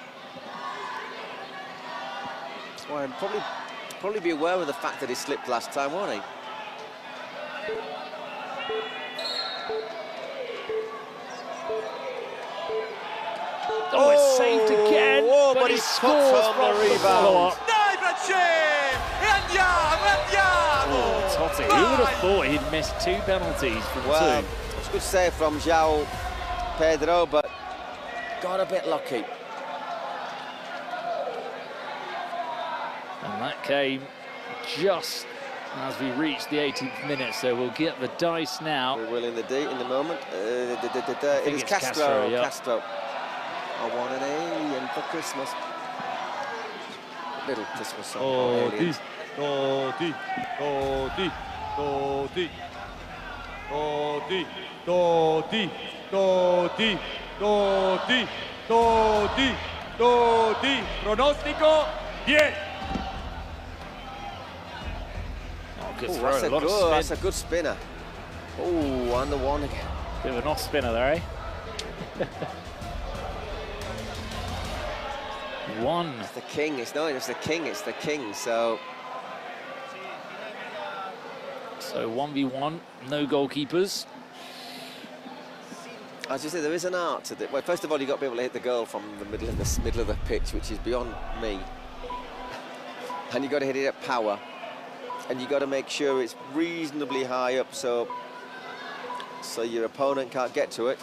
Well, probably probably be aware of the fact that he slipped last time, won't he? Oh, it's saved again, oh, but he scores from the follow-up. Dai Francesco! E andiamo! Oh, Totti, who would have thought he'd missed 2 penalties from 2? It's a good save from João Pedro, but got a bit lucky. And that came just as we reached the 18th minute, so we'll get the dice now. We will in the moment. It is Castro. Yeah. Castro. I want an alien for Christmas. Little Christmas song. Totti, Totti, Totti, Totti, Totti, Totti, Totti, Totti, Totti, Totti. Pronostico 10. Good Ooh, throw, that's a good spinner. Oh, and the one again. Bit of an off spinner there, eh? One. It's the king. It's not just the king. It's the king. So 1v1, no goalkeepers. As you say, there is an art to it. Well, first of all, you've got to be able to hit the goal from the middle of the pitch, which is beyond me. And you've got to hit it at power. And you've got to make sure it's reasonably high up so your opponent can't get to it.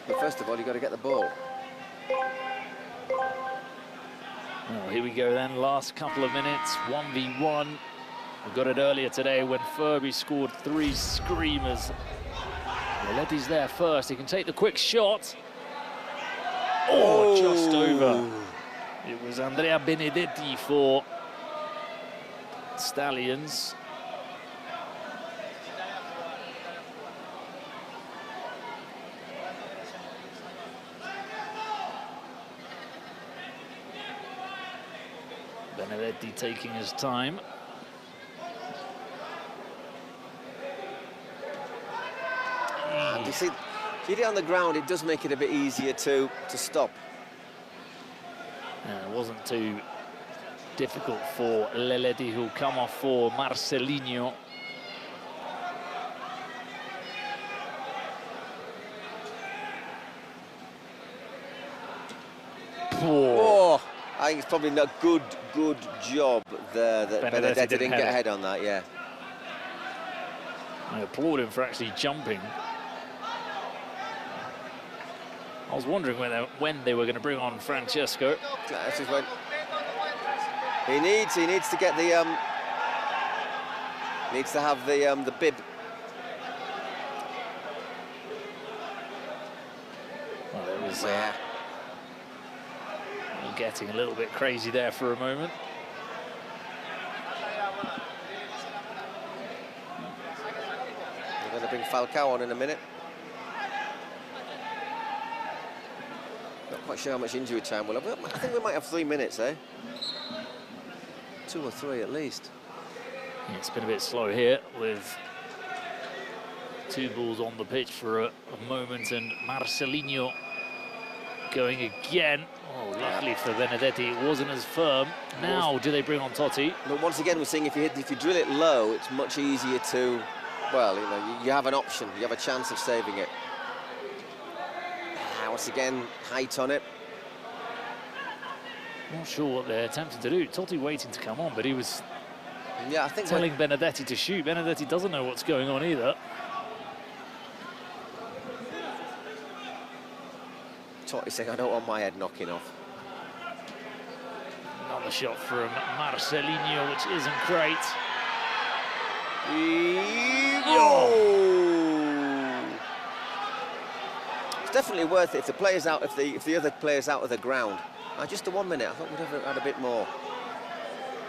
But first of all, you've got to get the ball. Well, here we go then, last couple of minutes, 1v1. We got it earlier today when Furby scored 3 screamers. Letty's there first, he can take the quick shot. Oh, just over. It was Andrea Benedetti for Stallions. Benedetti taking his time. And you see, if you get it on the ground, it does make it a bit easier to stop. It wasn't too difficult for Leledi, who'll come off for Marcelinho. Oh, I think it's probably not good job there that Benedetti didn't get ahead on that, yeah. I applaud him for actually jumping. I was wondering when they were going to bring on Francesco. That's just when he needs to get the needs to have the bib. Well, it was getting a little bit crazy there for a moment. We're going to bring Falcao on in a minute. Not quite sure how much injury time we'll have. I think we might have 3 minutes, eh? 2 or 3 at least. Yeah, it's been a bit slow here with 2 balls on the pitch for a moment, and Marcelinho going again. Oh, luckily for Benedetti, it wasn't as firm. Now, do they bring on Totti? But once again, we're seeing if you drill it low, it's much easier to, well, you know, you have an option, you have a chance of saving it. Once again, height on it. Not sure what they're attempting to do. Totti waiting to come on, but he was I think telling Benedetti to shoot. Benedetti doesn't know what's going on either. Totti saying, I don't want my head knocking off. Another shot from Marcelinho, which isn't great. It's definitely worth it if the player's out, if the other player's out of the ground. Just the 1 minute, I thought we'd have had a bit more.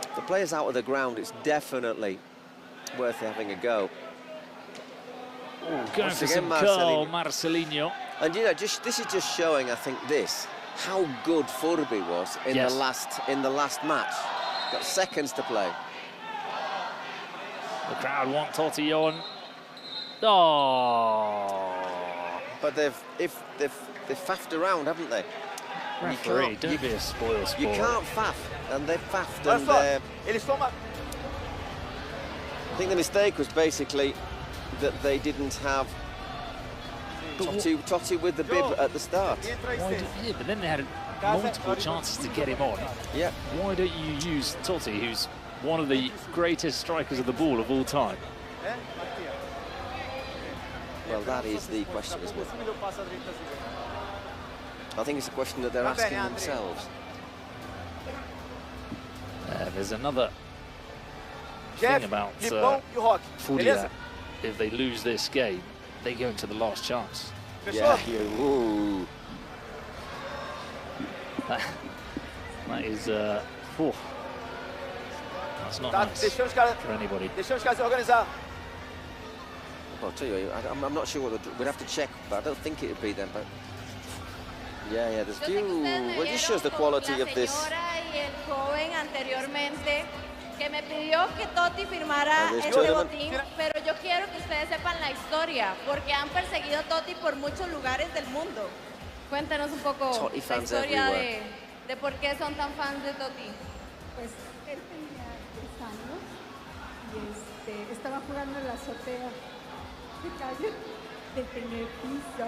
If the player's out of the ground, it's definitely worth having a go. Going for some curl, Marcelinho. And you know, this is just showing, I think, how good Furby was in the last match. Got seconds to play. The crowd want Totti on. Oh! But they've faffed around, haven't they? Referee, don't be a spoil sport. You can't faff, and they've faffed. And I think the mistake was basically that they didn't have Totti with the bib at the start. Yeah, but then they had multiple chances to get him on. Yeah. Why don't you use Totti, who's one of the greatest strikers of the ball of all time? Well, that is the question, isn't it? I think it's a question that they're asking themselves. There's another thing about Furia. If they lose this game, they go into the last chance. Yeah. Ooh. That is, that's not nice for anybody. I'll tell you, I'm not sure what we'd have to check, but I don't think it would be them. But yeah, there's few. Well, it just shows the quality of this. Que me pidió que Totti firmara este botín, pero yo quiero que ustedes sepan la historia, porque han perseguido a Totti por muchos lugares del mundo. Cuéntanos un poco la historia de por qué son tan fans de Totti. Pues él tenía 3 años y estaba jugando en la azotea. Se cayó de primer piso,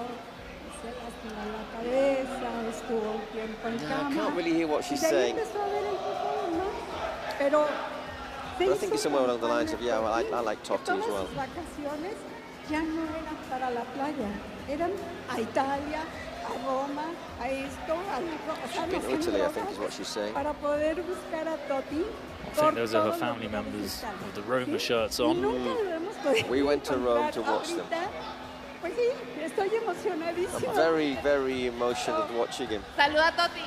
se lastimó la cabeza, estuvo un tiempo en cama. I can't really hear what she's y de ahí saying. empezó a ver el fútbol, ¿no? Pero But I think it's somewhere along the lines of, yeah, well, I like Totti as well. Todas sus vacaciones ya no eran para la playa, eran a Italia, a Roma, a esto, a Italy, I think is what she's saying. Para poder buscar a Totti. I think those are her family members with the Roma shirts on. We went to Rome to watch them. Pues sí, estoy emocionadísima. I'm very, very emotional watching him. Saluda a Totti.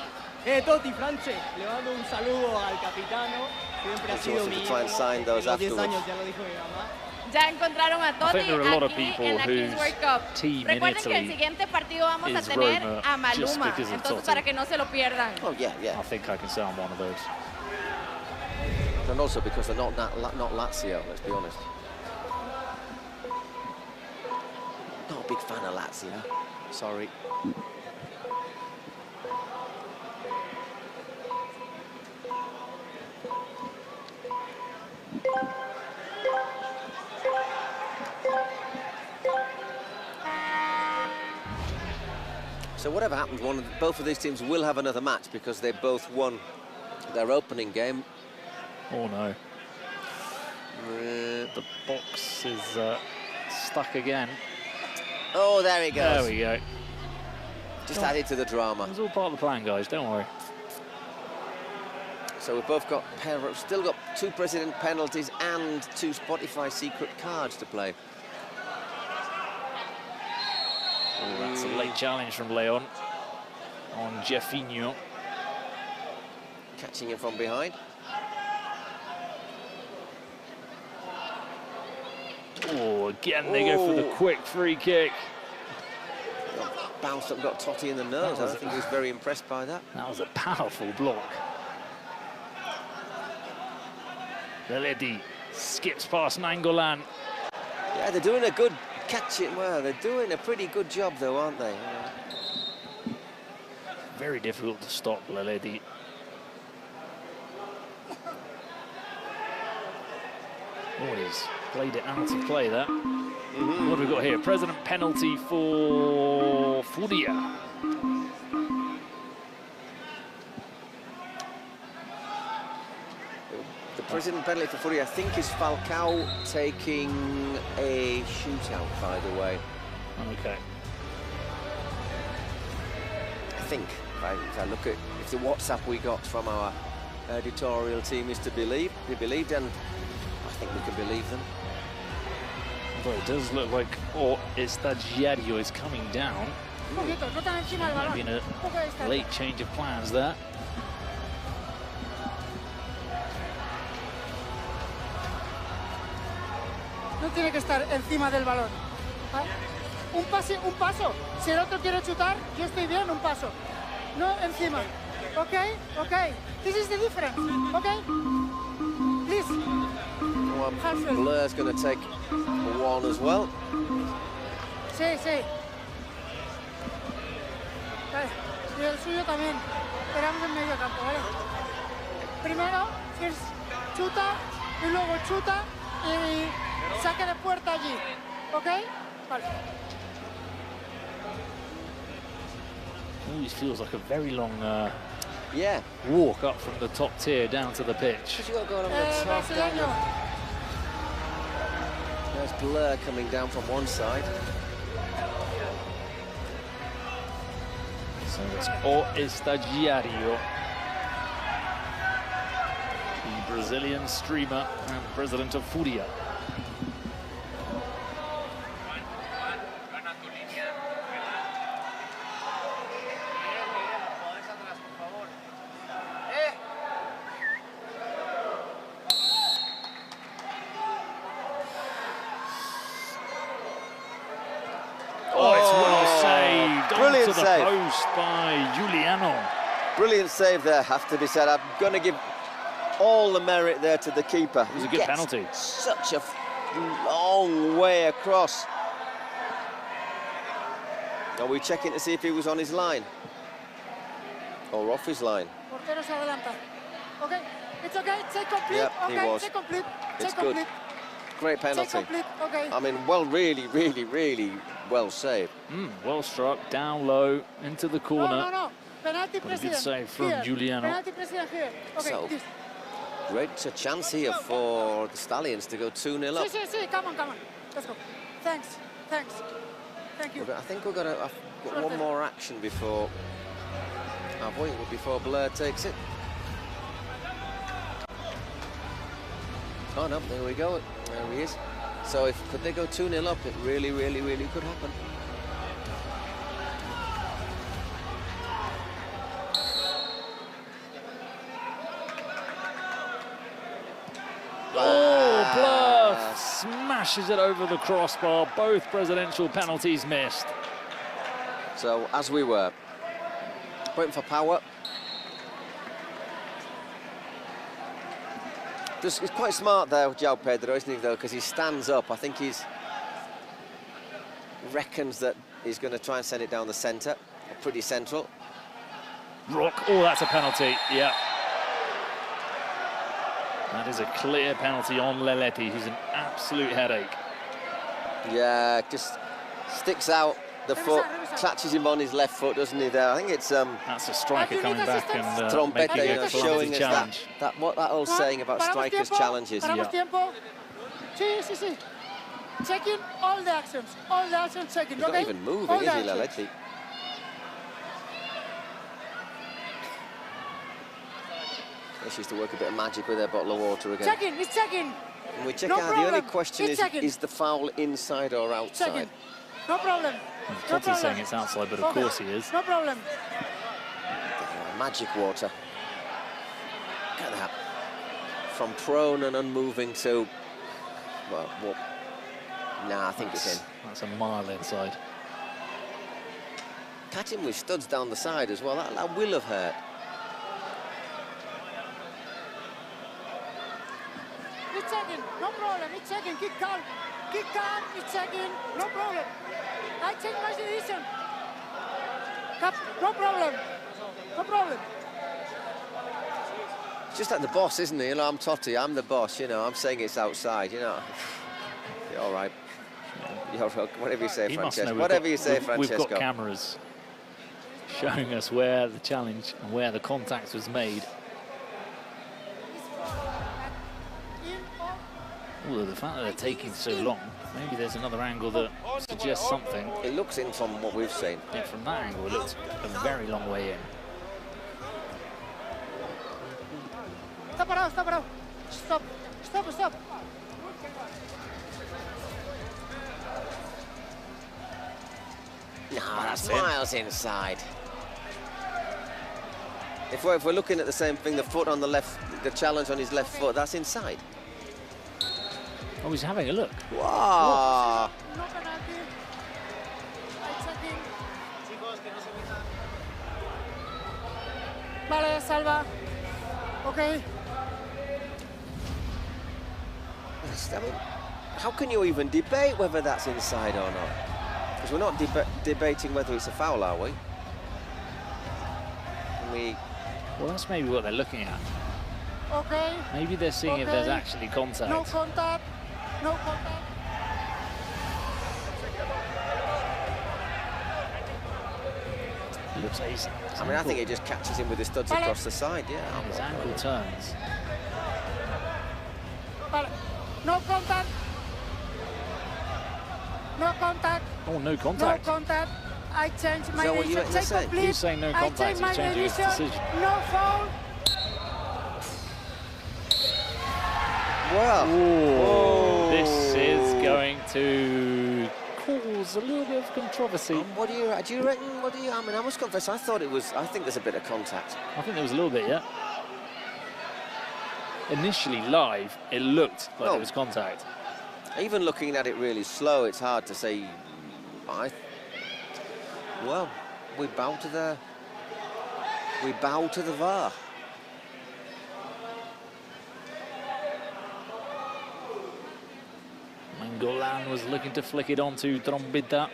Totti, France, le mando un saludo al capitano. Siempre ha sido mi try and sign those los 10 afterwards. años, ya lo dijo mi mamá. Ya encontraron a Totti there are a lot of aquí people en la Kings whose World Cup. team in Recuerden que el Italy siguiente partido vamos a is tener Roma a Maluma, just because of entonces Totti. para que no se lo pierdan. Oh yeah. I think I can say I'm one of those. And also because they're not Lazio, let's be honest. Not a big fan of Lazio. Sorry. So whatever happens, both of these teams will have another match because they both won their opening game. Oh no. The box is stuck again. Oh, there he goes. There we go. Just added to the drama. It's all part of the plan, guys, don't worry. So we've both got still got 2 president penalties and 2 Spotify secret cards to play. Oh, that's a late challenge from Leon on Jeffinho. Catching him from behind. Oh, again they go for the quick free kick. Bounced up, got Totti in the nose. I think he was very impressed by that. That was a powerful block. Leledi skips past Nangolan. Yeah, they're doing a good catch it. Well, they're doing a pretty good job though, aren't they? Very difficult to stop Leledi. Oh, he's played it out of play there. What have we got here? President penalty for Furia. The president penalty for Furia, I think, is Falcao taking a shootout, by the way. Okay. I think, if I look at if the WhatsApp we got from our editorial team is to be believed, and I think we can believe them. Although it does look like Estagiario is coming down. Maybe in a late change of plans there. No tiene que estar encima del balón. Un paso. Si el otro quiere chutar, yo estoy bien, un paso. No encima. Okay. This is the difference. Okay? Please. Blur's going to take one as well. Sí, sí. Vale. Y el suyo también. Esperamos en medio campo, ¿vale? Primero, first chuta y luego chuta y saque de puerta allí. ¿Ok? Vale. Always feels like a very long yeah, walk up from the top tier down to the pitch. There's Blur coming down from one side. So it's O Estagiario, the Brazilian streamer and president of Furia. Brilliant to the save. post by Giuliano. Brilliant save there, have to be said. I'm going to give all the merit there to the keeper. It was a good penalty. Such a long way across. Are we checking to see if he was on his line? Or off his line? Portero se adelanta. Okay, it's okay, check complete. Yep, okay, he was. Check complete. It's check good. complete. Great penalty. Check complete, okay. I mean, well, really well saved. Well struck, down low, into the corner. No. Penalty But a good president. save from Here. Giuliano. Penalty president here. Okay, So, this. Great chance here for the Stallions to go 2-0 up. Sí, come on. Let's go. Thanks. Thank you. I think we've got one more action before... before Blur takes it. Oh no, there we go. There he is. So could they go 2-0 up, it really could happen. Oh, Blur smashes it over the crossbar. Both presidential penalties missed. So, as we were, waiting for power. He's quite smart there, João Pedro, isn't he, though, because he stands up. I think reckons that he's going to try and send it down the centre, pretty central. Rock, oh, that's a penalty, yeah. That is a clear penalty on Leletti, who's an absolute headache. Yeah, just sticks out the foot, clutches him on his left foot, doesn't he, there? I think it's... That's a striker coming back and Trompeta, making a showing us challenge. what that old saying about strikers' challenges. Tiempo. Sí. Checking all the actions, checking, He's okay? not even moving, is he, Leletti? She used to work a bit of magic with their bottle of water again. He's checking. And we check No out, problem. the only question Checking. is the foul inside or outside? Checking. No problem. Totti's saying it's outside, but of course he is. No problem. Magic water. Look at that. From prone and unmoving to... Well, what? Nah, I think it's in. That's a mile inside. Catch him with studs down the side as well. That will have hurt. It's checking. No problem. It's checking. Keep calm. It's checking. No problem. I check my decision. No problem. It's just like the boss, isn't he? You know, I'm Totti, I'm the boss, you know, I'm saying it's outside, you know. You're all right. You're, whatever you say, Francesco. Whatever you say, Francesco. We've got cameras showing us where the challenge and where the contact was made. Although the fact that they're taking so long, maybe there's another angle that suggests something. It looks in from what we've seen. Yeah, from that angle, it looks a very long way in. Está parado. Stop. No, that's miles inside. If we're looking at the same thing, the foot on the left, the challenge on his left foot, that's inside. Oh, he's having a look. Wow. No penalty. I'm checking. Vale, salva. Okay. I mean, how can you even debate whether that's inside or not? Because we're not debating whether it's a foul, are we? Well, that's maybe what they're looking at. Okay. Maybe they're seeing if there's actually contact. No contact. No contact. Looks like I mean, I think he just catches him with his studs across the side, yeah. His ankle turns. No contact. No contact. Oh, no contact. No contact. I changed my what you decision. just said? Complete. You're saying no contact, I changed my he's changing his decision. No foul. Wow. Whoa. This is going to cause a little bit of controversy. What do you reckon? I mean, I must confess, I think there's a bit of contact. I think there was a little bit, yeah. Initially live, it looked like there was contact. Even looking at it really slow, it's hard to say. Well, we bow to the VAR. Mangolan was looking to flick it onto Trombita.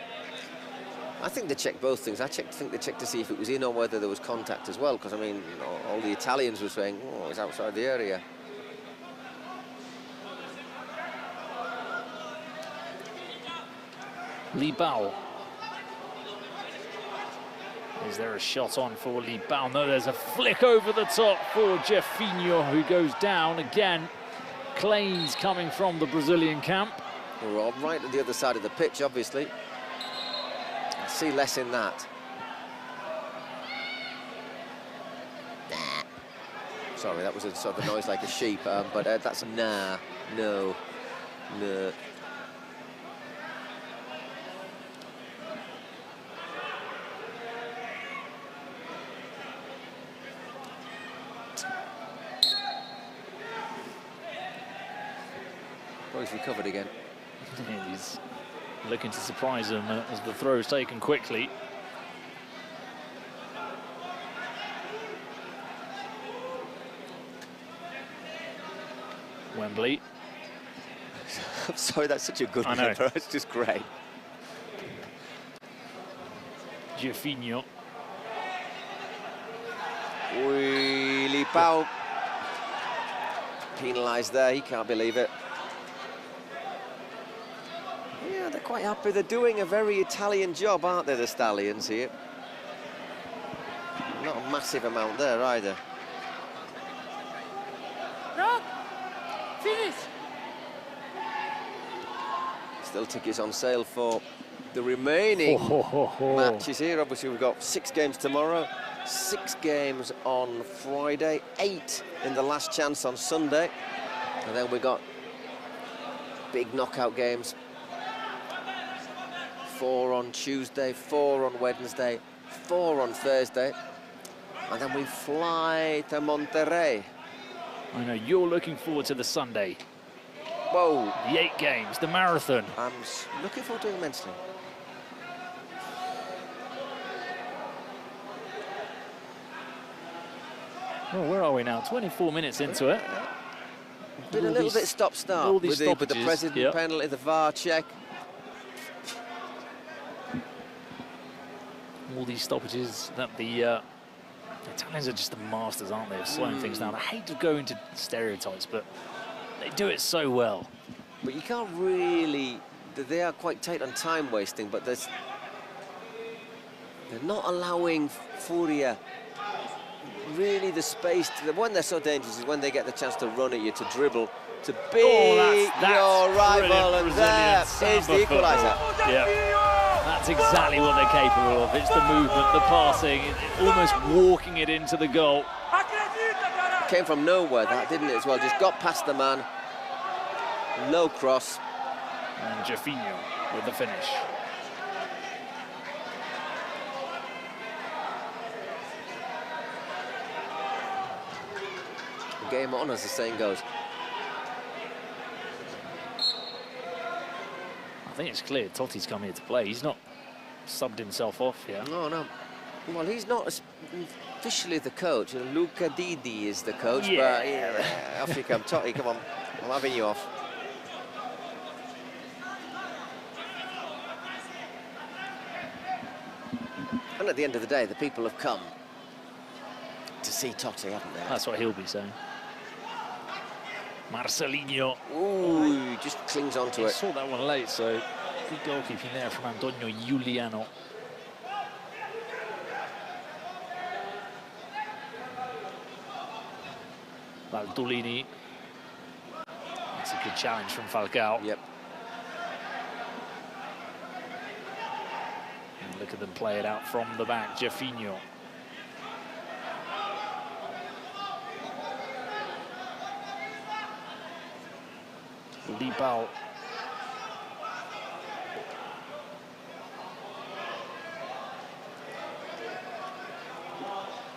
I think they checked both things. think they checked to see if it was in or whether there was contact as well, because, I mean, all the Italians were saying, oh, it's outside the area. Li Bao. Is there a shot on for Li Bao? No, there's a flick over the top for Jefinho, who goes down again. Claims coming from the Brazilian camp. We're all right at the other side of the pitch, obviously. I see less in that. Sorry, that was a sort of a noise like a sheep, but that's no. Oh, he's recovered again. He's looking to surprise him as the throw is taken quickly. Wembley. I'm sorry, that's such a good I know. number. It's just great. Jefinho. Li Bao penalised there, he can't believe it. Yeah, they're quite happy. They're doing a very Italian job, aren't they, the Stallions here? Not a massive amount there either. Rock. Finish. Still tickets on sale for the remaining matches here. Obviously, we've got 6 games tomorrow, 6 games on Friday, 8 in the last chance on Sunday. And then we got big knockout games. 4 on Tuesday, 4 on Wednesday, 4 on Thursday. And then we fly to Monterrey. I know you're looking forward to the Sunday. Whoa. The 8 games, the marathon. I'm looking forward to it immensely. Well, where are we now? 24 minutes into it. Been a little bit stop-start with the president penalty, the VAR check. All these stoppages that the Italians are just the masters, aren't they, of slowing things down. I hate to go into stereotypes, but they do it so well. But you can't really... They are quite tight on time wasting, but they're not allowing Furia really the space. When they're so dangerous is when they get the chance to run at you, to dribble, to beat your rival, and there is the equaliser. Yeah. That's exactly what they're capable of. It's the movement, the passing, almost walking it into the goal. Came from nowhere, that, didn't it, as well? Just got past the man. Low cross. And Jefinho with the finish. Game on, as the saying goes. I think it's clear Totti's come here to play. He's not subbed himself off here. No. Well, he's not officially the coach. Luca Didi is the coach, but off you come. Totti, come on. I'm having you off. And at the end of the day, the people have come to see Totti, haven't they? That's what he'll be saying. Marcelinho. Ooh, he just clings onto he it. Saw that one late, so good goalkeeping there from Antonio Giuliano. Valtolini. That's a good challenge from Falcao. Yep. And look at them play it out from the back. Jeffinho. Lipao.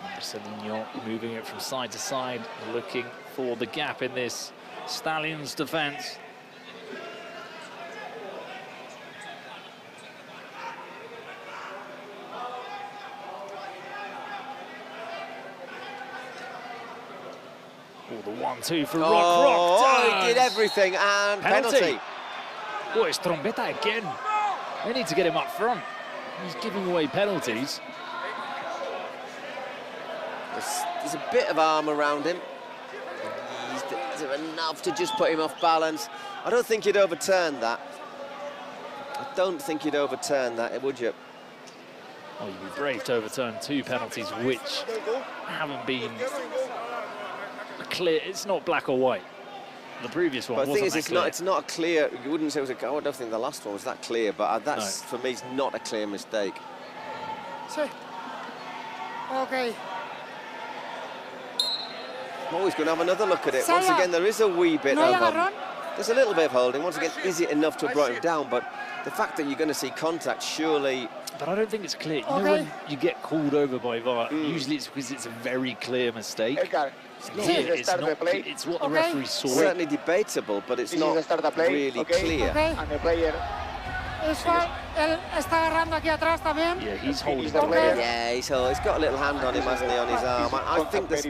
Marcelinho moving it from side to side, looking for the gap in this Stallions defence. Oh, the 1-2 for Rock. Oh, he did everything, and penalty. Oh, it's Trombetta again. They need to get him up front. He's giving away penalties. There's a bit of arm around him. Is there enough to just put him off balance? I don't think you'd overturn that. I don't think you'd overturn that, would you? Oh, you'd be brave to overturn 2 penalties, which haven't been clear. It's not black or white. The previous one wasn't. But the thing is, clear. it's not a clear. You wouldn't say it was a goal. I don't think the last one was that clear. But that's for me, it's not a clear mistake. Sí. Okay. Oh, he's going to have another look at it. Once again, there is a wee bit of. There's a little bit of holding. Once again, is it enough to have brought him down? But the fact that you're going to see contact, surely. But I don't think it's clear. You know when you get called over by VAR, usually it's because it's a very clear mistake. It's what the referee saw. Certainly debatable, but it's not really clear. Él está agarrando aquí atrás también. Yeah, he's holding. Yeah, he's got a little hand on him, hasn't he, on his arm. I think this.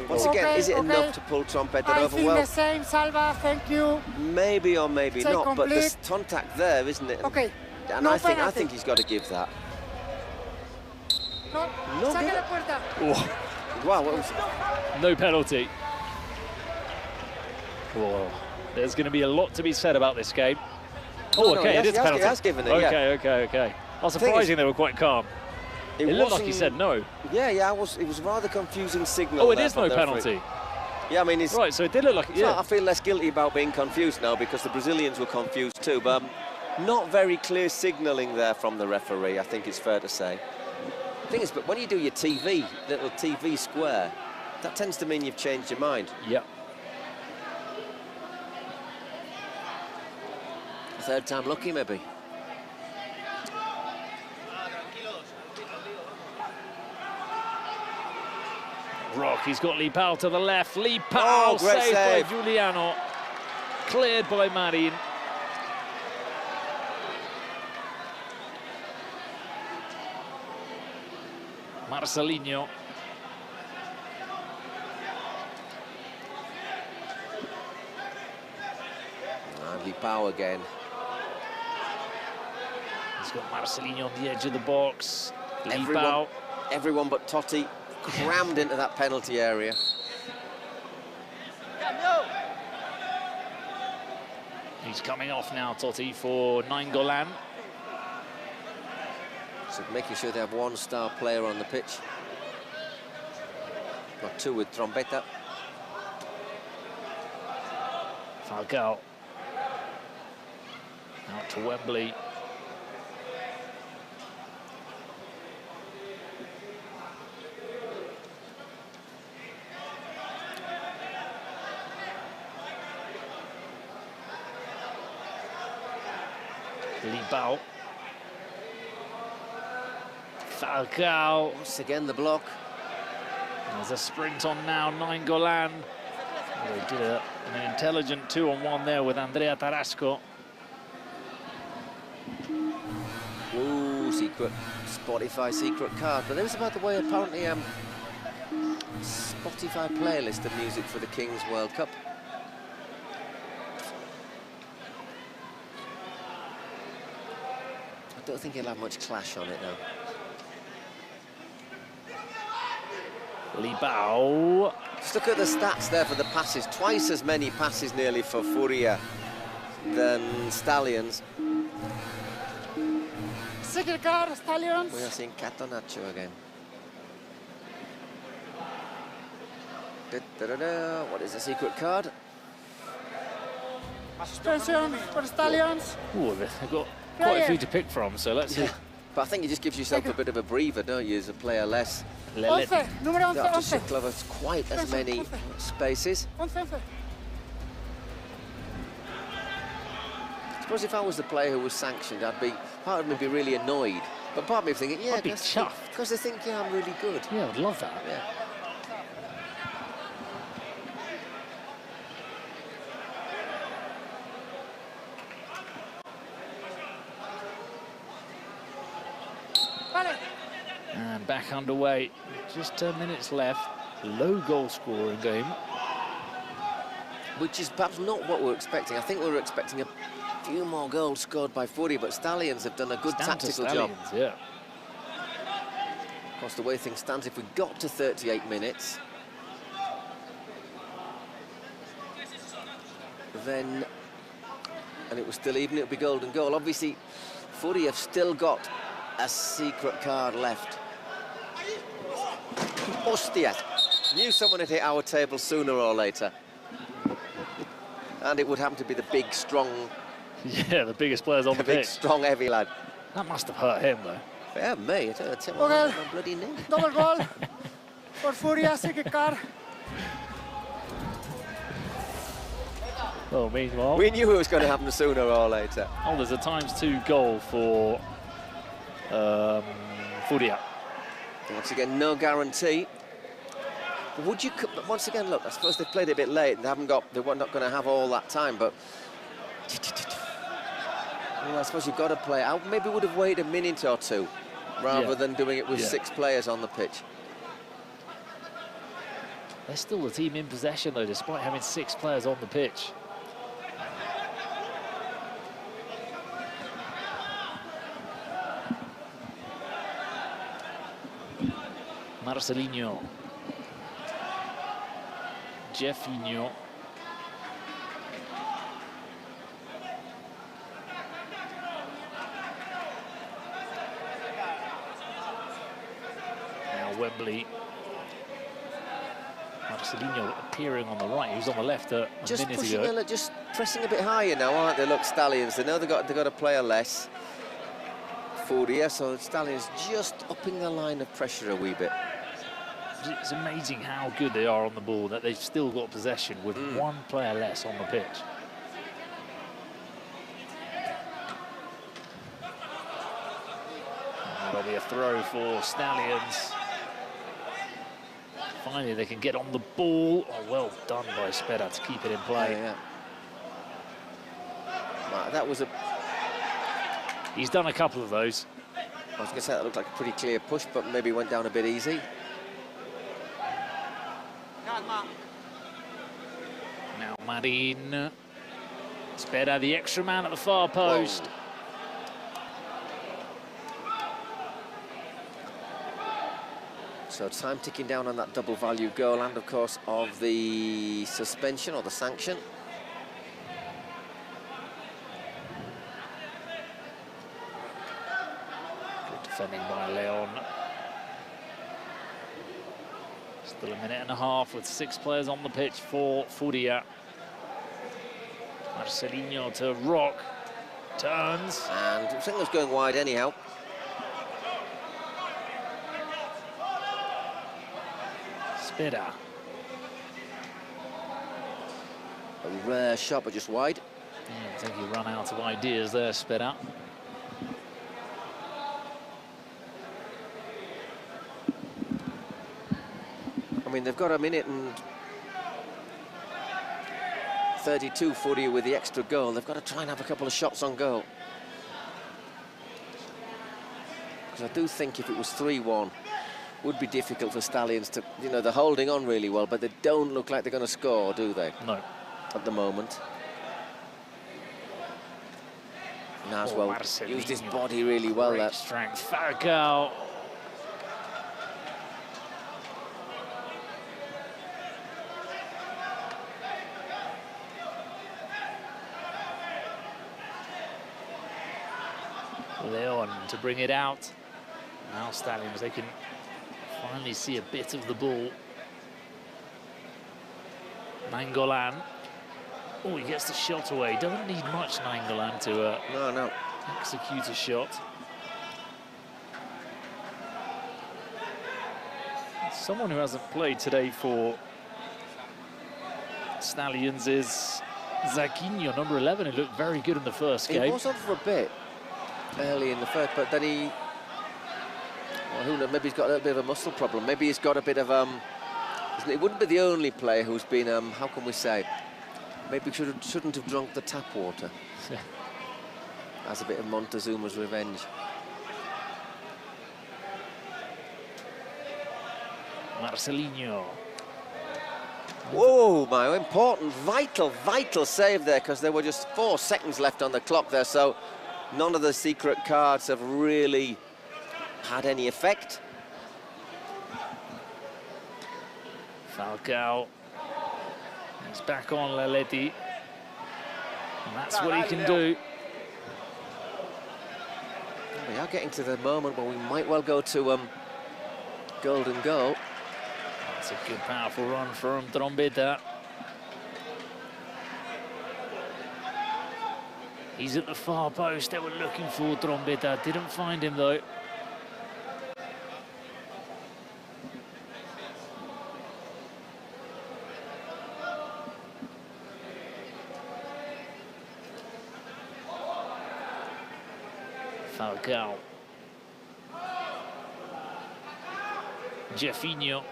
Once again, is it enough to pull Trombetta over? I think the same, Salva. Thank you. Maybe or maybe not, but there's contact there, isn't it? Okay. And I think he's got to give that. No, saque la puerta. Oh. Wow, what was it? No penalty. Whoa. There's going to be a lot to be said about this game. Oh, okay, it is penalty. He has given it, okay. I was surprising they were quite calm. It looked like he said no. Yeah, it was rather confusing signal. Oh, it is no penalty. Yeah, I mean, it's... Right, so it did look like... Yeah. I feel less guilty about being confused now because the Brazilians were confused too, but not very clear signalling there from the referee, I think it's fair to say. The thing is, but when you do your little TV square, that tends to mean you've changed your mind. Yeah. Third time lucky, maybe. Rock, he's got Lipao to the left. Lipao saved by Giuliano. Cleared by Marin. Marcelinho. And Lipao again. He's got Marcelinho on the edge of the box. Everyone but Totti crammed into that penalty area. He's coming off now, Totti, for Nainggolan. So making sure they have one star player on the pitch. Got 2 with Trombetta. Falcao. Out to Wembley. Lipao. Falcao. Once again, the block. There's a sprint on now, Nainggolan. They did an intelligent 2-on-1 there with Andrea Tarasco. Ooh, Spotify secret card. But there was about the way, apparently, Spotify playlist of music for the Kings World Cup. I don't think he'll have much clash on it, though. Olympo. Just look at the stats there for the passes. Twice as many passes nearly for Furia than Stallions. Second card, Stallions. We are seeing Catonaccio again. What is the secret card? Suspension for Stallions. Oh, they've got quite a few to pick from, so let's see. But I think it just gives yourself a bit of a breather, don't you, as a player less. Once, número 11, Not to 11. covers quite as many spaces. 11. I suppose if I was the player who was sanctioned, part of me would be really annoyed. But part of me would be thinking, yeah, I'd be chuffed. because they think, yeah, I'm really good. Yeah, I'd love that. Yeah. And back underway. Just 10 minutes left. Low goal scoring game. Which is perhaps not what we're expecting. I think we were expecting a few more goals scored by Furia, but Stallions have done a good tactical job. Yeah. Of course, the way things stand, if we got to 38 minutes, then, and it was still even, it would be golden goal. Obviously, Furia have still got a secret card left. Hostia. Knew someone had hit our table sooner or later. And it would happen to be the big, strong... Yeah, the biggest players on the big, pitch. strong, heavy lad. That must have hurt him, though. Yeah, me. It's Okay. my bloody knee. Double goal for Furia, second card. Well, meanwhile... We knew it was going to happen sooner or later. Oh, there's a ×2 goal for Furia. Once again, no guarantee. Would you? Once again, look. I suppose they've played it a bit late. They haven't got. They were not going to have all that time. But well, I suppose you've got to play. I maybe would have waited a minute or two, rather than doing it with 6 players on the pitch. They're still the team in possession, though, despite having 6 players on the pitch. Marcelinho. Jeffinho. Now Wembley. Marcelinho appearing on the right. He was on the left a minute ago. Just pressing a bit higher now, aren't they? Look, Stallions. They know they've got a player less. Furia, so Stallions just upping the line of pressure a wee bit. It's amazing how good they are on the ball, that they've still got possession with 1 player less on the pitch. And that'll be a throw for Stallions. Finally, they can get on the ball. Oh, well done by Speda to keep it in play. Yeah. Right, that was a... He's done a couple of those. I was going to say that looked like a pretty clear push, but maybe went down a bit easy. Now Marin. Speda, the extra man at the far post. Whoa. So time ticking down on that double value goal and, of course, of the suspension or the sanction. Good defending by Leon. Still a minute and a half with 6 players on the pitch for Furia. Marcelinho to Rock. Turns. And I think it was going wide anyhow. Speda. A rare shot, but just wide. Yeah, I think he ran out of ideas there, Speda. I mean, they've got a minute and 32 Furia with the extra goal. They've got to try and have a couple of shots on goal. Because I do think if it was 3-1, would be difficult for Stallions to, you know, they're holding on really well, but they don't look like they're going to score, do they? No. At the moment. Now as well, used his body really well there. Strength, Falcao. Leon to bring it out. Now Stallions, they can finally see a bit of the ball. Nainggolan. Oh, he gets the shot away. Doesn't need much, Nainggolan, to execute a shot. Someone who hasn't played today for Stallions is Zaguinho, number 11, who looked very good in the first game. He was on for a bit early in the first, but then he... Well, who knows, maybe he's got a little bit of a muscle problem. Maybe he's got a bit of... It wouldn't be the only player who's been, how can we say... Maybe shouldn't have drunk the tap water. That's a bit of Montezuma's revenge. Marcelinho. Whoa, my important, vital save there, because there were just 4 seconds left on the clock there, so none of the secret cards have really had any effect. Falcao is back on Leleti, and that's what he can do. We are getting to the moment where we might well go to golden goal. That's a good, powerful run from Trombetta. He's at the far post. They were looking for Trombetta. Didn't find him, though. Falcao. Jeffinho.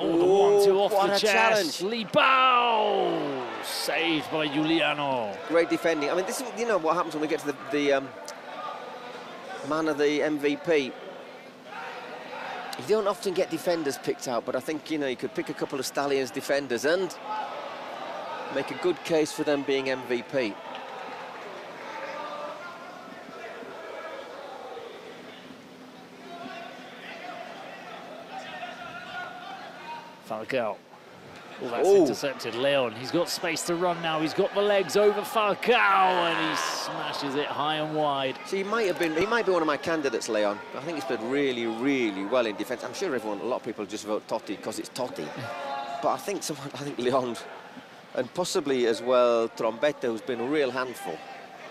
Oh, the 1-2 off what the a chest. challenge. Lipao! Saved by Giuliano. Great defending. I mean, this is, you know what happens when we get to the man of the MVP. You don't often get defenders picked out, but I think, you know, you could pick a couple of Stallions defenders and make a good case for them being MVP. Falcao. Oh, that's intercepted. Leon, he's got space to run now. He's got the legs over Falcao, and he smashes it high and wide. So he might be one of my candidates, Leon. I think he's played really, really well in defence. I'm sure a lot of people just vote Totti because it's Totti. But I think Leon, and possibly as well Trombetta, who's been a real handful.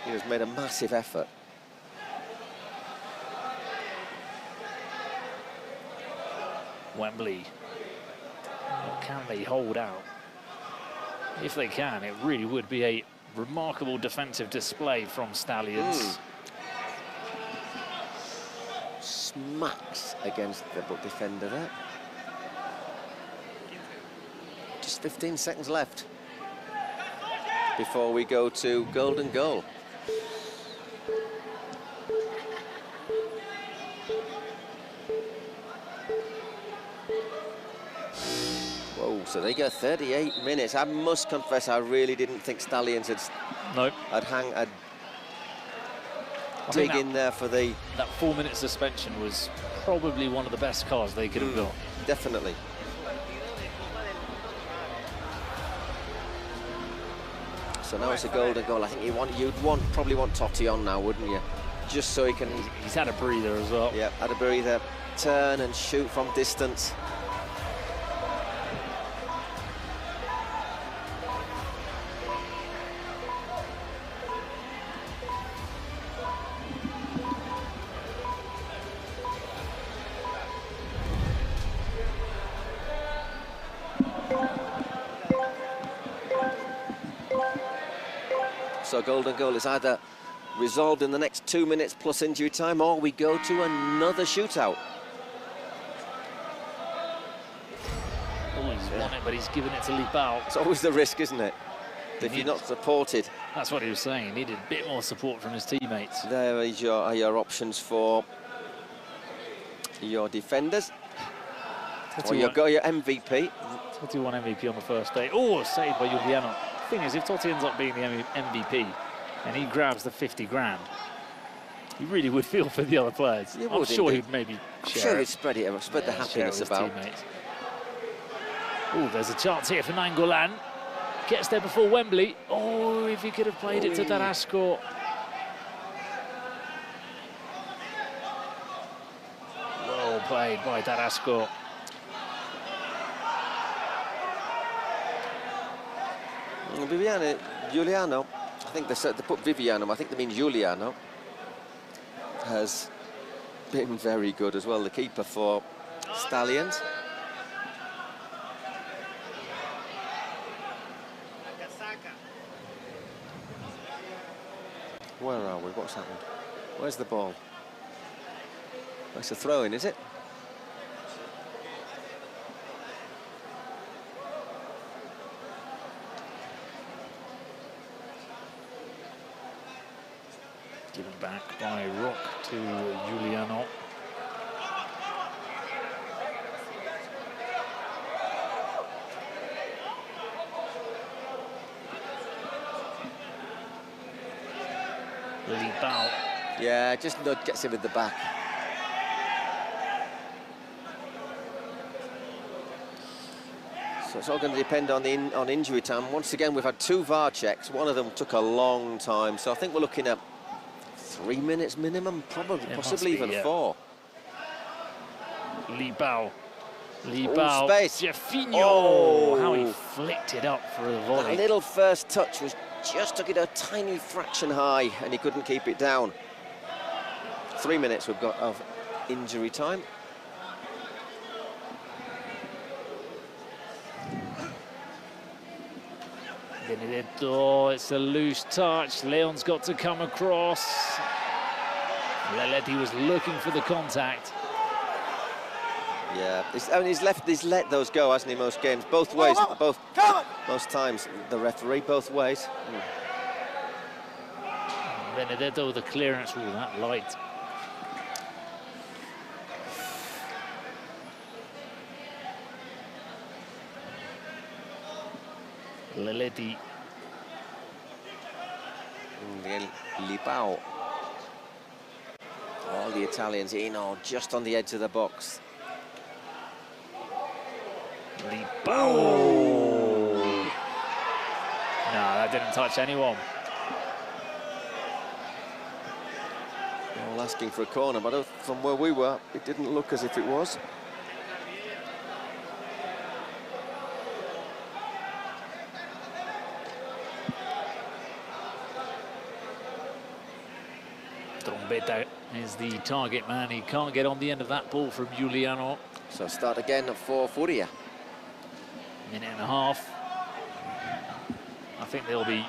He has made a massive effort. Wembley. Can they hold out? If they can, it really would be a remarkable defensive display from Stallions. Smacks against the defender there. Just 15 seconds left before we go to golden goal. So they go 38 minutes. I must confess, I really didn't think Stallions had dig in there for the... That 4-minute suspension was probably one of the best cards they could have got. Definitely. So now it's a golden goal. I think you'd probably want Totti on now, wouldn't you? Just so he can... He's had a breather as well. Yeah, had a breather. Turn and shoot from distance. So golden goal is either resolved in the next 2 minutes plus injury time, or we go to another shootout. Oh, he's won it, but he's given it to Lipao. It's always the risk, isn't it? If you're not supported. That's what he was saying. He needed a bit more support from his teammates. There are your options for your defenders. Or your MVP. Totti won MVP on the first day. Oh, saved by Giuliano. Thing is, if Totti ends up being the MVP and he grabs the 50 grand, he really would feel for the other players. I'm sure he'd maybe share he'd spread the happiness about. Oh, there's a chance here for Nainggolan. Gets there before Wembley. Oh, if he could have played it to Darasco. played by Tarasco. Giuliano, I think they put Viviano, I think they mean Giuliano, has been very good as well, the keeper for Stallions. Where are we? What's happened? Where's the ball? That's a throw-in, is it? Given back by Rock to Giuliano. Olympo. Yeah, just gets him with the back. So it's all going to depend on injury time. Once again, we've had 2 VAR checks. One of them took a long time, so I think we're looking at 3 minutes minimum, possibly even 4. Olympo. Space. Jeffinho. Oh, how he flicked it up for the volley. That little first touch was just took it a tiny fraction high, and he couldn't keep it down. 3 minutes we've got of injury time. Benedetto, it's a loose touch. Leon's got to come across. Leletti was looking for the contact. Yeah, he's let those go, hasn't he, most games? Both ways, most times, the referee, both ways. Benedetto with a clearance, all that light. Leletti. Lipao. All the Italians in, just on the edge of the box. Lipao. No, that didn't touch anyone. All asking for a corner, but from where we were, it didn't look as if it was. Trombetta is the target man. He can't get on the end of that ball from Giuliano. So start again for Furia. Minute and a half. I think they'll be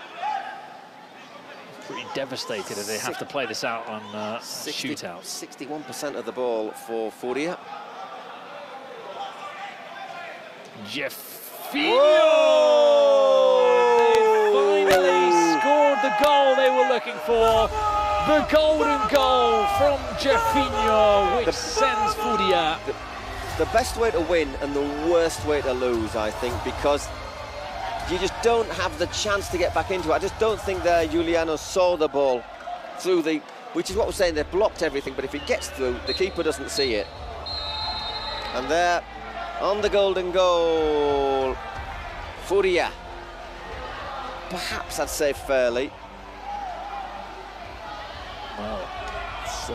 pretty devastated if they have to play this out on shootout. 61% of the ball for Furia. Jeffinho! They finally scored the goal they were looking for. The golden goal from Jeffinho, which sends Furia. The best way to win and the worst way to lose, I think, because you just don't have the chance to get back into it. I just don't think that Giuliano saw the ball through the, which is what we're saying, they've blocked everything, but if it gets through, the keeper doesn't see it. And there, on the golden goal, Furia. Perhaps I'd say fairly. Well, it's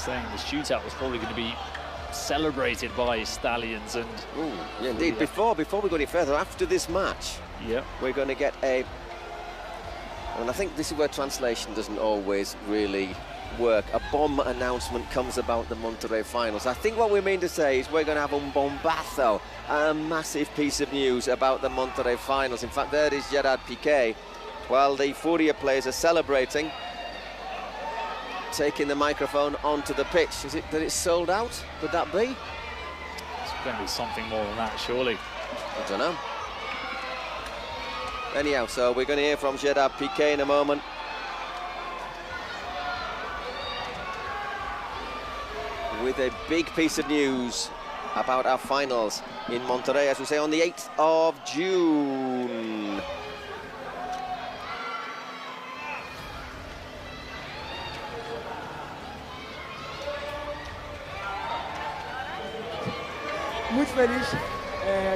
saying the shootout was probably going to be celebrated by Stallions and... Ooh, yeah, indeed. Before we go any further, after this match, we're going to get a... And I think this is where translation doesn't always really work. A bomb announcement comes about the Monterrey finals. I think what we mean to say is we're going to have un bombazo, a massive piece of news about the Monterrey finals. In fact, there is Gerard Piqué, while the Furia players are celebrating, taking the microphone onto the pitch. Is it that it's sold out? Could that be? It's going to be something more than that, surely. I don't know. Anyhow, so we're going to hear from Gerard Piqué in a moment. With a big piece of news about our finals in Monterrey, as we say, on the 8th of June. Muito feliz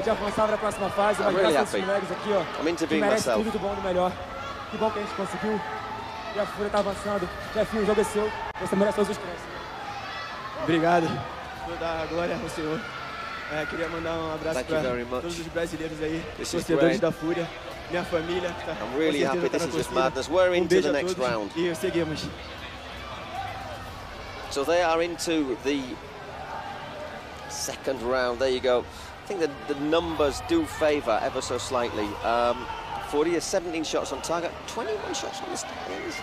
de avançar para a próxima fase. I'm really happy. Aqui, ó, I'm interviewing merece myself. tudo do bom do melhor. Que bom que a gente conseguiu. E a Fúria está avançando. Jefinho, o jogo é seu. Você merece todos os créditos. Obrigado. Vou dar glória ao Senhor. Queria mandar abraço para todos os brasileiros aí, torcedores da Fúria, minha família. I'm really happy. This is just madness. We're into the next round. E seguimos. So they are into the second round. There you go. I think that the numbers do favour ever so slightly. Furia 17 shots on target, 21 shots on the Stallions.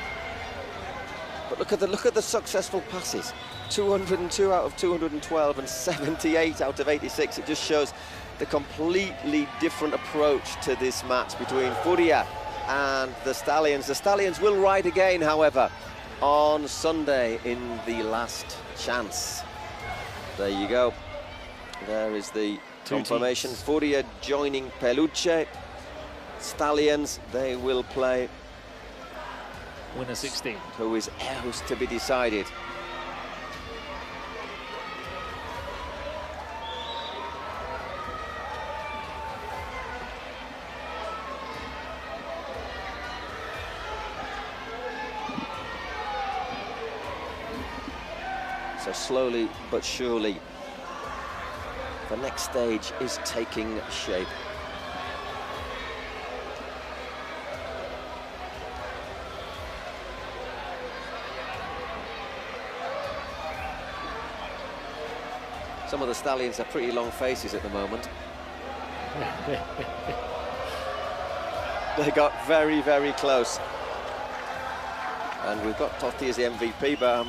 But look at the successful passes. 202 out of 212 and 78 out of 86. It just shows the completely different approach to this match between Furia and the Stallions. The Stallions will ride again, however, on Sunday in the last chance. There you go. There is the confirmation. Furia joining Peluche. Stallions, they will play winner 16. Who is else to be decided. So slowly but surely, the next stage is taking shape. Some of the Stallions have pretty long faces at the moment. They got very, very close. And we've got Tosti as the MVP, but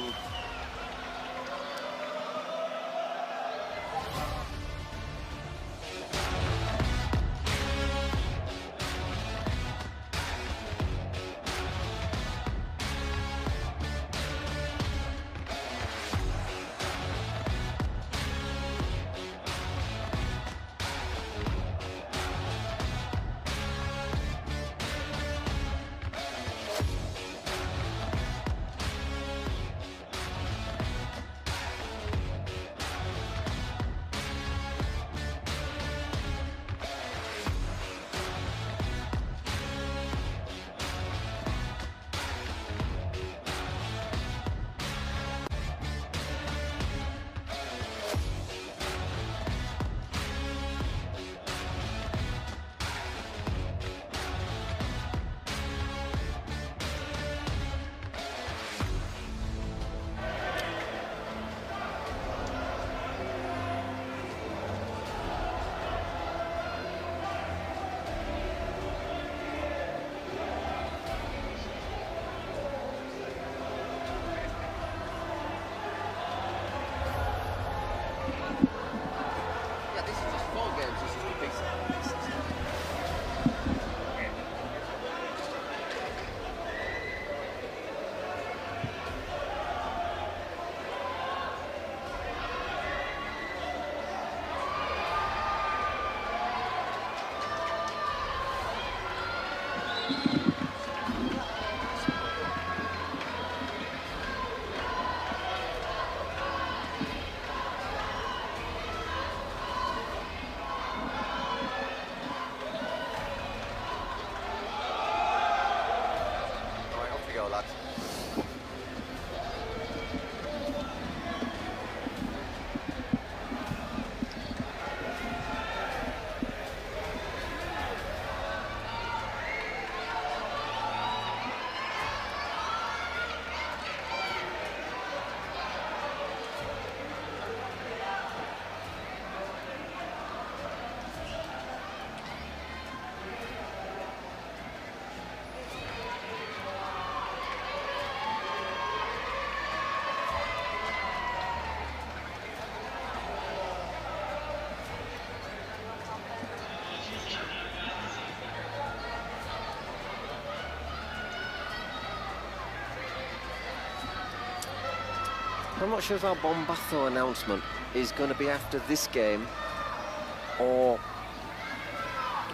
I'm not sure if our Bombazo announcement is going to be after this game or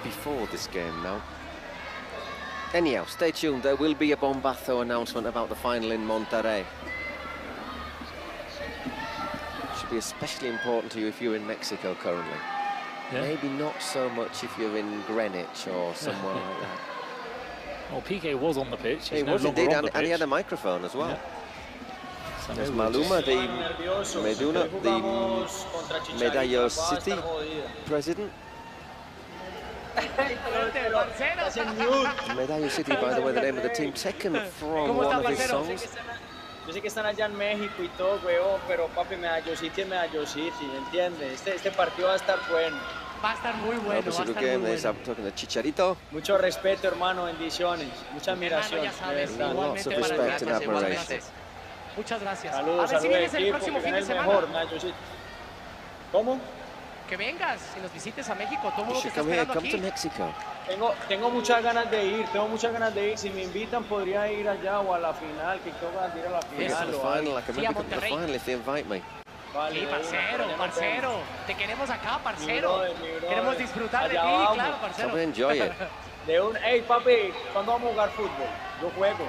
before this game now. Anyhow, stay tuned. There will be a Bombazo announcement about the final in Monterrey. Should be especially important to you if you're in Mexico currently. Yeah. Maybe not so much if you're in Greenwich or somewhere like that. Well, PK was on the pitch. He was indeed, and he had a microphone as well. Yeah. There's Maluma, the Meduna, the Medallo City president. Medallo City, by the way, the name of the team taken from one of his songs. Yo sé que están allá en México y todo, huevón, pero papi, Medallo City es Medallo City, ¿entiendes? Este partido va a estar bueno. Va a estar muy bueno, va a estar game, muy bueno. talking to Chicharito. Mucho respeto, hermano, bendiciones, mucha admiración. Ya sabes, lots of respect and admiration. Muchas gracias. Saludos, a ver si vienes el próximo fin de semana. ¿Cómo? Que vengas y nos visites a México, todo el mundo te está Come here, esperando come aquí. to Mexico. Tengo muchas ganas de ir, Si me invitan, podría ir allá o a la final, que tengo ganas de ir a la Yes, final. to the final, I can maybe come to the final if they invite me. Vale, Sí, parcero, te queremos acá, parcero. Mi brother. Queremos disfrutar Allá de ti, vamos. claro, parcero. Come enjoy it. Hey, papi, ¿cuándo vamos a jugar fútbol? Yo juego.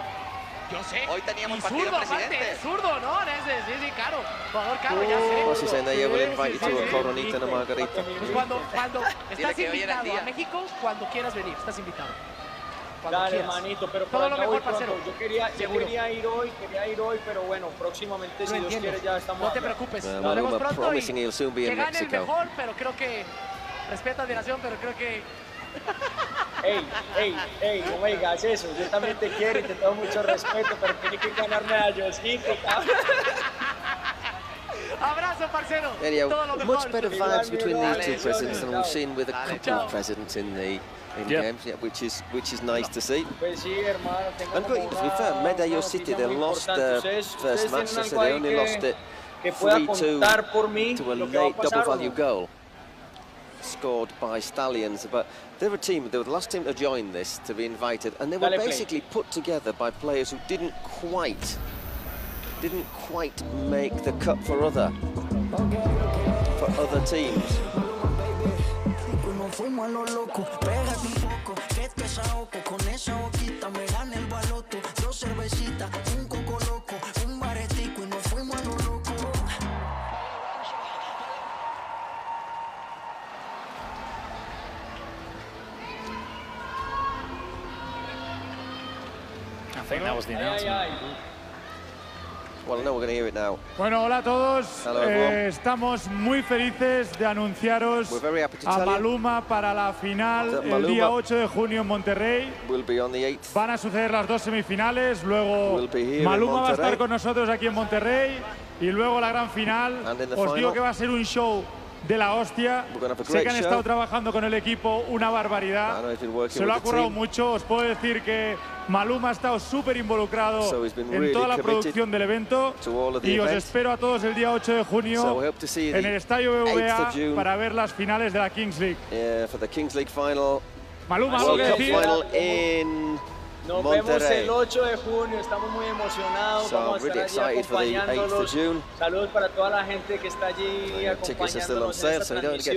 Yo sé. Hoy teníamos Y partido zurdo, presidente. aparte, zurdo, ¿no? Sí, claro. Jugador caro, ya sé. What's he saying there? Yeah, we'll invite you to a coronita and a margarita. Pues cuando estás que hoy era el invitado día. a México, cuando quieras venir, estás invitado. Cuando Dale, quieras. hermanito, pero todo por lo acá mejor, voy pronto. parcero. Yo quería ir hoy, pero bueno, próximamente, si Dios quiere, ya estamos. No te allá. preocupes, nos Maluma vemos pronto y promising he'll soon be que in gane el Mexico. mejor, pero creo que respeto, admiración, pero creo que Ey, no me digas eso. Yo también te quiero y te tengo mucho respeto, pero tiene que ganarme a Diosito, cabrón. abrazo, parcero. Anyhow, todo lo mejor. much better vibes between these two presidents than we've seen with a couple of presidents in games, which is nice to see. Pues sí, hermano, And to be fair, Medallo City, they lost their first match, so they only lost it 3-2 to a late double value goal scored by Stallions. But they were the last team to join this, to be invited, and they were basically put together by players who didn't quite make the cut for other teams. Fuimos a lo loco, pégate un poco, que este saoco, con esa boquita me gana el baloto, 2 cervecitas, un coco loco, un baretico y nos fuimos a lo loco. I think that was the announcement. Well, no, we're going to hear it now. Bueno, hola a todos. Hello, everyone. Estamos muy felices de anunciaros We're very happy to a tell you Maluma para la final that el Maluma día 8 de junio en Monterrey. Will be on the 8th. Van a suceder las 2 semifinales, luego Will be here in Maluma va a estar Monterrey. con nosotros aquí en Monterrey y luego la gran final. And in the Os digo final, que va a ser un show de la hostia. we're gonna have a Sé great que han show. estado trabajando con el equipo una barbaridad. I know he's been working Se lo ha with the currado team. mucho. Os puedo decir que Maluma ha estado súper involucrado So he's been en really toda la committed producción del evento. to all of the Y os events. espero a todos el día 8 de junio So we hope to see you en the el Estadio 8th BBVA of June. para ver las finales de la Kings League. For the Kings League final. Maluma, ¿algo World que Cup decir? final in Nos vemos Monterrey. el 8 de junio, estamos muy emocionados, So vamos I'm a really estar allí excited for the 8th of acompañándolos. June. Saludos para toda la gente que está allí Tickets are still on acompañándonos sale, en so esta you don't get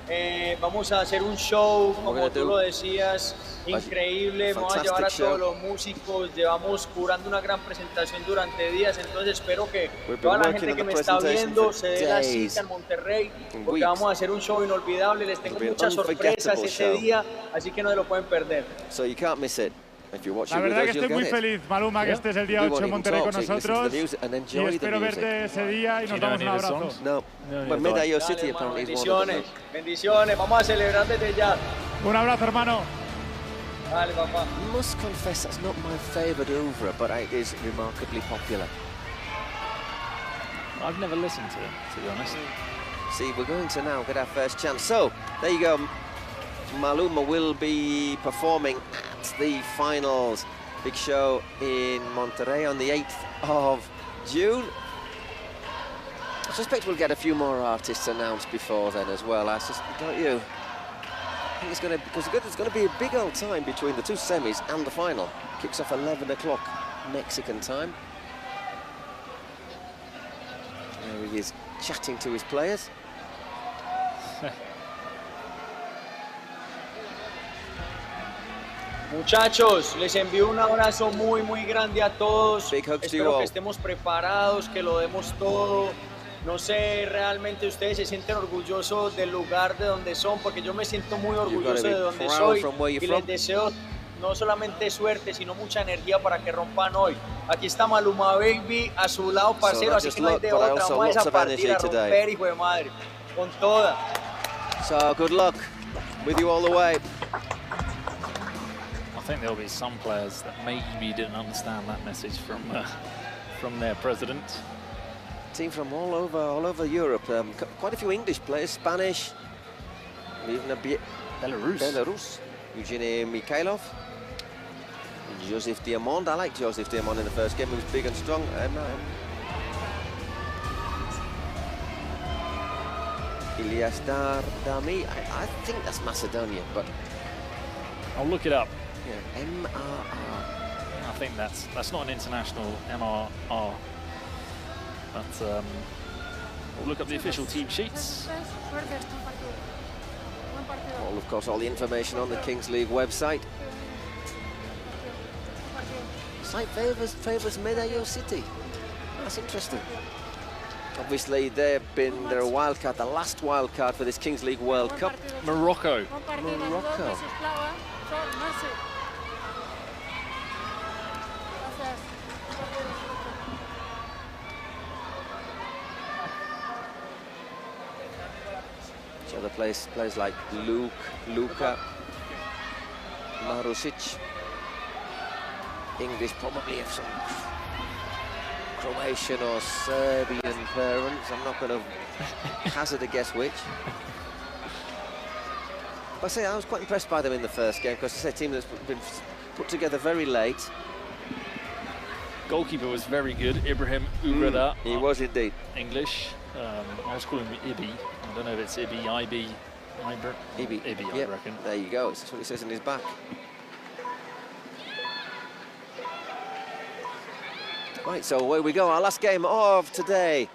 transmisión. Vamos a hacer un show, como gonna tú do lo decías, increíble. Vamos a llevar a fantastic todos show. los músicos, llevamos curando una gran presentación durante días, entonces espero que We've been toda la working gente on que the me está presentation viendo for se dé la days cita en Monterrey, and porque weeks. vamos a hacer un show inolvidable. Les tengo It'll be an muchas sorpresas unforgettable ese show. día, así que no se lo pueden perder. So you can't miss it. If you're watching La with verdad us, que you'll estoy muy get it. feliz, Maluma, que Yeah. estés el día We 8 won't en even Monterrey talk, con so you listen to nosotros. the music and Y enjoy the espero music. verte ese día y nos damos un abrazo. No. But Medallo City apparently is one of them. Bendiciones, vamos a celebrar desde ya. Un abrazo, hermano. Dale, papá. Must confess that's not my favourite oeuvre, but it is remarkably popular. I've never listened to it, to be honest. See, we're going to now get our first chance. So, there you go. Maluma will be performing at the finals. Big show in Monterrey on the 8th of June. I suspect we'll get a few more artists announced before then as well. Don't you? I think it's going to, because it's going to be a big old time between the two semis and the final. Kicks off 11 o'clock Mexican time. There he is, chatting to his players. Muchachos, les envío un abrazo muy, muy grande a todos. Big hugs to you Espero all. que estemos preparados, que lo demos todo. No sé, realmente ustedes se sienten orgullosos del lugar de donde son, porque yo me siento muy orgulloso be de donde proud soy from where y you're les from. deseo no solamente suerte, sino mucha energía para que rompan hoy. Aquí está Maluma Baby a su lado, parcero, así que no hay de otra. Vamos a esa partida a romper, hijo de madre, con toda. So good luck with you all the way. I think there'll be some players that maybe didn't understand that message from their president. Team from all over Europe. Quite a few English players, Spanish, even a bit Belarus. Eugene Mikhailov, Joseph Diamond. I liked Joseph Diamond in the first game. He was big and strong. Ilyas Dardami. I think that's Macedonian, but I'll look it up. Yeah, MRR. I think that's not an international MRR. But we'll look up the official team sheets. All, of course, all the information on the Kings League website. Site favours Medo City. That's interesting. Obviously, they're a wild card, the last wild card for this Kings League World Cup. Morocco. Morocco. So the players like Luka, Marusic, English, probably have some Croatian or Serbian parents. I'm not going to hazard a guess which. But I say I was quite impressed by them in the first game because it's a team that's been put together very late. Goalkeeper was very good, Ibrahim Ugrada. He was indeed. English. I was calling him Ibi. I don't know if it's Ibi, Ibi, I reckon. There you go. That's what it says in his back. Right, so away we go. Our last game of today.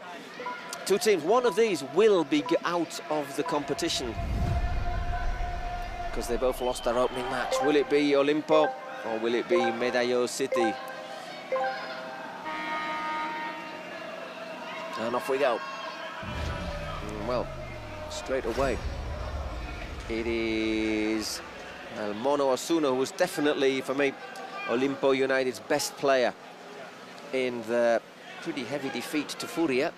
Two teams. One of these will be out of the competition because they both lost their opening match. Will it be Olympo or will it be Medo City? And off we go. Well, straight away, it is Mono Osuna, who was definitely, for me, Olympo United's best player in the pretty heavy defeat to Furia.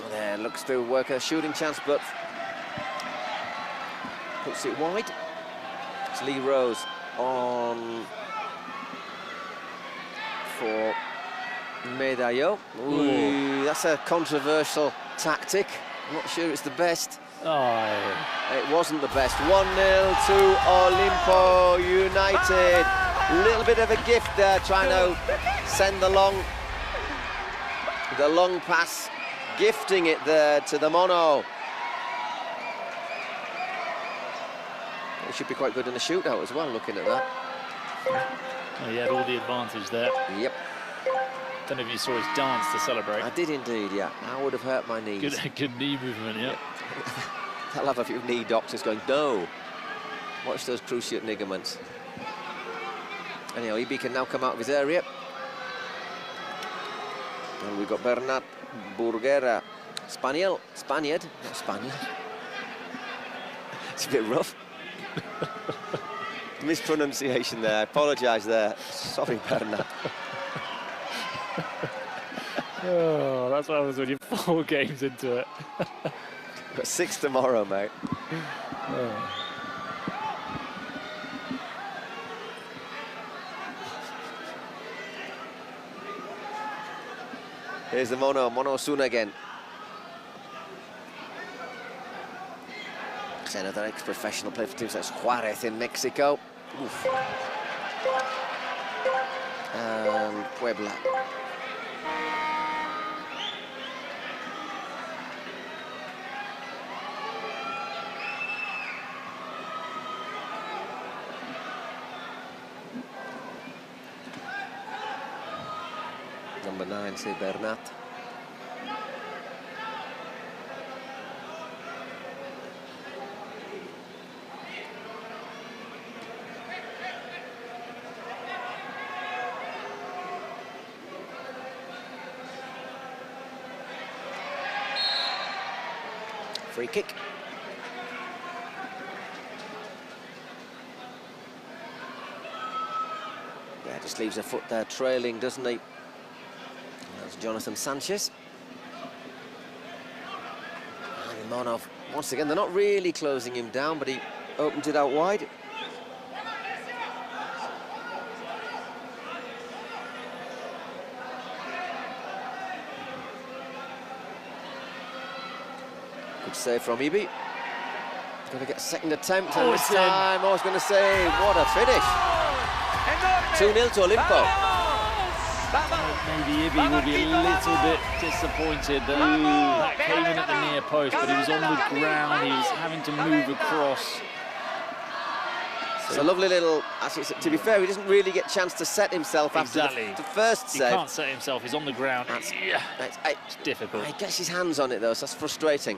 There, looks to work a shooting chance, but puts it wide. It's Lee Rose on for Medo. Ooh, that's a controversial tactic. I'm not sure it's the best. Oh. It wasn't the best. 1-0 to Olympo United. A little bit of a gift there, trying to send the long pass, gifting it there to the Mono. It should be quite good in the shootout as well, looking at that. Oh, he had all the advantage there. Yep. Don't know if you saw his dance to celebrate. I did indeed, yeah. I would have hurt my knees. Good knee movement, yeah. I'll have a few knee doctors going, no. Watch those cruciate ligaments. Anyhow, Ibi can now come out of his area. And we've got Bernat Burguera. Spaniard, not Spaniard. It's a bit rough. Mispronunciation there, I apologise there. Sorry, Bernat. Oh, that's what happens when you're 4 games into it. Got 6 tomorrow, mate. Oh. Here's the Mono Osuna again. It's another ex-professional player for teams like Juarez in Mexico. Oof. And Puebla. Number 9, c'est Bernat. free kick. Yeah, just leaves a foot there trailing, doesn't he? That's Jonathan Sanchez. And Imanov, once again, they're not really closing him down, but he opens it out wide. Good save from Ibi. He's going to get a second attempt, and this time, I was going to say, what a finish. 2-0 to Olympo. Maybe Ibi will be a little bit disappointed that came in at the near post, but he was on the ground, he was having to move across. It's a lovely little, to be fair, he doesn't really get a chance to set himself after the first save. He can't set himself, he's on the ground. It's difficult. He gets his hands on it though, so that's frustrating.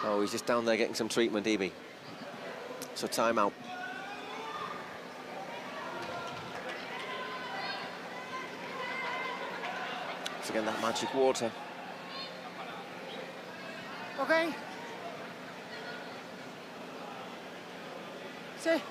Oh, he's just down there getting some treatment, Ibi. So timeout. Once again, that magic water. Okay. Sí.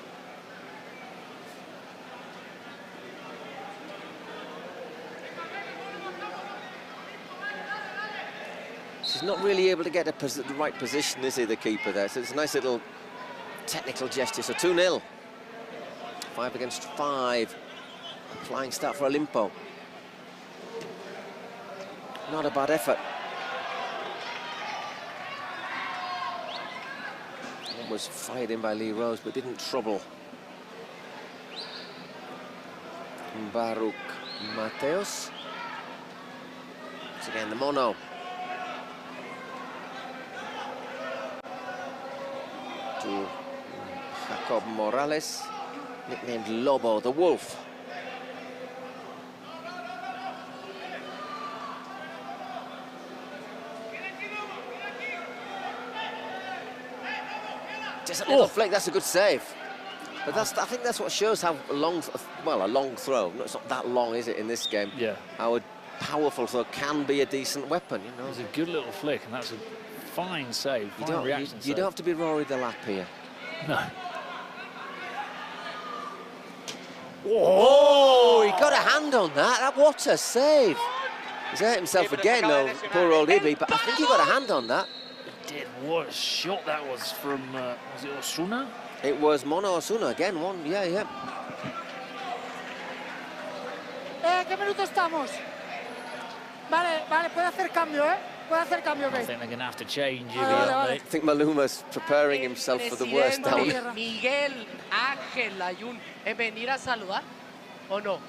He's not really able to get the right position, is he, the keeper there? So it's a nice little technical gesture. So 2-0. 5 against 5. Flying start for Olympo. Not a bad effort. It was fired in by Lee Rose, but didn't trouble Baruch Mateos. Once again, the mono. To Jacob Morales, nicknamed Lobo, the Wolf. Just a little flick, that's a good save. But I think that's what shows how long, well, a long throw. No, it's not that long, is it, in this game? Yeah. How a powerful throw can be a decent weapon, you know. It was a good little flick, and that's a fine save, fine reaction save. You don't have to be Rory the Lap here. No. Oh, he got a hand on that. What a save. He's hurt himself again, though, poor old Ibi, but I think he got a hand on that. He did. What a shot that was from, was it Osuna? It was Mono Osuna again, yeah. ¿Qué minuto estamos? Vale, puede hacer cambio, Puede hacer cambio, I think they're going to have to change. I think Maluma's preparing himself for the worst down. Miguel Ángel Ayun, venir a saludar o no?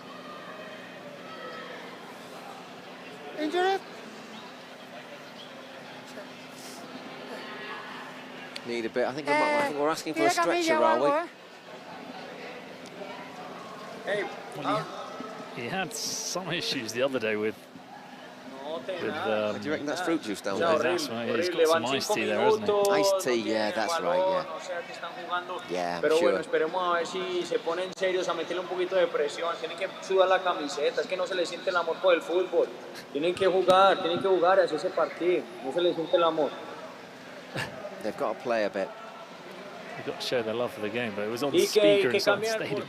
Injured? Need a bit. I think we're asking for a stretcher, are we? Hey, he had some issues the other day with do you reckon that's fruit juice down there? there? He's got some iced tea there, hasn't he? Iced tea, yeah, that's right, yeah. Yeah, I'm sure. Bueno, esperemos a ver si se ponen serios a meterle un poquito de presión. Tienen que sudar la camiseta, es que no se les siente el amor por el fútbol. Tienen que jugar y hacer ese partido. No se les siente el amor. They've got to play a bit. They've got to show their love for the game, but it was on the speaker inside the stadium.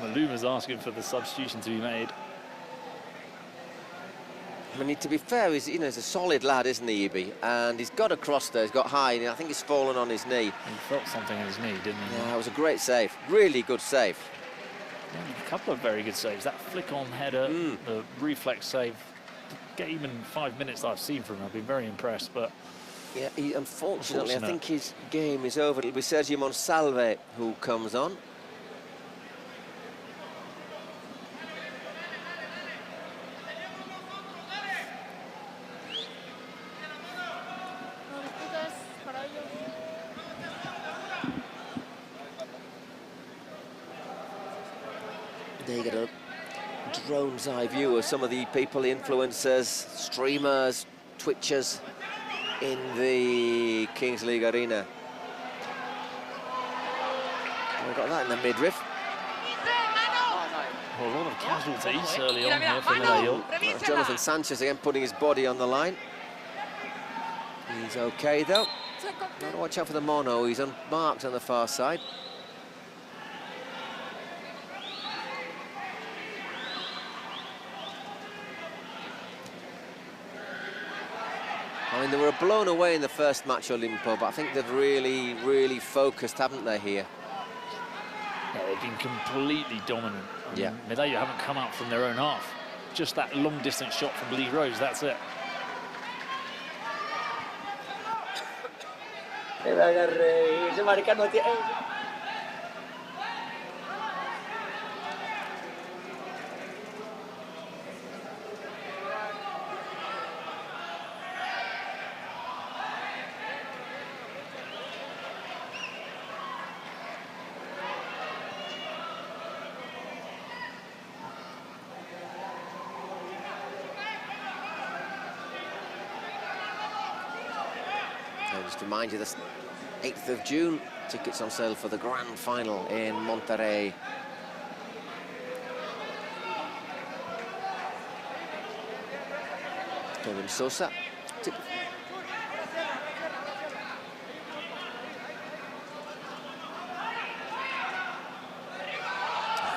Maluma's asking for the substitution to be made. I mean, to be fair, he's a solid lad, isn't he, Ibi? And he's got across there, he's got high, and I think he's fallen on his knee. He felt something in his knee, didn't he? Yeah, it was a great save. Really good save. Yeah, a couple of very good saves. That flick-on header, the reflex save. The game in 5 minutes that I've seen from him, I've been very impressed, but... Yeah, unfortunately, I think his game is over. It'll be Sergio Monsalve who comes on. There you get a drone's eye view of some of the people, the influencers, streamers, twitchers in the Kings League Arena. We've got that in the midriff. Well, a lot of casualties early on here for Medo. Jonathan Sanchez again putting his body on the line. He's okay though. Got to watch out for the mono, he's unmarked on the far side. I mean, they were blown away in the first match, Olympo, but I think they've really focused, haven't they, here? Yeah, they've been completely dominant. I mean, Yeah. Medo haven't come out from their own half. Just that long-distance shot from Lee Rose, that's it. Ese marica no tiene... Just to remind you, this 8th of June, tickets on sale for the grand final in Monterrey. Kevin Sosa.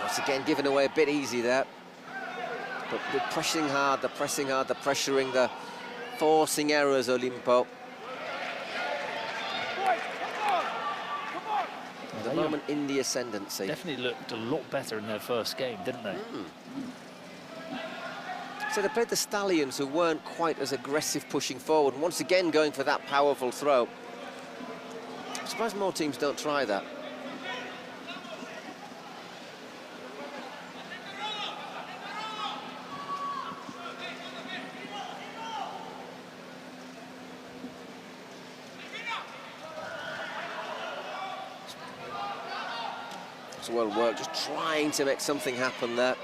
Once again, given away a bit easy there. But they're pressing hard, they're pressuring, they're forcing errors, Olympo. At the moment in the ascendancy. Definitely looked a lot better in their first game, didn't they? So they played the Stallions, who weren't quite as aggressive pushing forward, and once again going for that powerful throw. I'm surprised more teams don't try that. It's well worked, just trying to make something happen there.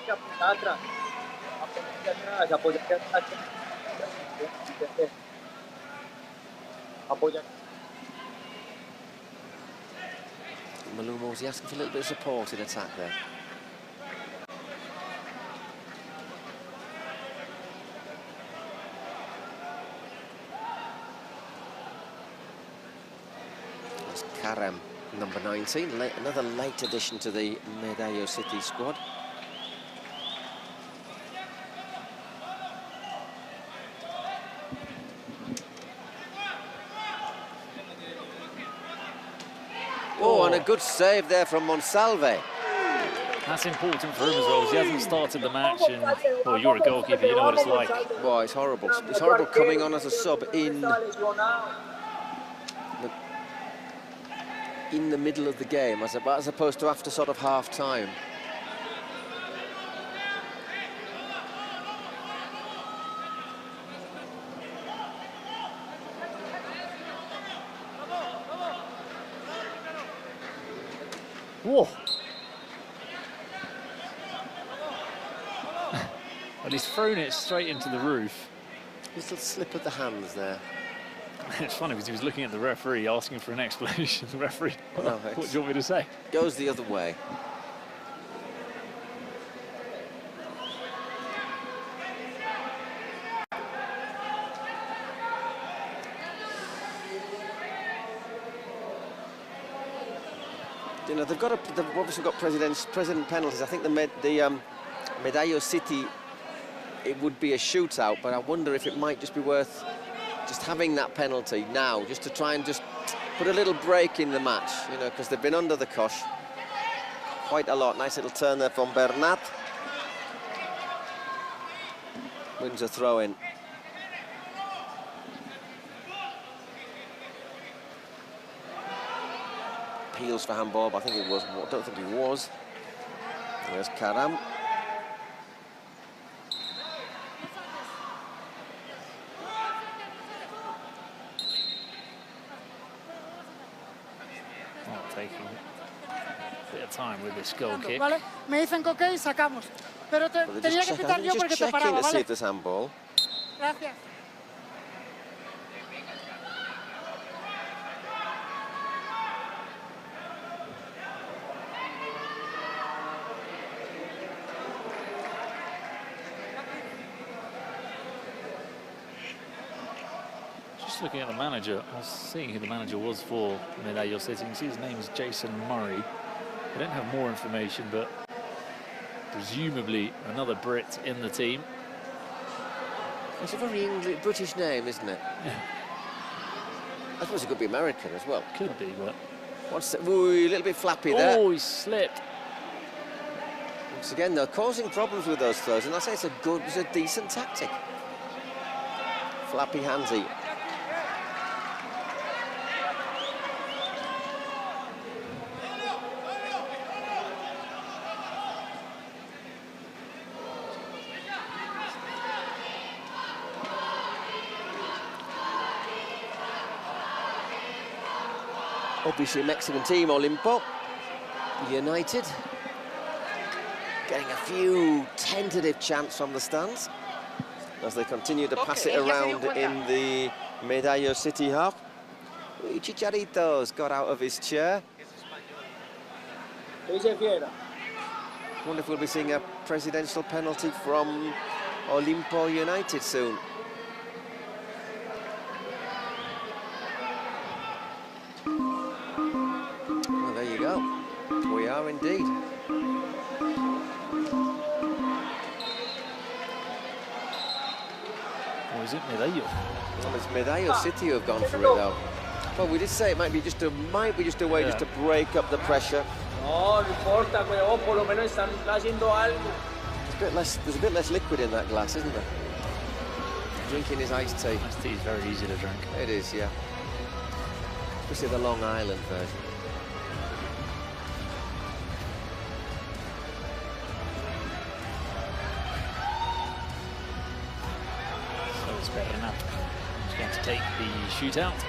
Malumo's asking for a little bit of support in attack there. That's Karam, number 19, another late addition to the Medo City squad. Oh, and a good save there from Monsalve. That's important for him as well, because he hasn't started the match, and, well, you're a goalkeeper, you know what it's like. Well, it's horrible. It's horrible coming on as a sub in the middle of the game, as opposed to after sort of half-time. Whoa! Well, he's thrown it straight into the roof. Little slip of the hands there. It's funny because he was looking at the referee, asking for an explanation. The referee, what do you want me to say? Goes the other way. You know, they've obviously got president penalties. I think the Medo City, it would be a shootout, but I wonder if it might just be worth just having that penalty now, just to try and just put a little break in the match, you know, because they've been under the cosh quite a lot. Nice little turn there from Bernat. Wins a throw-in. Appeals for handball, but I think it was. I don't think he was. There's Karam. Taking a bit of time with this goal kick. ¿Vale? Me dicen que ok y sacamos. Pero tenía que pitar yo porque te paraba, to see ¿vale? if there's handball. Gracias. Just looking at the manager, I was seeing who the manager was for Medo. You can see his name is Jason Murray. I don't have more information, but presumably another Brit in the team. It's a very English, British name, isn't it? Yeah. I suppose it could be American as well. Could be, but... What's that? Ooh, a little bit flappy there. Oh, he slipped. Once again, they're causing problems with those throws, and I say it's a decent tactic. Flappy handsy. Obviously, Mexican team, Olympo United, getting a few tentative chants from the stands as they continue to pass it around in the Medallo City half. Chicharito's got out of his chair. Wonder if we'll be seeing a presidential penalty from Olympo United soon. We are indeed. Or is it Medallo? Well, it's Medallo City who have gone for it though. Well, we did say it might be just a way just to break up the pressure. No, no importa, weón, por lo menos están haciendo algo. There's a bit less liquid in that glass, isn't there? Drinking his iced tea. Iced tea is very easy to drink. It is, yeah. Especially the Long Island version. Better enough. He's going to take the shootout.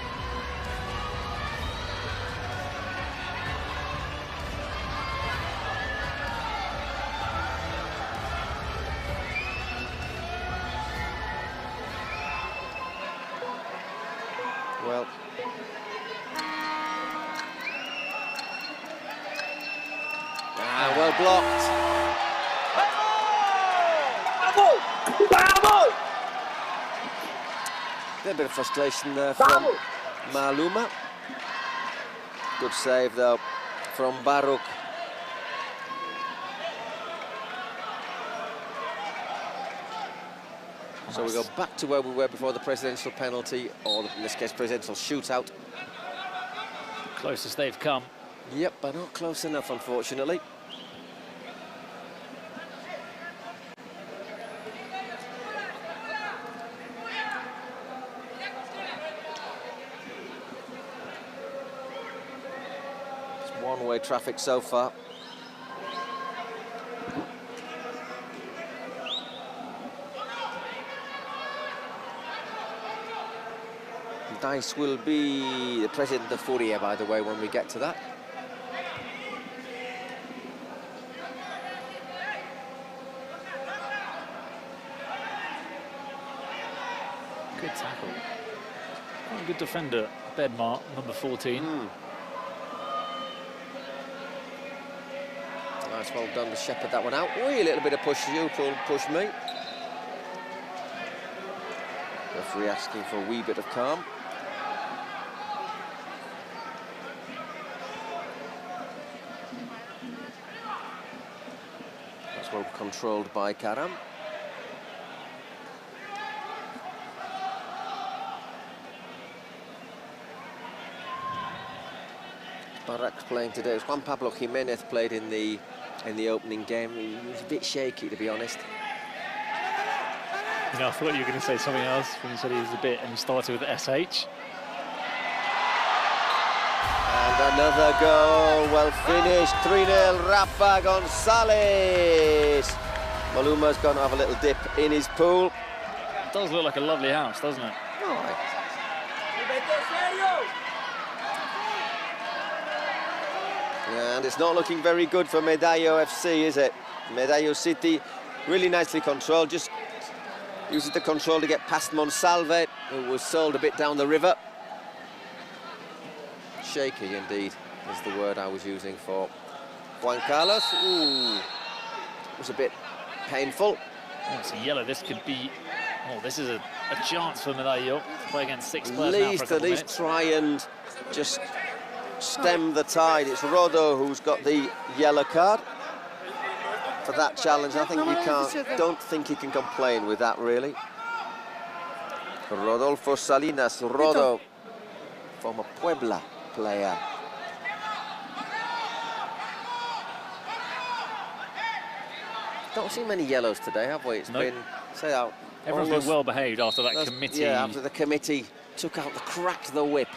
Well, well blocked. A bit of frustration there from Maluma. Good save though from Baruch. So we go back to where we were before the presidential penalty, or in this case presidential shootout. Closest they've come. Yep, but not close enough unfortunately. One-way traffic so far. Dice will be the president of Furia, by the way, when we get to that. Good tackle. Good defender, Bedmar, number 14. Nice, well done to shepherd that one out. Wee, a little bit of push you, push me. Referee asking for a wee bit of calm. That's well controlled by Karam. Barak's playing today. Juan Pablo Jimenez played in the opening game. He was a bit shaky, to be honest. You know, I thought you were going to say something else when you said he was a bit, and you started with SH. And another goal, well finished, 3-0, Rafa Gonzalez. Maluma's going to have a little dip in his pool. It does look like a lovely house, doesn't it? Oh, And it's not looking very good for Medallo FC, is it? Medallo City, really nicely controlled, just uses the control to get past Monsalve, who was sold a bit down the river. Shaky indeed is the word I was using for Juan Carlos. Ooh, it was a bit painful. Oh, it's a yellow. This could be. Oh, this is a chance for Medallo to play against 6 players now for a couple At least try and just stem the tide. It's Rodo who's got the yellow card for that challenge. I think don't think you can complain with that, really. Rodolfo Salinas, Rodo, former Puebla player. Don't see many yellows today, have we? It's been, say out. Everyone's been well behaved after that committee. Yeah, after the committee took out cracked the whip.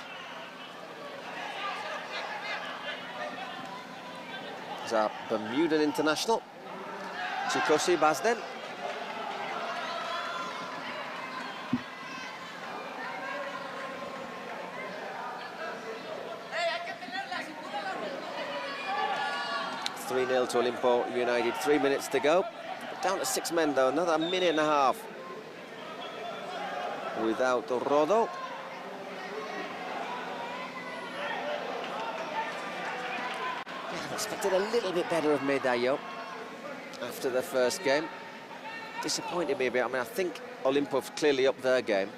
It's our Bermudan international, Chikosi Bazden. It's 3-0 to Olympo United, 3 minutes to go. Down to 6 men though, another minute and a half without Rodo. I expected a little bit better of Medallo after the first game. Disappointed me a bit. I mean, I think Olympo have clearly upped their game.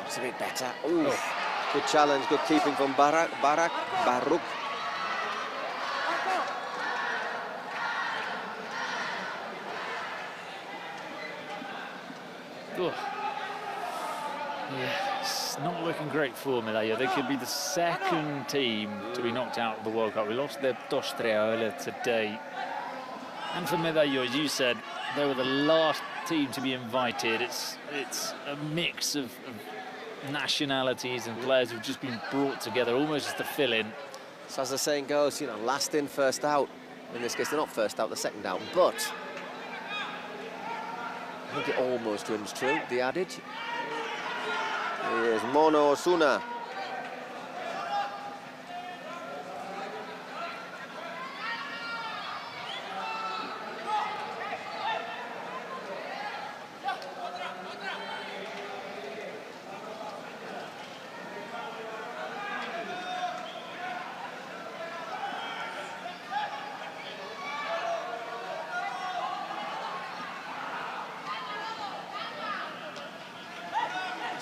It's a bit better. Ooh, good challenge, good keeping from Baruch. Yeah, it's not looking great for Medallo. They could be the second team to be knocked out of the World Cup. We lost their Tosta earlier today. And for Medallo, as you said, they were the last team to be invited. It's a mix of nationalities and players who've just been brought together almost just to fill in. So as the saying goes, you know, last in, first out. In this case, they're not first out, they're second out. But I think it almost rings true, the adage. Here's Mono Osuna.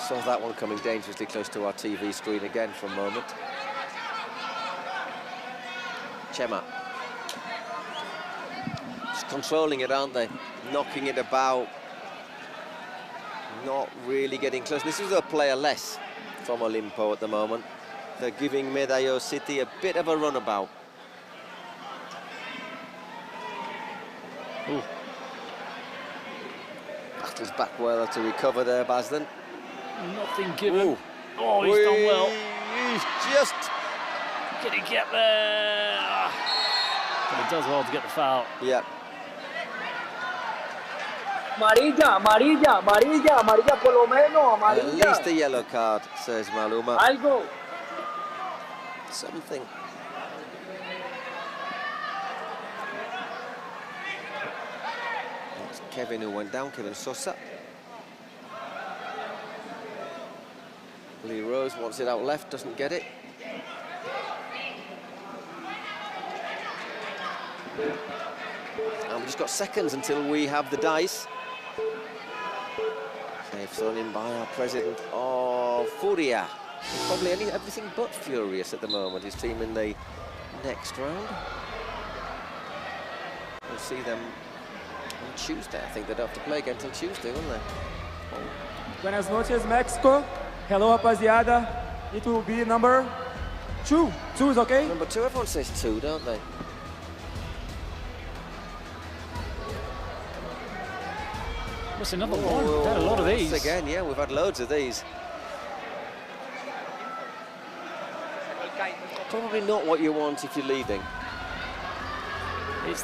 Saw that one coming dangerously close to our TV screen again for a moment. Chema. Just controlling it, aren't they? Knocking it about. Not really getting close. This is a player less from Olympo at the moment. They're giving Medallo City a bit of a runabout. Ooh. Battles back well to recover there, Bazden. Nothing given. Ooh. Oh, he's done well. He's just... Can he get there? But he does well to get the foul. Yeah. Amarilla, por lo menos, amarilla. At least a yellow card, says Maluma. Algo. Something. It's Kevin who went down, Kevin Sosa. Lee Rose wants it out left, doesn't get it. And we've just got seconds until we have the dice. They've thrown in by our president of Furia. Probably everything but furious at the moment, his team in the next round. We'll see them on Tuesday. I think they don't have to play again until Tuesday, won't they? Buenas noches, Mexico. Hello, rapaziada. It will be number 2. 2 is okay? Number 2, everyone says 2, don't they? What's another one? We've had a lot of these. Again, yeah, we've had loads of these. Probably not what you want if you're leading. This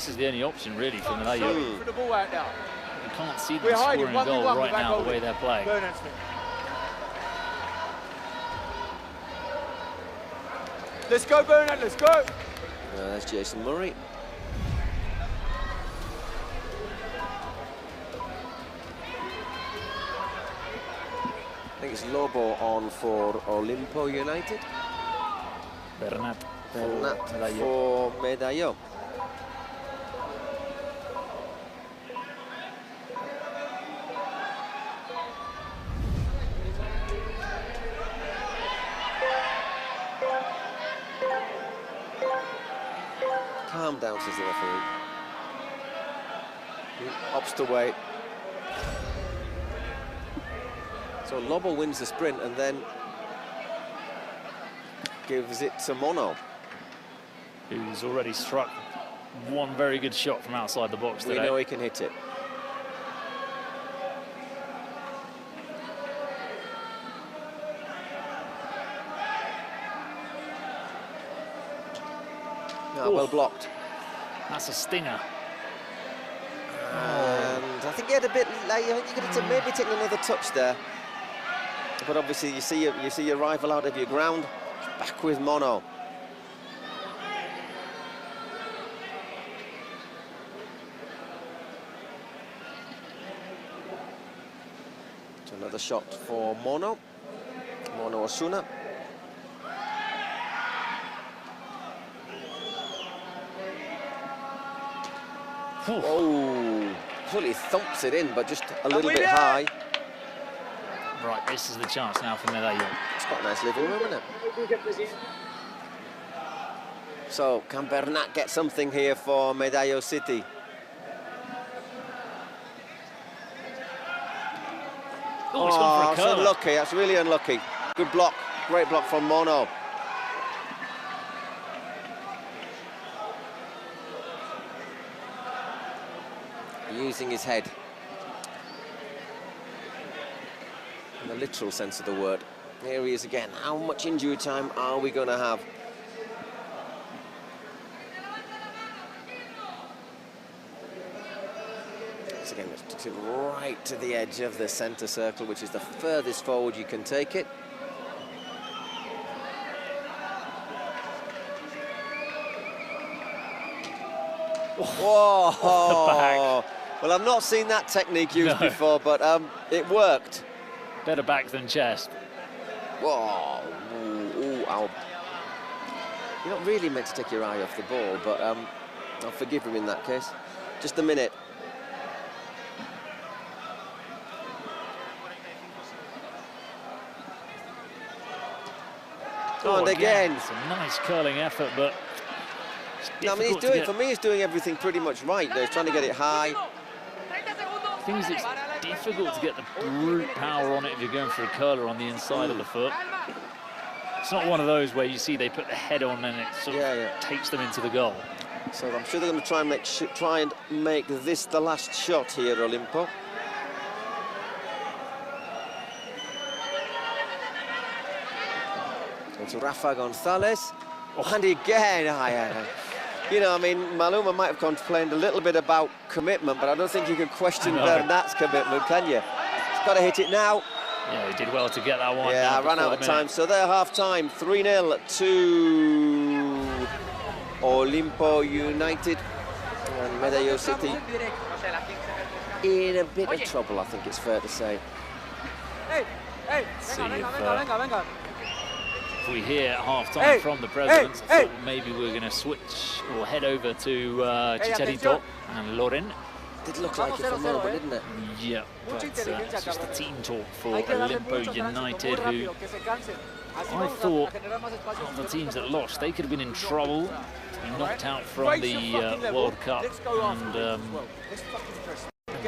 is the only option really for Medallo. For the ball out now. You can't see them scoring a goal right now the way they're playing. Let's go, Bernard, let's go. That's Jason Murray. I think it's Lobo on for Olympo United. Bernat for Medallo. Calm down, says the referee. He opts to wait. So Lobo wins the sprint and then gives it to Mono, who's already struck one very good shot from outside the box today. We know he can hit it. No, well blocked. That's a stinger. And I think he had a bit. Like, I think you could have maybe taken another touch there. But obviously, you see your rival out of your ground. Back with Mono. So another shot for Mono. Mono Osuna. Oh, fully thumps it in, but just a little bit high. Right, this is the chance now for Medallo. It's got a nice living room, isn't it? So, can Bernat get something here for Medallo City? Oh, it's unlucky, that's really unlucky. Good block, great block from Mono. Using his head. In the literal sense of the word. Here he is again. How much injury time are we going to have? Once again, it's right to the edge of the centre circle, which is the furthest forward you can take it. Whoa! Well, I've not seen that technique used before, but it worked. Better back than chest. Whoa! Ooh, ow. You're not really meant to take your eye off the ball, but I'll forgive him in that case. Just a minute. Oh, and again. It's a nice curling effort, but no, I mean, he's doing everything pretty much right. He's trying to get it high. The thing is, it's difficult to get the brute power on it if you're going for a curler on the inside of the foot. It's not one of those where you see they put the head on and it sort of takes them into the goal. So I'm sure they're going to try and make this the last shot here, Olympo. It's Rafa Gonzalez. And again, you know, I mean, Maluma might have complained a little bit about commitment, but I don't think you can question Bernat's commitment, can you? He's got to hit it now. Yeah, he did well to get that one. Yeah, ran out of time. So they're half-time, 3-0 to Olympo United. And Medallo City in a bit of trouble, I think it's fair to say. See if we hear at half-time from the presidents, I thought maybe we're going to switch or head over to Chicharito and Loren. Did look like it for a moment, didn't it? Yeah, but it's just a team talk for Olympo United, who I thought of the teams that lost, they could have been in trouble to be knocked out from the World Cup, and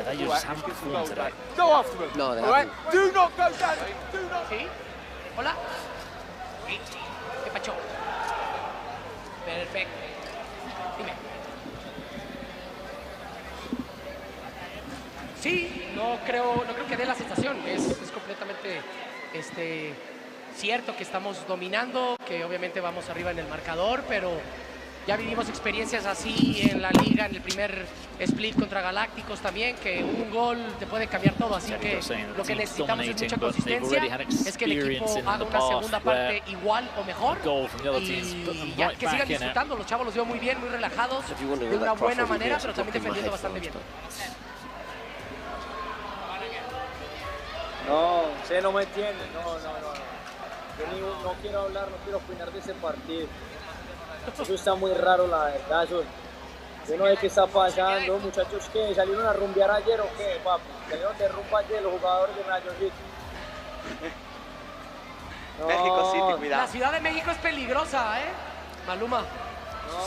they just haven't performed today. Go after them. No, they haven't. Do not go down. Do not. Sí. Hola. ¿Qué pacho? Perfecto. Dime. Sí, no creo que dé la sensación. Es completamente cierto que estamos dominando, que obviamente vamos arriba en el marcador, pero Ya vivimos experiencias así en la liga, en el primer split contra Galácticos también, que un gol te puede cambiar todo, así que lo que necesitamos es mucha consistencia, es que el equipo haga una segunda parte igual o mejor y ya, que sigan disfrutando. Los chavos los veo muy bien, muy relajados, de una buena manera, pero también defendiendo bastante bien. No, usted no me entiende, no. Yo no quiero hablar, no quiero opinar de ese partido. Eso está muy raro, la verdad. Eso, yo no sé qué está pasando, muchachos, ¿qué? ¿Salieron a rumbear ayer o qué, papi? ¿Salieron de rumba ayer los jugadores de Rayo City? No, México City, cuidado. La Ciudad de México es peligrosa, Maluma.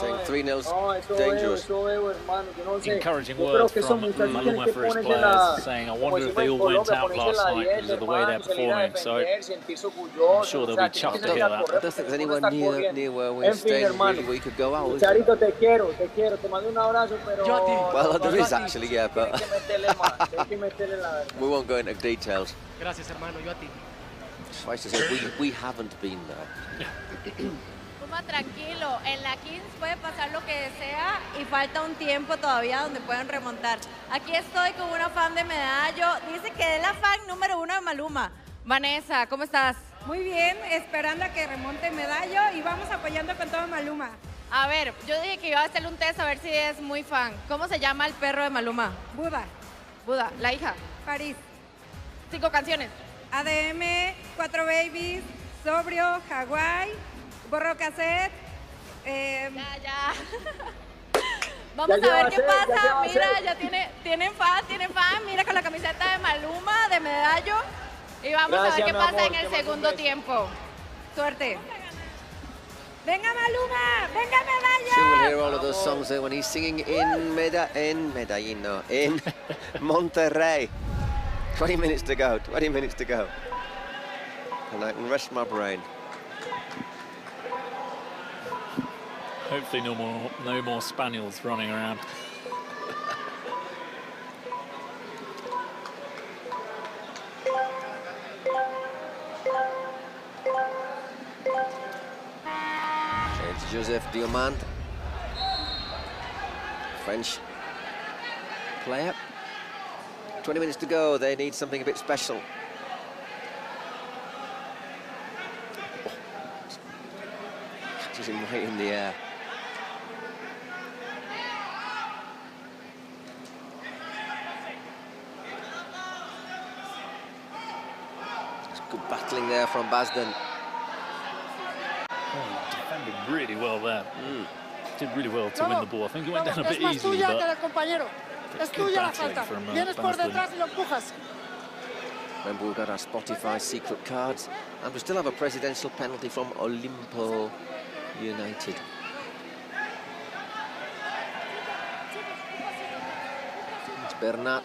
Saying 3-0's eso dangerous. Veo, hermano, yo no sé. Encouraging Yo words creo que from Maluma for his players, saying, I wonder if they all went out last night because of the way they're performing. So I'm sure they'll be chuffed to hear that. I don't think there's anyone near where we're staying really we could go out. Charito, te quiero. Te mando un abrazo, pero... Well, there is actually, yeah, but we won't go into details. Gracias, hermano, yo a ti. Suffice to say, we haven't been there. Tranquilo, en la Kings puede pasar lo que sea y falta un tiempo todavía donde pueden remontar. Aquí estoy con una fan de Medallo, dice que es la fan número 1 de Maluma. Vanessa, ¿cómo estás? Muy bien, esperando a que remonte Medallo y vamos apoyando con todo Maluma. A ver, yo dije que iba a hacerle un test a ver si es muy fan. ¿Cómo se llama el perro de Maluma? Buda, la hija. París. 5 canciones. ADM, 4 Babies, Sobrio, Hawái. Borro cassette. Ya. Vamos a ver qué pasa. Mira, ya tienen fan. Mira, con la camiseta de Maluma, de Medallo. Y vamos a ver qué pasa en el segundo tiempo. Suerte. Venga Maluma, venga Medallo. Sure, we'll hear all of those songs there when he's singing in Medellin, no, in Monterrey. 20 minutes to go. And I can rest my brain. Hopefully no more Spaniels running around. It's Joseph Diomande, French player. 20 minutes to go, they need something a bit special. Catches him right in the air. Good battling there from Basden. Defended really well there. Did really well to win the ball. I think it went down a bit easily, but es tuya la falta. Vienes por detrás y lo empujas. Remember, we've got our Spotify secret cards, and we still have a presidential penalty from Olympo United. It's Bernat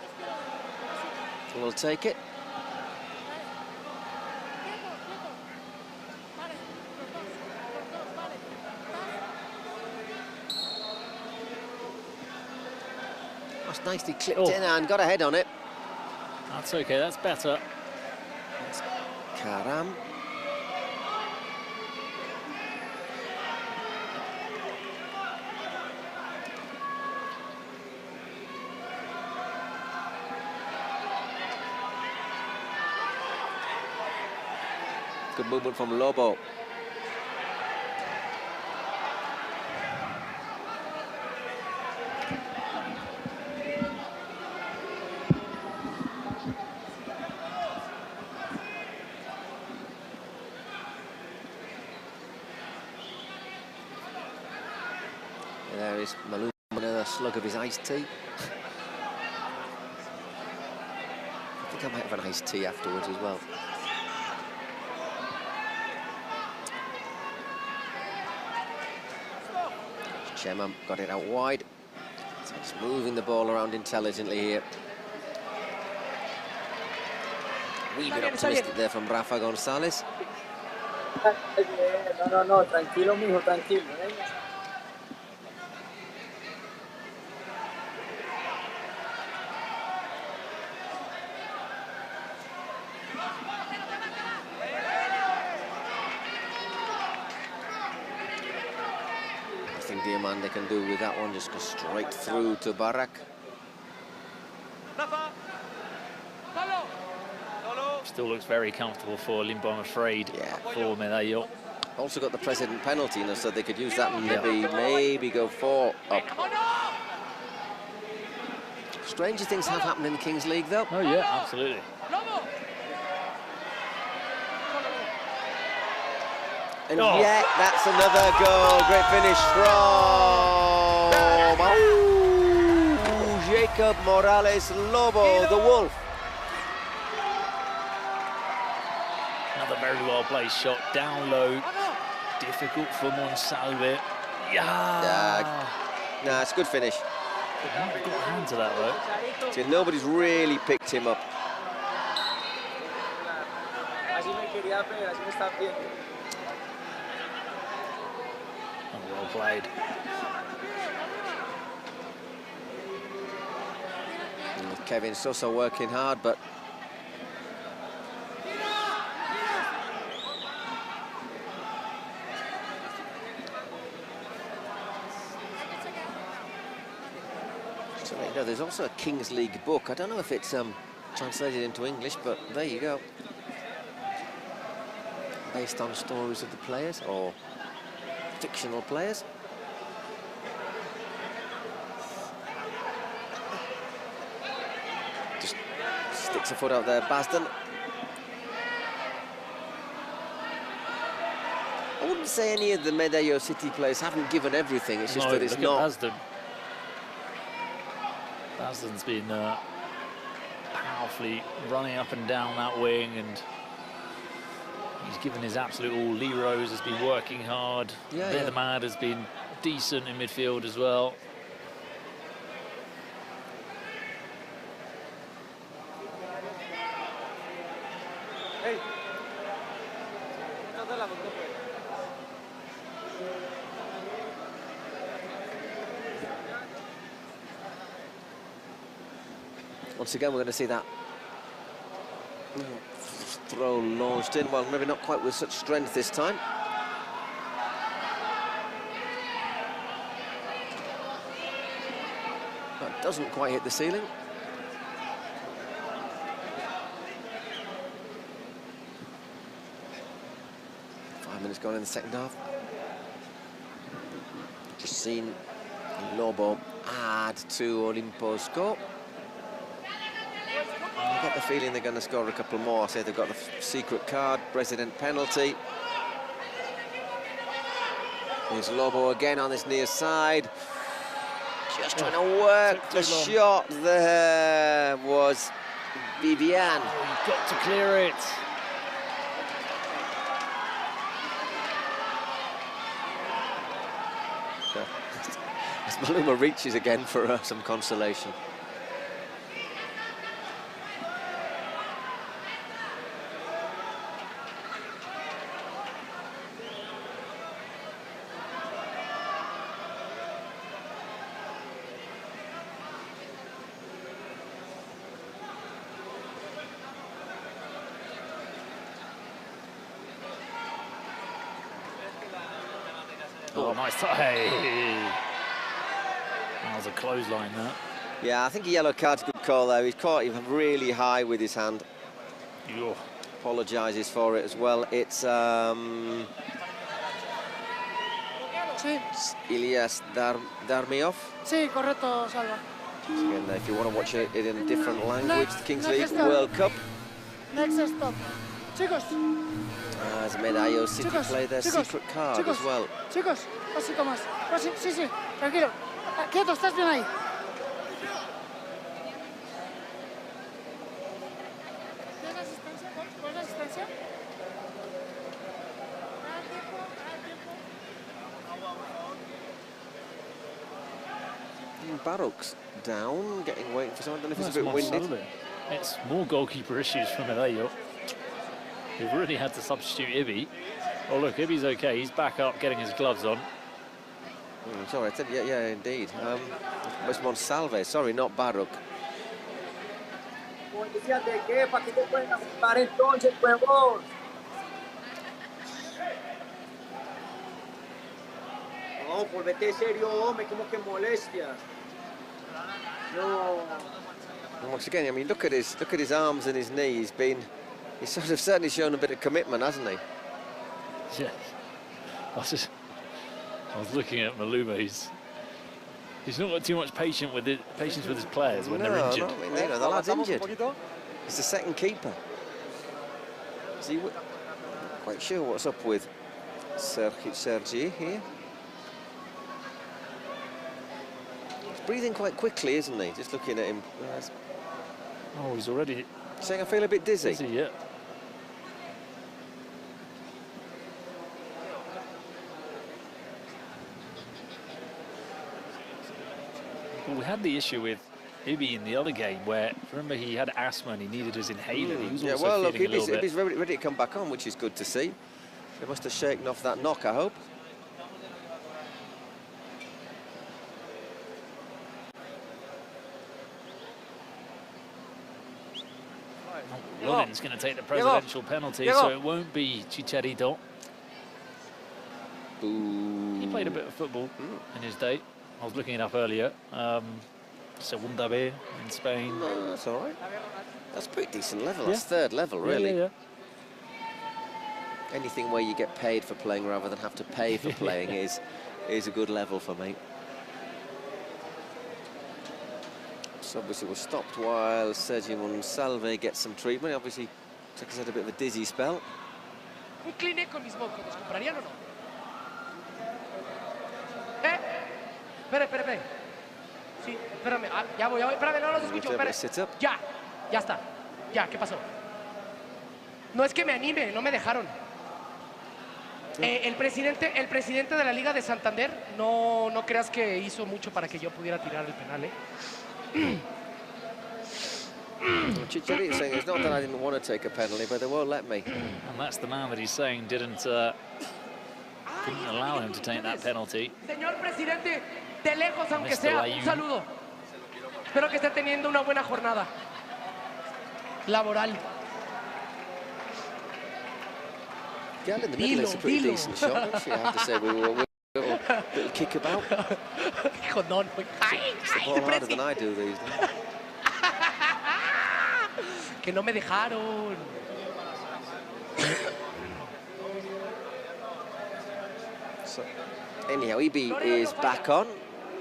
who will take it. That's nicely clipped in and got a head on it. That's okay, that's better. That's Karam. Good movement from Lobo. There is Maluma, another slug of his iced tea. I think I might have an iced tea afterwards as well. Chema got it out wide. So he's moving the ball around intelligently here. Wee bit optimistic there from Rafa González. No, tranquilo, mijo, tranquilo. nothing Diamande can do with that one. Just go straight through to Barak. Still looks very comfortable for Olympo, I'm afraid, for Medo. Also got the president penalty, you know, so they could use that and maybe go 4 up. Stranger things have happened in the Kings League, though. Oh, yeah, absolutely. And yet, that's another goal. Great finish from Jacob Morales Lobo, the Wolf. Another very well placed shot, down low. Difficult for Monsalve. Nah, it's a good finish. Got a hand to that, though. See, nobody's really picked him up. Well played. And Kevin Sosa working hard, but so, you know, there's also a Kings League book. I don't know if it's translated into English, but there you go. Based on stories of the players or fictional players. Just sticks a foot out there, Basden. I wouldn't say any of the Medo City players haven't given everything. It's just that it's not. Basden. Basden's been powerfully running up and down that wing, and he's given his absolute all. Leroy's has been working hard. Vedemad has been decent in midfield as well. Hey. Once again, we're going to see that throw launched in. Well, maybe not quite with such strength this time. That doesn't quite hit the ceiling. Five minutes gone in the second half. Just seen Lobo add to Olympo's score. I get the feeling they're going to score a couple more. I say they've got the secret card, president penalty. Here's Lobo again on this near side. Just trying to work the shot. There was Vivian. You've got to clear it. As Maluma reaches again for some consolation. Oh, nice. Hey. That was a clothesline, that. Yeah, I think a yellow card's a good call there. He's caught him really high with his hand. Apologises for it as well. It's Ilias Darmiov. Sí, correcto, Salva. Again, if you want to watch it in a different language, the Kings League World Cup. Next stop. Chicos. As Medo City play their secret card as well. Chicos, pasito más. Sí, sí, tranquilo. Quieto, estás bien ahí. ¿Tienes asistencia? ¿Cuál es la asistencia? Barrock's down, waiting for someone. I don't know if it's a bit winded. It's more goalkeeper issues from Medo. They've really had to substitute Ibi. Oh, look, Ibi's okay. He's back up, getting his gloves on. Sorry, I said, yeah, indeed. It's Monsalve, sorry, not Barrock. Vamos, volvete serio, hombre, como que molestia. No. And once again, I mean, look at his arms and his knee. He's sort of certainly shown a bit of commitment, hasn't he? Yeah. I was looking at Maluma. He's not got too much patience with his players when they're injured. No, I mean, you know, the lad's injured. He's the second keeper. See, not quite sure what's up with Sergi here. He's breathing quite quickly, isn't he? Just looking at him. Oh, he's already saying I feel a bit dizzy. Yeah. Well, we had the issue with Ibi in the other game where, remember, he had asthma and he needed his inhaler. He was also well, look, feeling a little bit. Ibi's ready to come back on, which is good to see. They must have shaken off that knock, I hope. Robin's going to take the presidential penalty, so it won't be Chicharito. He played a bit of football in his day. I was looking it up earlier. Segunda B in Spain. No, that's all right. That's pretty decent level. That's third level, really. Yeah. Anything where you get paid for playing rather than have to pay for playing is a good level for me. So obviously was stopped while Sergio Monsalve gets some treatment. Obviously, he's had a bit of a dizzy spell. Un Kleenex con mis mocos, ¿los comprarían o no? Espera. Sí, espérame, ya voy, espérame, no los escucho, espérame. Ya está. Ya, ¿qué pasó? No es que me anime, no me dejaron. El presidente de la Liga de Santander, no creas que hizo mucho para que yo pudiera tirar el penal, Chicharito saying it's not that I didn't want to take a penalty, but they won't let me. And that's the man that he's saying couldn't allow him to take that penalty. Señor presidente, de lejos aunque sea, un saludo. Espero que esté teniendo una buena jornada laboral. Yeah, in the middle is a pretty decent shot, actually, I have to say. We were a little kick about. Hijo, no. It's the ball harder than I do these days. Que no me dejaron. So, anyhow, Ibi is back on.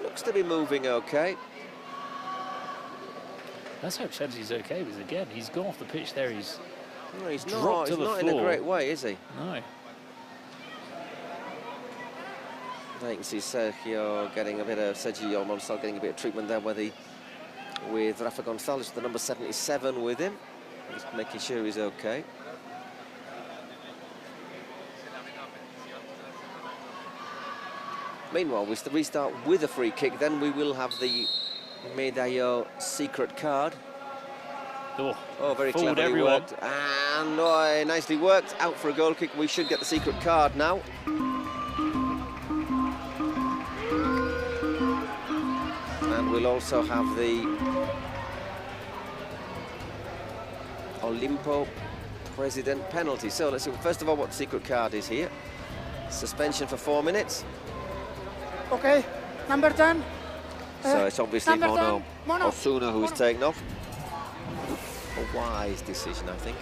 Looks to be moving okay. Let's hope Sergi's okay, because again, he's gone off the pitch there. He's not in a great way, is he? No. I can see Sergio getting a bit of getting a bit of treatment there with Rafa Gonzalez, the number 77 with him. Just making sure he's okay. Meanwhile, we restart with a free kick, then we will have the Medallo secret card. Oh, very cleverly worked. And nicely worked. Out for a goal kick. We should get the secret card now. And we'll also have the Olympo president penalty. So let's see, first of all, what the secret card is here. Suspension for 4 minutes. Okay, number 10. So it's obviously Mono Osuna who's taken off. A wise decision, I think.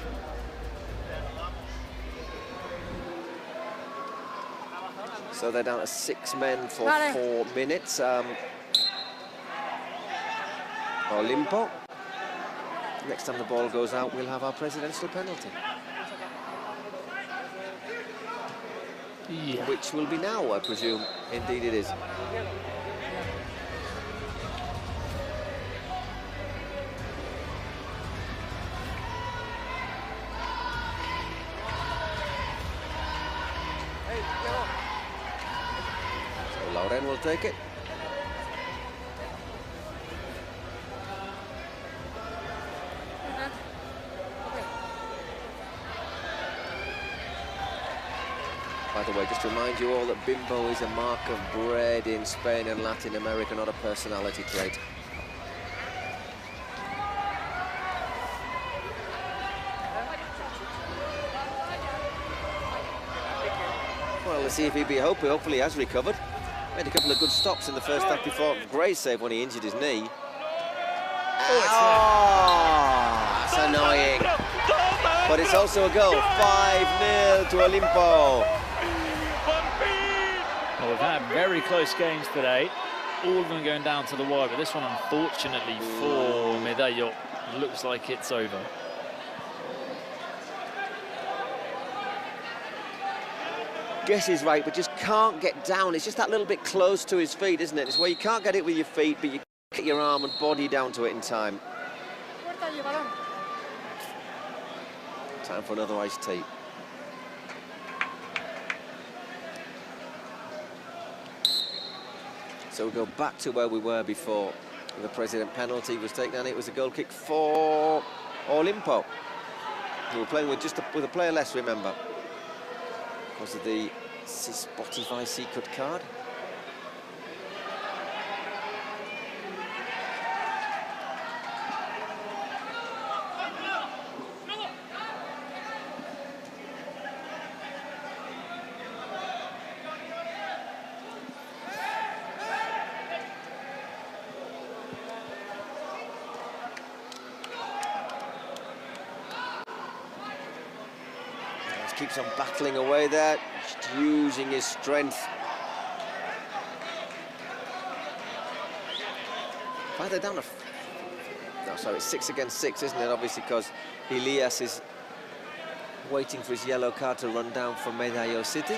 So they're down to 6 men for 4 minutes. Olympo. Next time the ball goes out, we'll have our presidential penalty. Yeah. Which will be now, I presume. Indeed it is. So Lauren will take it. By the way, just to remind you all that bimbo is a mark of bread in Spain and Latin America, not a personality trait. Well, let's see if hopefully has recovered. Made a couple of good stops in the first half before. Great save when he injured his knee. That's annoying. But it's also a goal. 5-0 to Olympo. Well, we've had very close games today. All of them going down to the wire, but this one, unfortunately for Medo, looks like it's over. Guess he's right, but just can't get down. It's just that little bit close to his feet, isn't it? It's where you can't get it with your feet, but you get your arm and body down to it in time. Time for another iced tea. So we'll go back to where we were before. The President penalty was taken, and it was a goal kick for Olympo. We were playing with with a player less, remember, because of the SportyTV secret card. Keeps on battling away there, just using his strength. Why are they down to... No, sorry, it's 6 against 6, isn't it? Obviously, because Elias is waiting for his yellow card to run down for Medo City.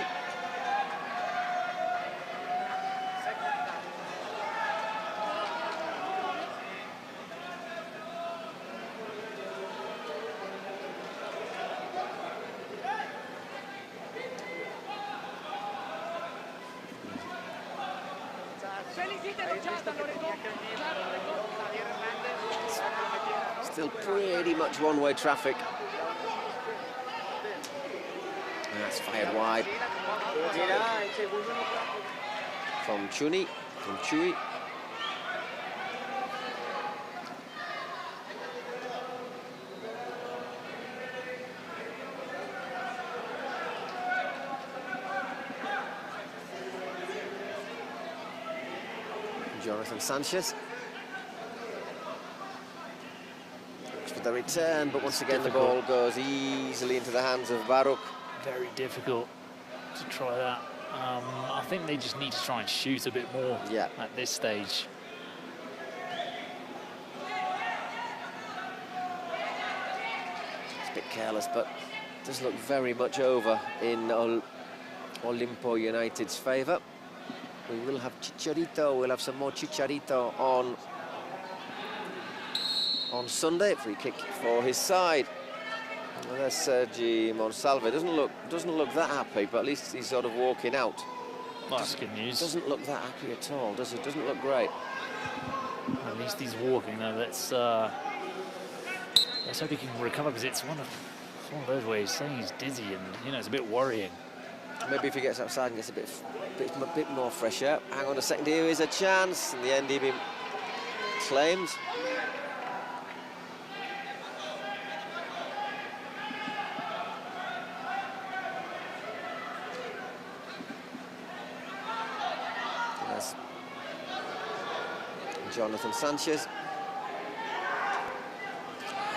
Still pretty much one-way traffic. And that's fired wide. From Chui. Jonathan Sanchez. For the return, but once again the ball goes easily into the hands of Baruch. Very difficult to try that. I think they just need to try and shoot a bit more at this stage. It's a bit careless, but it does look very much over in Olympo United's favour. We will have Chicharito, we'll have some more Chicharito on Sunday. Free kick for his side. Well, there's Sergi Monsalve. Doesn't look that happy, but at least he's sort of walking out. Well, that's good news. Doesn't look that happy at all, does it? Doesn't look great. At least he's walking though. Let's hope he can recover, because it's one of those ways saying he's dizzy, and it's a bit worrying. Maybe if he gets outside and gets a bit more fresh air. Hang on a second, here is a chance. In the end, he been claimed. That's Jonathan Sanchez.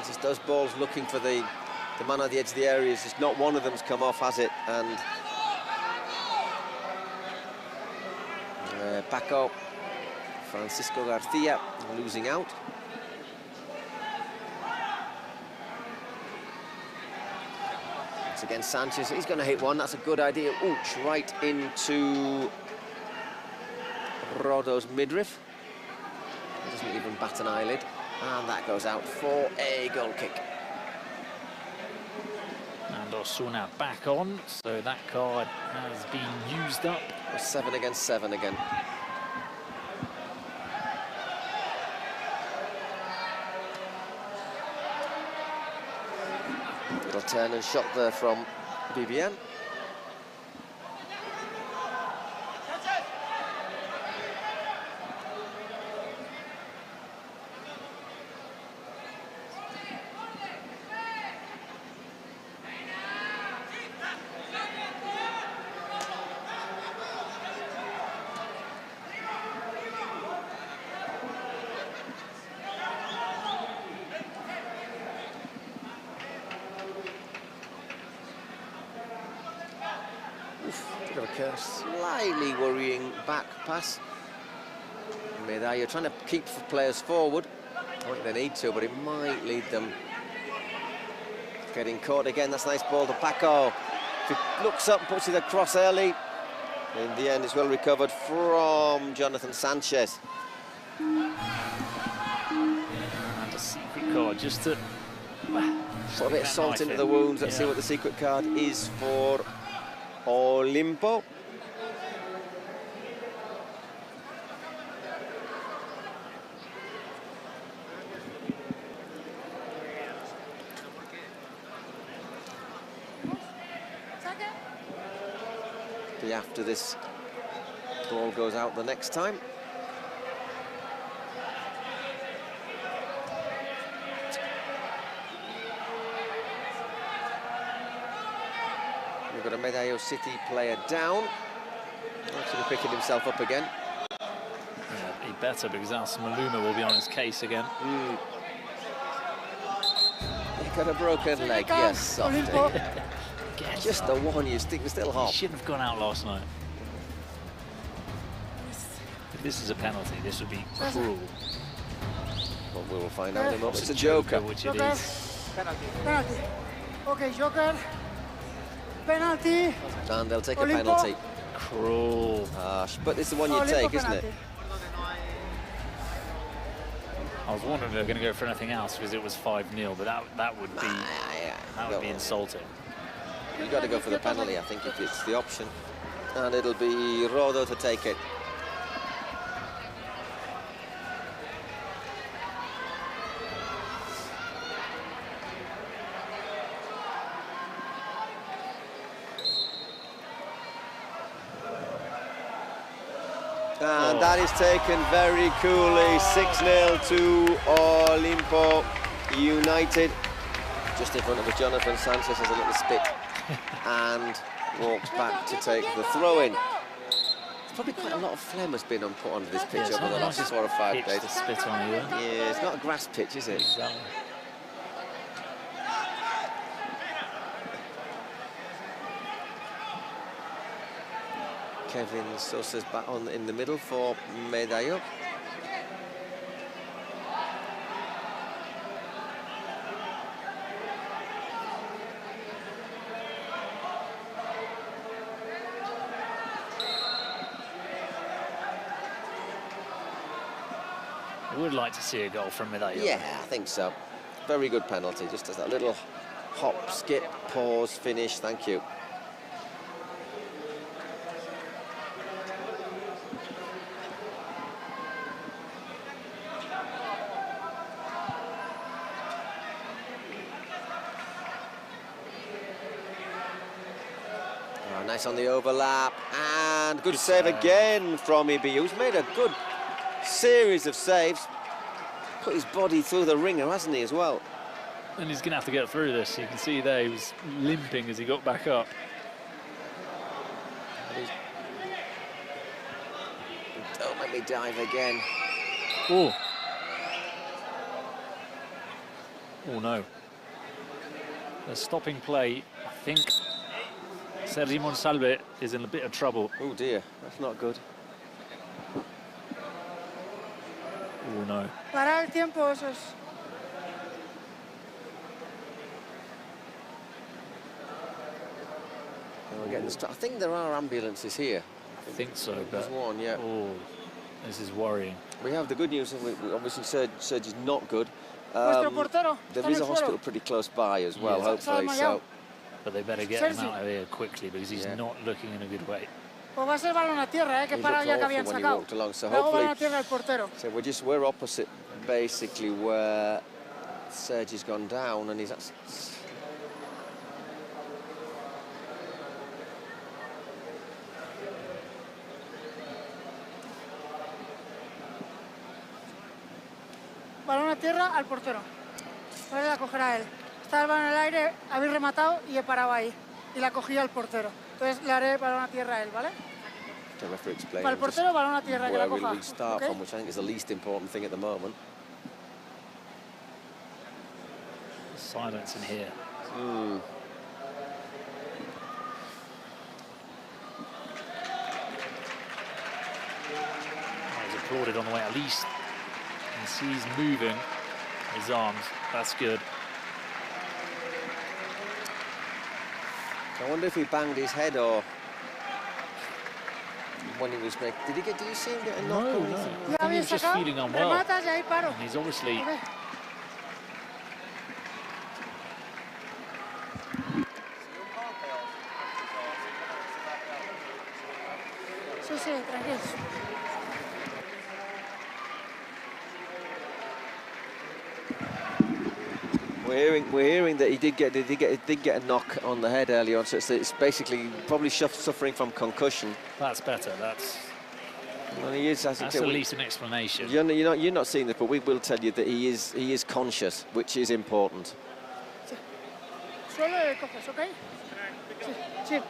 Just those balls looking for the man at the edge of the area. Just not one of them's come off, has it? And Paco, Francisco Garcia losing out. Once again, Sanchez, he's going to hit one. That's a good idea. Ouch, right into Rodo's midriff. He doesn't even bat an eyelid. And that goes out for a goal kick. And Osuna back on, so that card has been used up. 7 against 7 again. Little turn and shot there from Bibian. like a slightly worrying back pass. Medo trying to keep players forward. I think they need to, but it might lead them. Getting caught again, that's a nice ball to Paco. If he looks up and puts it across early, in the end it's well recovered from Jonathan Sanchez. And a secret card, just to... Put a bit of salt into the wounds. Let's see what the secret card is for Olympo. After this ball goes out the next time. We've got a Medo City player down. Actually picking himself up again. Yeah, he better, because else Maluma will be on his case again. He got a broken leg, yes, softy. Just the one you think still hot. He shouldn't have gone out last night. If this is a penalty, this would be cruel. Well, we will find out in a moment. It's a joker. Which it is. Penalty. Okay, joker. Penalty. And they'll take a penalty. Cruel. Harsh, but it's the one you take, isn't it? I was wondering if they were going to go for anything else because it was 5-0, but that would be insulting. You've got to go for the penalty, I think, if it's the option. And it'll be Rodo to take it. And that is taken very coolly. 6-0 to Olympo United. Just in front of us, Jonathan Sanchez has a little spit and walks back to take the throw-in. There's probably quite a lot of phlegm has been put onto this pitch over the last 4 or 5 days. To spit on here. Yeah, it's not a grass pitch, is it? Exactly. Kevin Sosa's back on in the middle for Medo. I would like to see a goal from Medo. Yeah, I think so. Very good penalty, just as that little hop, skip, pause, finish. Thank you. Nice on the overlap, and good save again from Ibi, who's made a good series of saves. Put his body through the ringer, hasn't he, as well? And he's going to have to get through this. You can see there he was limping as he got back up. Don't let me dive again. Oh. Oh, no. They're stopping play, I think. Sergi Monsalve is in a bit of trouble. Oh dear, that's not good. Oh no. Para el tiempo, eso es. I think there are ambulances here. I think so, but there's one, yeah. Oh, this is worrying. We have the good news, obviously Sergi's not good. There is a hospital pretty close by as well, hopefully. So. But they better get him out of here quickly because he's not looking in a good way. Pues va a ser balón a tierra, que para ya que habían sacado. Luego balón a tierra el portero. So we're opposite basically where Sergi's gone down, and he's balón a tierra al portero. Puede la coger a él. Está el balón en el aire, habéis rematado y he parado ahí. Y la cogía al portero. Entonces le haré balón a tierra a él, ¿vale? Para el portero, balón a tierra, que la coja. We start from, which I think is the least important thing at the moment. Silence in here. applauded on the way. At least you can see he's moving his arms. That's good. I wonder if he banged his head or when he was making. Did you see him get a knock? No, no. I think he was just feeling unwell. And he's obviously. Sí, tranquilos. We're hearing that he did get a knock on the head early on, so it's basically probably suffering from concussion. That's better. That's. Well, he is. That's at least an explanation. You're not seeing this, but we will tell you that he is conscious, which is important. Solo coges, okay? Sí.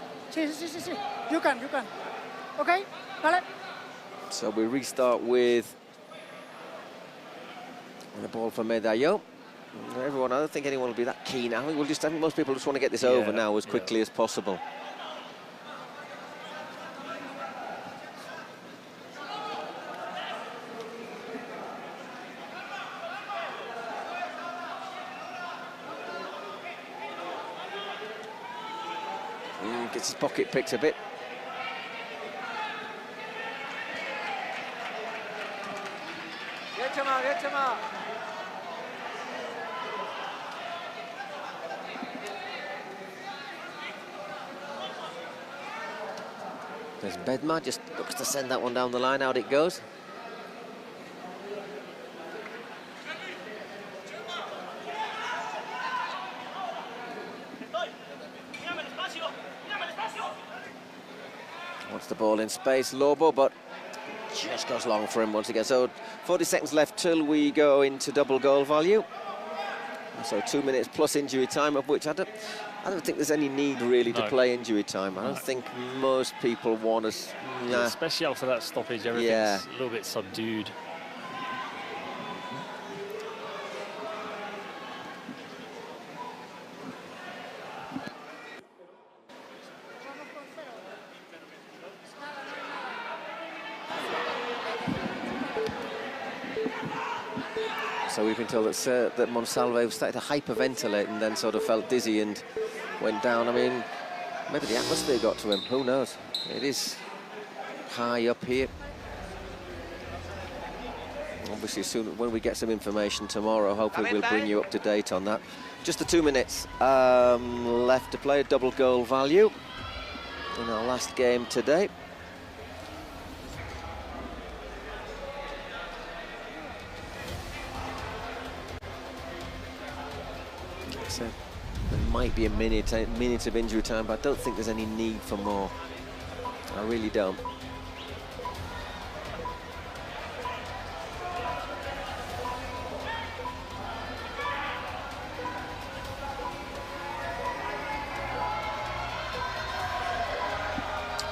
You can. Okay? Vale. So we restart with the ball for Medo. Everyone, I don't think anyone will be that keen. I think most people just want to get this over now as quickly as possible. Gets his pocket picked a bit. There's Bedma, just looks to send that one down the line. Out it goes. Wants the ball in space, Lobo, but just goes long for him once again. So 40 seconds left till we go into double goal value. So 2 minutes plus injury time, of which I don't think there's any need really to play injury time. I don't think most people want us. Yeah, especially after that stoppage, everything's a little bit subdued. So we've been told that Monsalve started to hyperventilate and then sort of felt dizzy and went down. I mean, maybe the atmosphere got to him. Who knows? It is high up here. Obviously, soon when we get some information tomorrow, hopefully we'll bring you up to date on that. Just the 2 minutes left to play, a double goal value in our last game today. So there might be a minute of injury time, but I don't think there's any need for more. I really don't.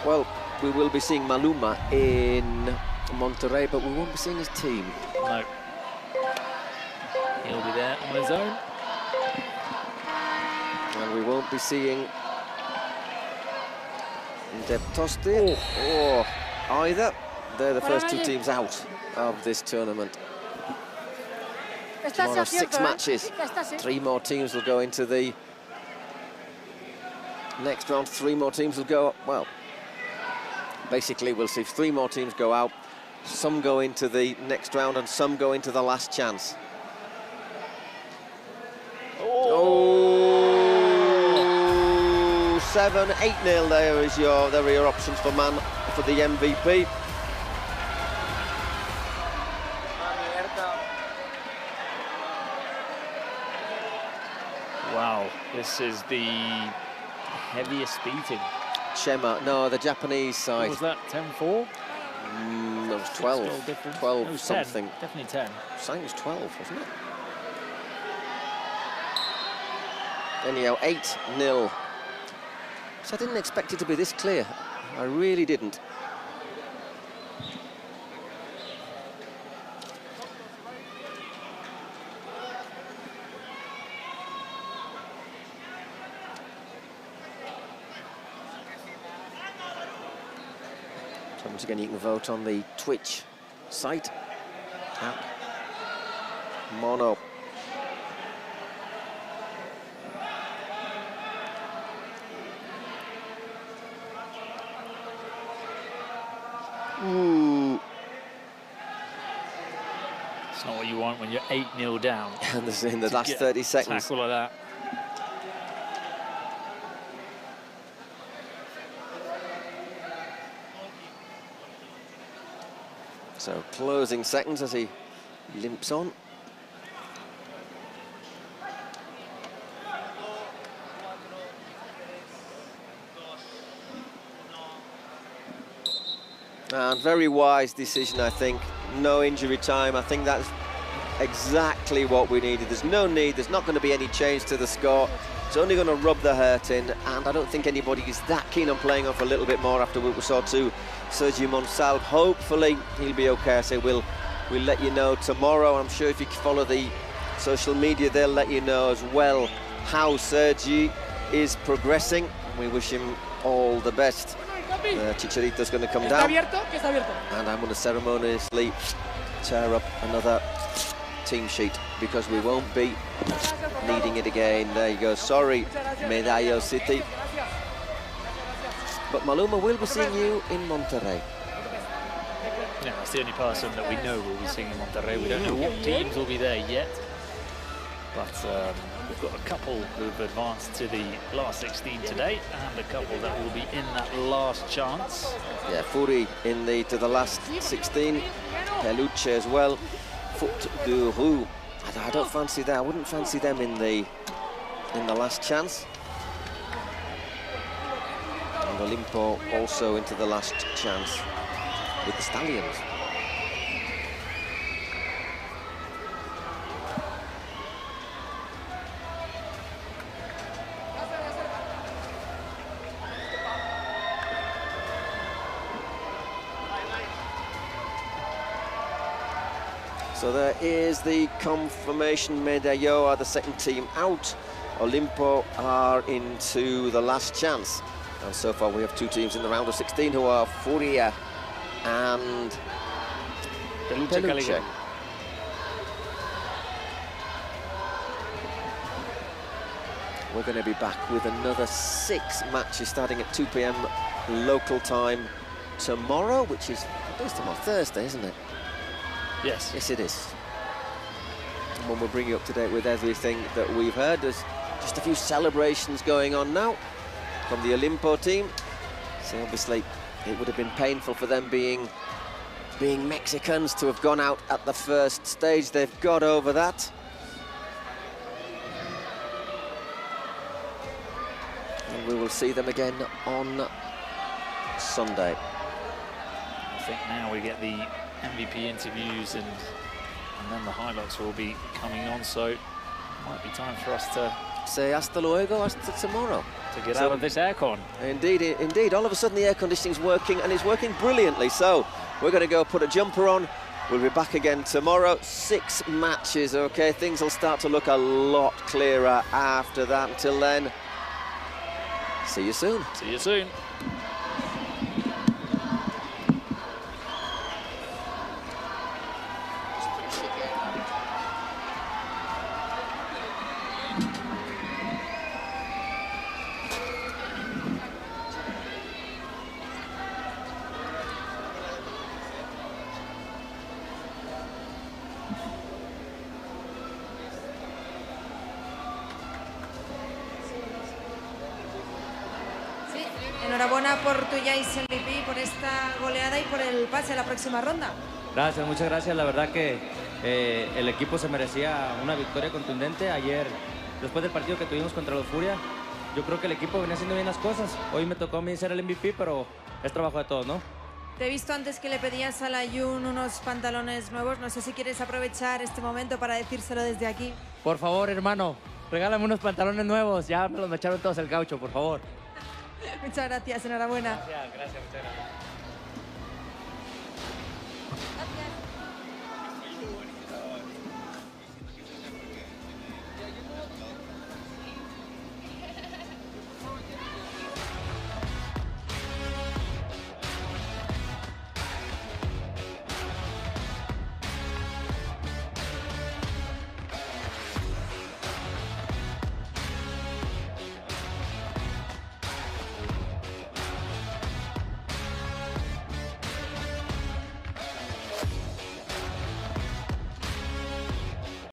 Well, we will be seeing Maluma in Monterrey, but we won't be seeing his team. No. He'll be there on his own. And we won't be seeing Tosta or either. They're the first two teams out of this tournament. Tomorrow, 6 matches. 3 more teams will go into the next round. 3 more teams will go, well, basically we'll see 3 more teams go out. Some go into the next round and some go into the last chance. Oh, 7-8-0 there are your options for the MVP. Wow, this is the heaviest beating. Chema, no, the Japanese side. What was that, 10-4? That was 12. 12 no, something. 10. Definitely 10. I think it was 12, wasn't it? Anyhow, 8-0. So I didn't expect it to be this clear. I really didn't. So once again, you can vote on the Twitch sight at Mono. Ooh. It's not what you want when you're 8-0 down. And this is in the last 30 seconds. Tackle like that. So closing seconds as he limps on. And very wise decision, I think. No injury time. I think that's exactly what we needed. There's no need. There's not going to be any change to the score. It's only going to rub the hurt in, and I don't think anybody is that keen on playing off a little bit more after what we saw to Sergi Monsalve. Hopefully he'll be okay. So we'll let you know tomorrow. I'm sure if you follow the social media, they'll let you know as well how Sergi is progressing. We wish him all the best. Chicharito's going to come down, and I'm going to ceremoniously tear up another team sheet because we won't be needing it again. There you go. Sorry, Medallo City. But Maluma, will be seeing you in Monterrey. Yeah, that's the only person that we know will be seeing in Monterrey. We don't know what teams will be there yet, but we've got a couple who've advanced to the last 16 today, and a couple that will be in that last chance. Yeah, Fure to the last 16. Peluche as well. Foot de Roue. I don't fancy that. I wouldn't fancy them in the last chance. And Olympo also into the last chance with the Stallions. So there is the confirmation. Medallo are the second team out. Olympo are into the last chance. And so far we have two teams in the round of 16 who are Furia and Peluche. We're going to be back with another 6 matches starting at 2 p.m. local time tomorrow, which is tomorrow, Thursday, isn't it? Yes. Yes, it is. And when we'll bring you up to date with everything that we've heard, there's just a few celebrations going on now from the Olympo team. So obviously it would have been painful for them being Mexicans to have gone out at the first stage. They've got over that. And we will see them again on Sunday. I think now we get the MVP interviews and then the highlights will be coming on, so it might be time for us to say hasta luego, hasta tomorrow. To get out of this aircon. Indeed, indeed. All of a sudden the air conditioning's working, and it's working brilliantly. So we're going to go put a jumper on. We'll be back again tomorrow. 6 matches, okay? Things will start to look a lot clearer after that. Until then, see you soon. See you soon. Enhorabuena por tu Jais MVP, por esta goleada y por el pase a la próxima ronda. Gracias, muchas gracias. La verdad que el equipo se merecía una victoria contundente. Ayer, después del partido que tuvimos contra los Furia, yo creo que el equipo venía haciendo bien las cosas. Hoy me tocó a mí ser el MVP, pero es trabajo de todos, ¿no? Te he visto antes que le pedías a la Jun unos pantalones nuevos. No sé si quieres aprovechar este momento para decírselo desde aquí. Por favor, hermano, regálame unos pantalones nuevos. Ya me los echaron todos el caucho, por favor. Muchas gracias, enhorabuena. Gracias, muchas gracias.